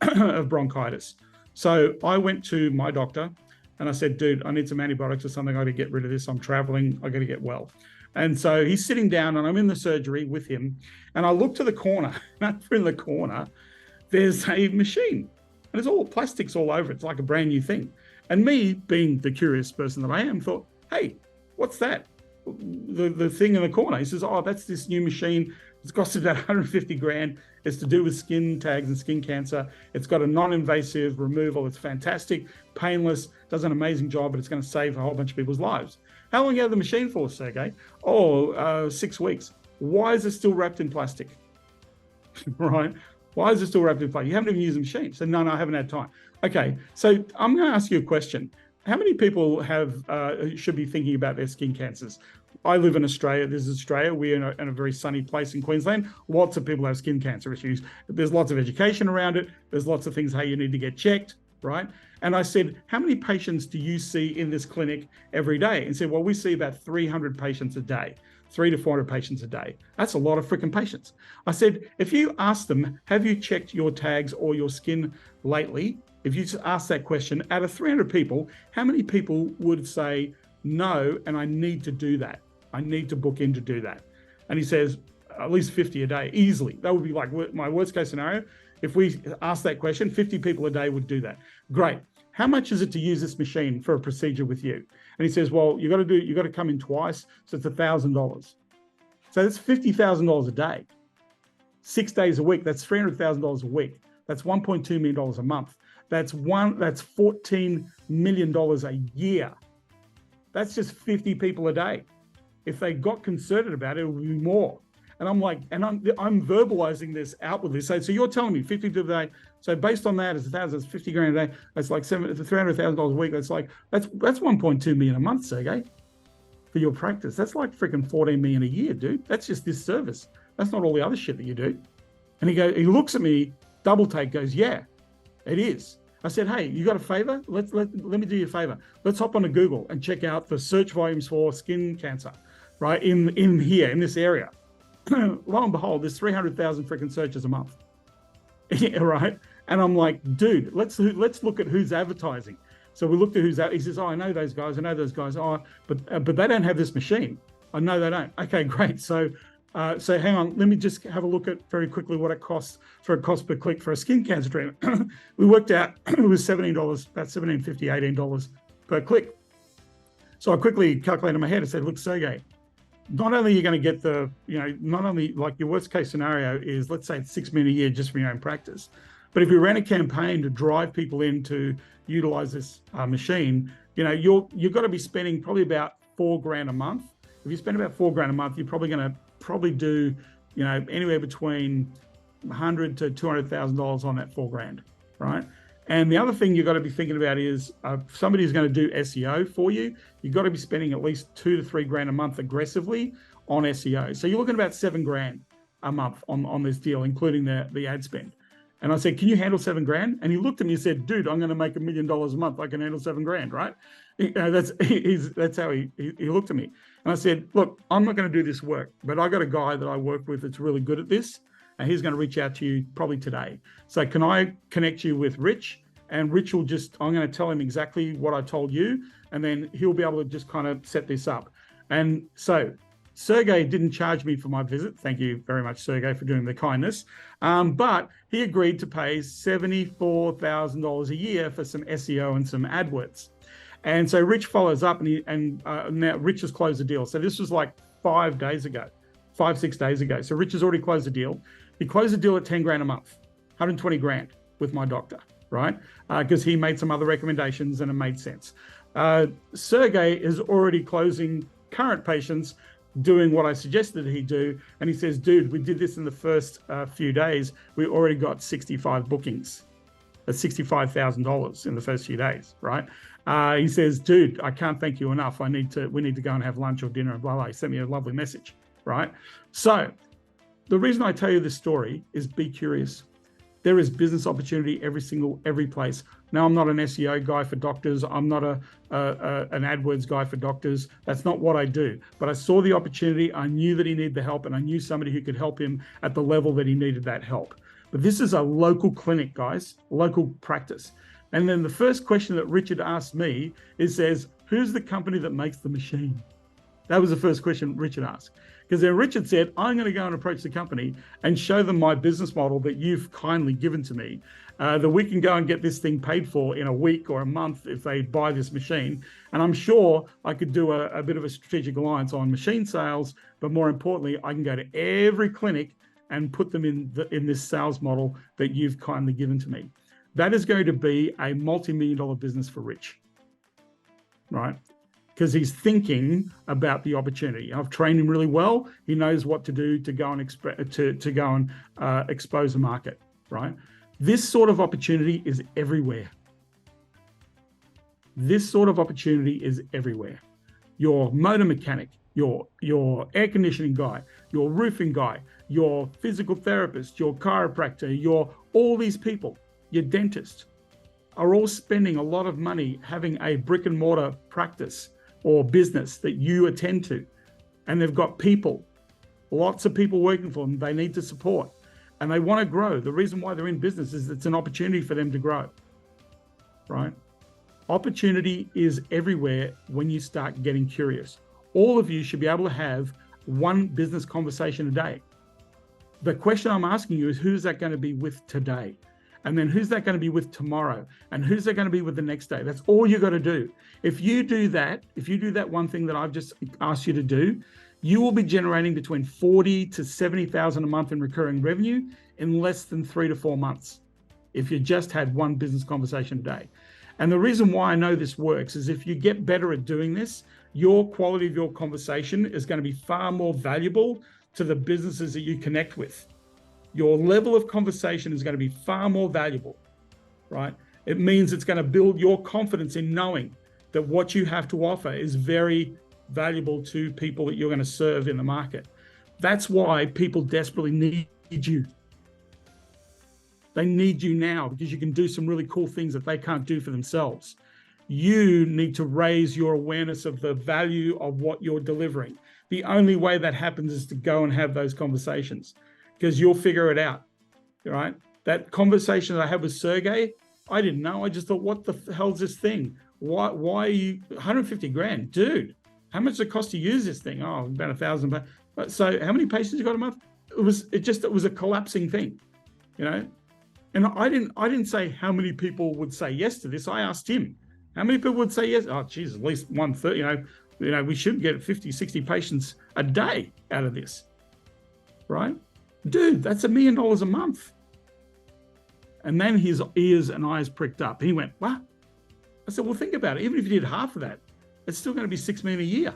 of bronchitis. So I went to my doctor and I said, dude, I need some antibiotics or something. I got to get rid of this. I'm traveling. I got to get well. And so he's sitting down and I'm in the surgery with him. And I look to the corner, and over in the corner, there's a machine. And it's all plastics all over. It's like a brand new thing. And me, being the curious person that I am, thought, hey, what's that? The thing in the corner. He says, oh, that's this new machine. It's costed about 150 grand. It's to do with skin tags and skin cancer. It's got a non-invasive removal. It's fantastic, painless, does an amazing job, but it's going to save a whole bunch of people's lives. How long you have the machine for, Sergey? 6 weeks. Why is it still wrapped in plastic? Right? Why is it still wrapped in plastic? You haven't even used the machine. So no, I haven't had time. Okay, so I'm going to ask you a question. How many people should be thinking about their skin cancers? I live in Australia. This is Australia. We're in a very sunny place in Queensland. Lots of people have skin cancer issues. There's lots of education around it. There's lots of things how you need to get checked, right? And I said, how many patients do you see in this clinic every day? And said, well, we see about 300 patients a day, 300 to 400 patients a day. That's a lot of freaking patients. I said, if you ask them, have you checked your tags or your skin lately? If you ask that question, out of 300 people, how many people would say, no, and I need to do that? I need to book in to do that. And he says, at least 50 a day, easily. That would be like my worst case scenario. If we ask that question, 50 people a day would do that. Great. How much is it to use this machine for a procedure with you? And he says, well, you got to come in twice. So it's $1,000. So that's $50,000 a day. 6 days a week. That's $300,000 a week. That's $1.2 million a month. That's $14 million a year. That's just 50 people a day. If they got concerted about it, it would be more. And I'm like, and I'm verbalizing this outwardly. So you're telling me 50 people a day. So based on that, it's 1,000, it's 50 grand a day. That's like $300,000 a week. That's 1.2 million a month, Sergey, for your practice. That's like freaking 14 million a year, dude. That's just this service. That's not all the other shit that you do. And he looks at me, double take, goes, yeah, it is. I said, hey, you got a favor? Let me do you a favor. Let's hop onto Google and check out the search volumes for skin cancer, right? In here, in this area. Lo and behold, there's 300,000 freaking searches a month, right? And I'm like, dude, let's look at who's advertising. So we looked at who's out. He says, oh, I know those guys. Oh, but they don't have this machine. I know they don't. Okay, great. So hang on, let me just have a look at very quickly what it costs for a cost per click for a skin cancer treatment. We worked out it was $17, about $17.50, $18 per click. So I quickly calculated in my head. I said, look, Sergey, not only are you going to get not only like your worst case scenario is, let's say it's 6 million a year just for your own practice. But if we ran a campaign to drive people in to utilize this machine, you've got to be spending probably about $4,000 a month. If you spend about $4,000 a month, you're probably going to do, anywhere between $100,000 to $200,000 on that $4,000, right? And the other thing you've got to be thinking about is somebody who's going to do SEO for you. You've got to be spending at least $2,000 to $3,000 a month aggressively on SEO. So you're looking at about $7,000 a month on this deal, including the ad spend. And I said, can you handle $7,000? And he looked at me and said, dude, I'm going to make $1 million a month. I can handle $7,000, right? That's how he looked at me. And I said, look, I'm not going to do this work, but I got a guy that I work with that's really good at this. And he's going to reach out to you probably today. So can I connect you with Rich? And Rich will I'm going to tell him exactly what I told you. And then he'll be able to just kind of set this up. And so Sergey didn't charge me for my visit. Thank you very much, Sergey, for doing the kindness. But he agreed to pay $74,000 a year for some SEO and some AdWords. And so Rich follows up, and now Rich has closed the deal. So this was like 6 days ago. So Rich has already closed the deal. He closed the deal at $10,000 a month, $120,000 with my doctor, right? Because he made some other recommendations and it made sense. Sergey is already closing current patients, doing what I suggested he do. And he says, dude, we did this in the first few days. We already got 65 bookings. That's $65,000 in the first few days, right? He says, dude, I can't thank you enough. We need to go and have lunch or dinner and blah, blah. He sent me a lovely message, right? So the reason I tell you this story is be curious. There is business opportunity every place. Now, I'm not an SEO guy for doctors. I'm not an AdWords guy for doctors. That's not what I do. But I saw the opportunity. I knew that he needed the help, and I knew somebody who could help him at the level that he needed that help. But this is a local clinic, guys, local practice. And then the first question that Richard asked me says, who's the company that makes the machine? That was the first question Richard asked. Because then Richard said, I'm going to go and approach the company and show them my business model that you've kindly given to me, that we can go and get this thing paid for in a week or a month if they buy this machine. And I'm sure I could do a bit of a strategic alliance on machine sales, but more importantly, I can go to every clinic and put them in this sales model that you've kindly given to me. That is going to be a multi-million-dollar business for Rich, right? Because he's thinking about the opportunity. I've trained him really well. He knows what to do to go and expose a market, right? This sort of opportunity is everywhere. This sort of opportunity is everywhere. Your motor mechanic, your air conditioning guy, your roofing guy, your physical therapist, your chiropractor, all these people, your dentist, are all spending a lot of money having a brick and mortar practice or business that you attend to. And they've got people, lots of people working for them they need to support. And they want to grow. The reason why they're in business is it's an opportunity for them to grow, right? Opportunity is everywhere when you start getting curious. All of you should be able to have one business conversation a day. The question I'm asking you is, who's that going to be with today? And then who's that going to be with tomorrow? And who's that going to be with the next day? That's all you got to do. If you do that one thing that I've just asked you to do, you will be generating between 40 to 70,000 a month in recurring revenue in less than 3 to 4 months, if you just had one business conversation a day. And the reason why I know this works is if you get better at doing this, your quality of your conversation is going to be far more valuable to the businesses that you connect with. Your level of conversation is going to be far more valuable, right? It means it's going to build your confidence in knowing that what you have to offer is very valuable to people that you're going to serve in the market. That's why people desperately need you. They need you now because you can do some really cool things that they can't do for themselves. You need to raise your awareness of the value of what you're delivering. The only way that happens is to go and have those conversations, because you'll figure it out, right? That conversation that I had with Sergey, I didn't know. I just thought, what the hell's this thing? Why are you 150 grand? Dude, how much does it cost to use this thing? Oh, about 1,000. So how many patients you got a month? It was a collapsing thing, you know? And I didn't say how many people would say yes to this. I asked him, how many people would say yes? Oh, geez, at least 130, you know, we should get 50, 60 patients a day out of this, right? Dude, that's $1 million a month. And then his ears and eyes pricked up. He went, what? I said, well, think about it. Even if you did half of that, it's still going to be $6 million a year.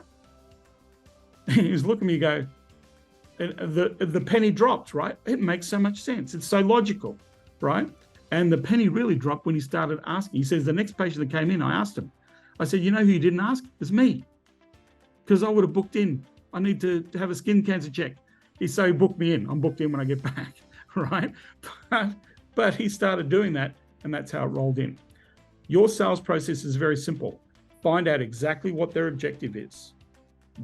And he was looking at me and go, the penny dropped, right? It makes so much sense. It's so logical, right? And the penny really dropped when he started asking. He says, the next patient that came in, I asked him. I said, you know who you didn't ask? It's me. Because I would have booked in. I need to have a skin cancer check. So he booked me in. I'm booked in when I get back, right? But he started doing that, and that's how it rolled in. Your sales process is very simple. Find out exactly what their objective is,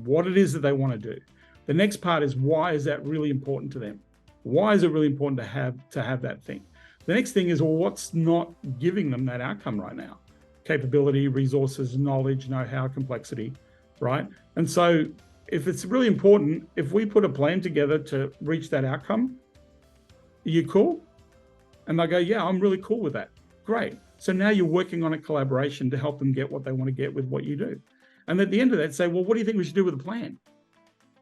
what it is that they want to do. The next part is, why is that really important to them? Why is it really important to have that thing? The next thing is, well, what's not giving them that outcome right now? Capability, resources, knowledge, know-how, complexity, right? And so if it's really important, if we put a plan together to reach that outcome, are you cool? And they'll go, yeah, I'm really cool with that. Great. So now you're working on a collaboration to help them get what they want to get with what you do. And at the end of that, say, well, what do you think we should do with the plan?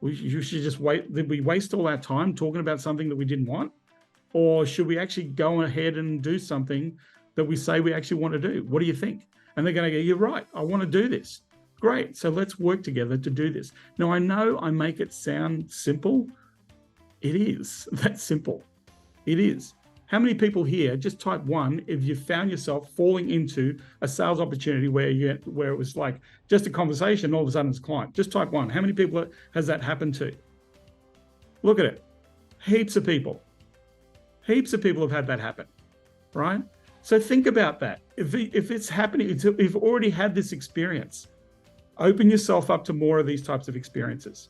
You should just wait. Did we waste all our time talking about something that we didn't want? Or should we actually go ahead and do something that we say we actually want to do? What do you think? And they're going to go, you're right, I want to do this. Great, so let's work together to do this. Now, I know I make it sound simple. It is that simple. It is. How many people here, just type 1, if you found yourself falling into a sales opportunity where it was like just a conversation, all of a sudden it's a client? Just type 1. How many people has that happened to? Look at it. Heaps of people. Heaps of people have had that happen, right? So think about that. If it's happening, if you've already had this experience, open yourself up to more of these types of experiences.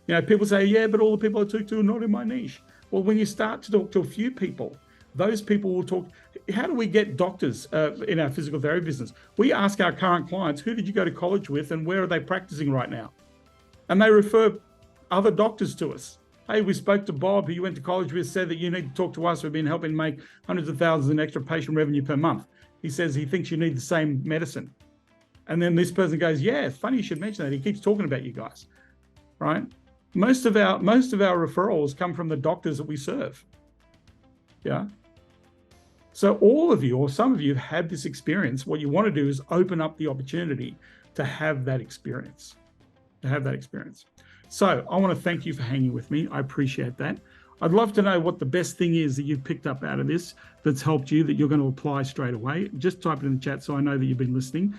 You know, people say, yeah, but all the people I talk to are not in my niche. Well, when you start to talk to a few people, those people will talk. How do we get doctors in our physical therapy business? We ask our current clients, who did you go to college with and where are they practicing right now? And they refer other doctors to us. Hey, we spoke to Bob, who you went to college with, said that you need to talk to us. We've been helping make hundreds of thousands in extra patient revenue per month. He says he thinks you need the same medicine. And then this person goes, yeah, funny you should mention that. He keeps talking about you guys, right? Most of our referrals come from the doctors that we serve. Yeah. So all of you, or some of you, have had this experience. What you want to do is open up the opportunity to have that experience, So I want to thank you for hanging with me. I appreciate that. I'd love to know what the best thing is that you've picked up out of this that's helped you, that you're going to apply straight away. Just type it in the chat so I know that you've been listening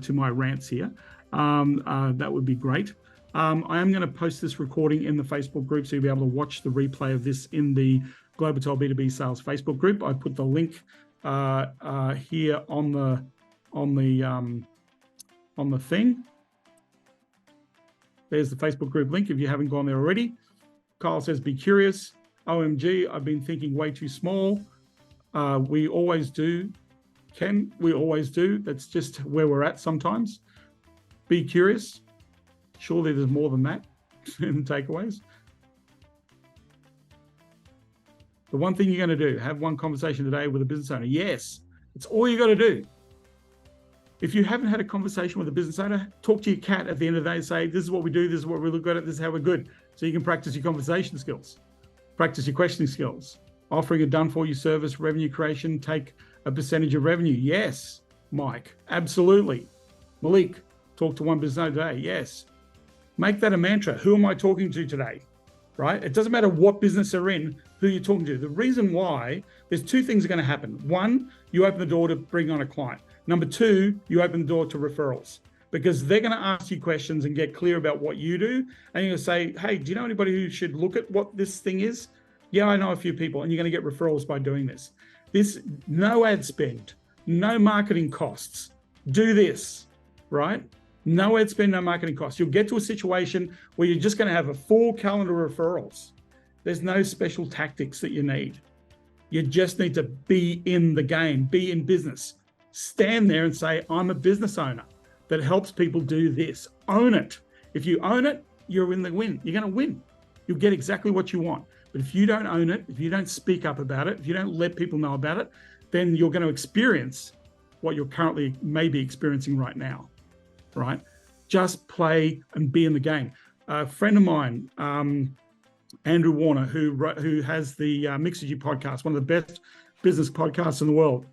to my rants here. That would be great. I am going to post this recording in the Facebook group, so you'll be able to watch the replay of this in the Globotel B2B Sales Facebook group. I put the link here on the thing. There's the Facebook group link if you haven't gone there already. Kyle says, be curious. OMG, I've been thinking way too small. We always do, Ken. We always do. That's just where we're at sometimes. Be curious. Surely there's more than that in the takeaways. The one thing you're going to do, have one conversation today with a business owner. Yes, it's all you got to do. If you haven't had a conversation with a business owner, talk to your cat at the end of the day and say, this is what we do, this is what we look at, this is how we're good. So you can practice your conversation skills, practice your questioning skills, offering a done-for-you service, revenue creation, take a percentage of revenue. Yes, Mike, absolutely. Malik, talk to one business owner today. Yes. Make that a mantra. Who am I talking to today? Right? It doesn't matter what business they're in, who you're talking to. The reason why, there's 2 things are going to happen. 1, you open the door to bring on a client. Number 2, you open the door to referrals, because they're going to ask you questions and get clear about what you do. And you're going to say, hey, do you know anybody who should look at what this thing is? Yeah, I know a few people. And you're going to get referrals by doing this. No ad spend, no marketing costs. Do this, right? No ad spend, no marketing costs. You'll get to a situation where you're just going to have a full calendar of referrals. There's no special tactics that you need. You just need to be in the game, be in business. Stand there and say, I'm a business owner that helps people do this. Own it. If you own it, you're in the win. You're going to win. You'll get exactly what you want. But if you don't own it, if you don't speak up about it, if you don't let people know about it, then you're going to experience what you're currently maybe experiencing right now. Right? Just play and be in the game. A friend of mine, Andrew Warner, who has the Mixergy podcast, one of the best business podcasts in the world.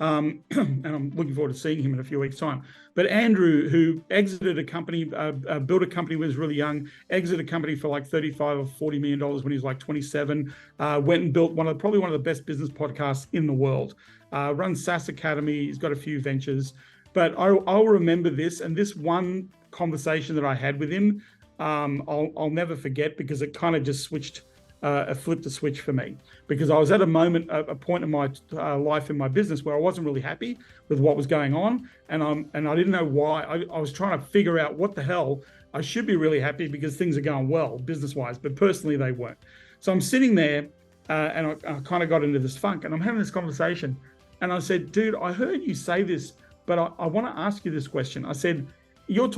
And I'm looking forward to seeing him in a few weeks' time. But Andrew, who exited a company, built a company when he was really young, exited a company for like $35 or $40 million when he was like 27, went and built probably one of the best business podcasts in the world. Runs SaaS Academy. He's got a few ventures. But I'll remember this, and this one conversation that I had with him I'll never forget, because it kind of just flipped a switch for me, because I was at a point in my life in my business where I wasn't really happy with what was going on, and I didn't know why. I was trying to figure out what the hell. I should be really happy because things are going well business-wise, but personally they weren't. So I'm sitting there, and I kind of got into this funk, and I'm having this conversation, and I said, dude, I heard you say this, but I want to ask you this question. I said, let's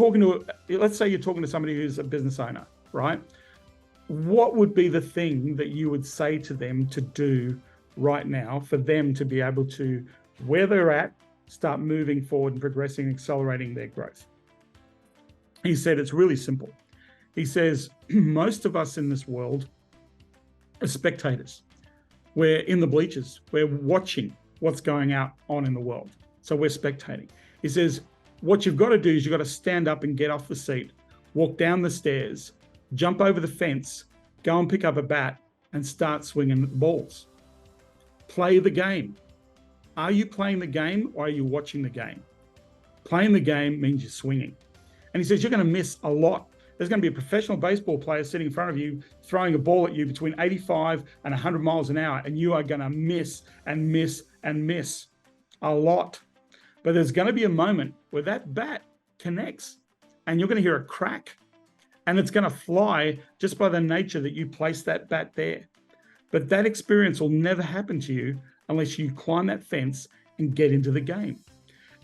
say you're talking to somebody who's a business owner, right? What would be the thing that you would say to them to do right now for them to be able to, where they're at, start moving forward and progressing and accelerating their growth? He said, it's really simple. He says, most of us in this world are spectators. We're in the bleachers. We're watching what's going on in the world. So we're spectating. He says, what you've got to do is you've got to stand up and get off the seat, walk down the stairs, jump over the fence, go and pick up a bat and start swinging the balls. Play the game. Are you playing the game or are you watching the game? Playing the game means you're swinging. And he says, you're going to miss a lot. There's going to be a professional baseball player sitting in front of you, throwing a ball at you between 85 and 100 miles an hour, and you are going to miss and miss and miss a lot. But there's going to be a moment where that bat connects and you're going to hear a crack, and it's going to fly just by the nature that you place that bat there. But that experience will never happen to you unless you climb that fence and get into the game.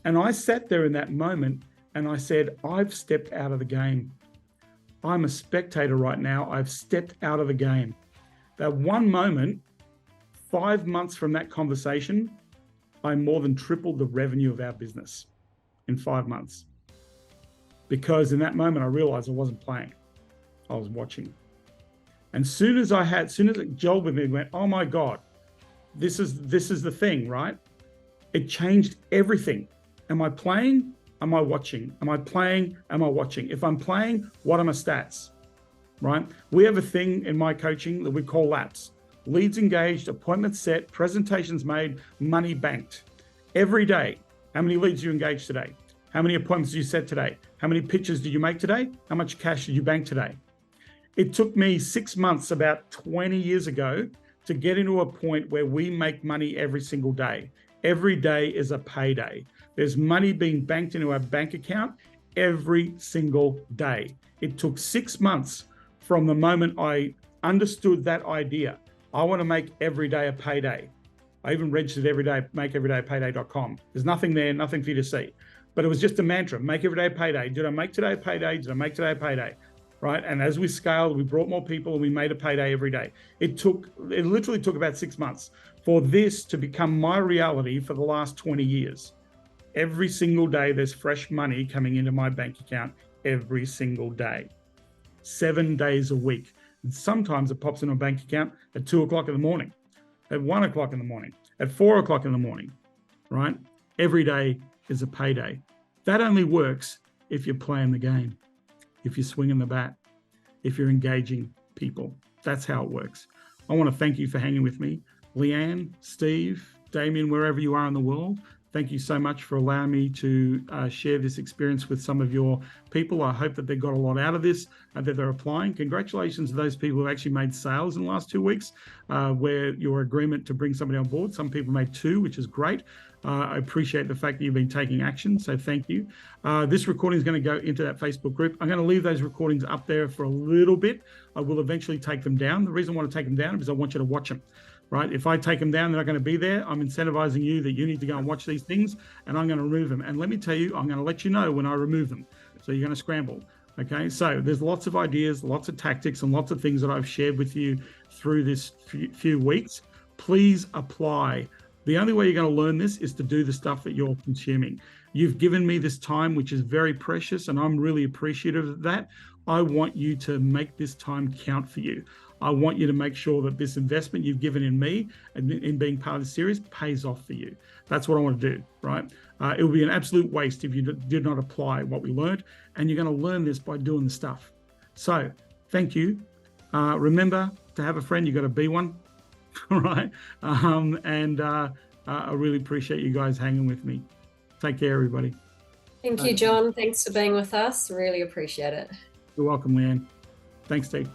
And I sat there in that moment and I said, I've stepped out of the game. I'm a spectator right now. I've stepped out of the game. That one moment, 5 months from that conversation, I more than tripled the revenue of our business in 5 months. Because in that moment, I realized I wasn't playing. I was watching. And as soon as it gelled with me, it went, oh my God, this is the thing, right? It changed everything. Am I playing? Am I watching? Am I playing? Am I watching? If I'm playing, what are my stats, right? We have a thing in my coaching that we call LAPS. Leads engaged, appointments set, presentations made, money banked. Every day, how many leads did you engage today? How many appointments did you set today? How many pitches did you make today? How much cash did you bank today? It took me 6 months, about 20 years ago, to get into a point where we make money every single day. Every day is a payday. There's money being banked into our bank account every single day. It took 6 months from the moment I understood that idea. I want to make every day a payday. I even registered every day, makeeverydaypayday.com. There's nothing there, nothing for you to see. But it was just a mantra, make every day a payday. Did I make today a payday? Did I make today a payday? Right? And as we scaled, we brought more people and we made a payday every day. It literally took about 6 months for this to become my reality for the last 20 years. Every single day, there's fresh money coming into my bank account every single day, 7 days a week. And sometimes it pops in my bank account at 2 o'clock in the morning, at 1 o'clock in the morning, at 4 o'clock in the morning, right? Every day is a payday. That only works if you're playing the game, if you're swinging the bat, if you're engaging people. That's how it works. I want to thank you for hanging with me. Leanne, Steve, Damien, wherever you are in the world, thank you so much for allowing me to share this experience with some of your people. I hope that they got a lot out of this and that they're applying. Congratulations to those people who actually made sales in the last 2 weeks, where your agreement to bring somebody on board. Some people made 2, which is great. I appreciate the fact that you've been taking action, so thank you. This recording is going to go into that Facebook group. I'm going to leave those recordings up there for a little bit. I will eventually take them down. The reason I want to take them down is because I want you to watch them. Right? If I take them down, they're not going to be there. I'm incentivizing you that you need to go and watch these things, and I'm going to remove them. And let me tell you, I'm going to let you know when I remove them. So you're going to scramble. Okay. So there's lots of ideas, lots of tactics, and lots of things that I've shared with you through this few weeks. Please apply. The only way you're going to learn this is to do the stuff that you're consuming. You've given me this time, which is very precious, and I'm really appreciative of that. I want you to make this time count for you. I want you to make sure that this investment you've given in me and in being part of the series pays off for you. That's what I want to do, right? It would be an absolute waste if you did not apply what we learned, and you're going to learn this by doing the stuff. So thank you. Remember, to have a friend, you've got to be one, all right? I really appreciate you guys hanging with me. Take care, everybody. Thank you, John. Thanks for being with us. Really appreciate it. You're welcome, Leanne. Thanks, Steve.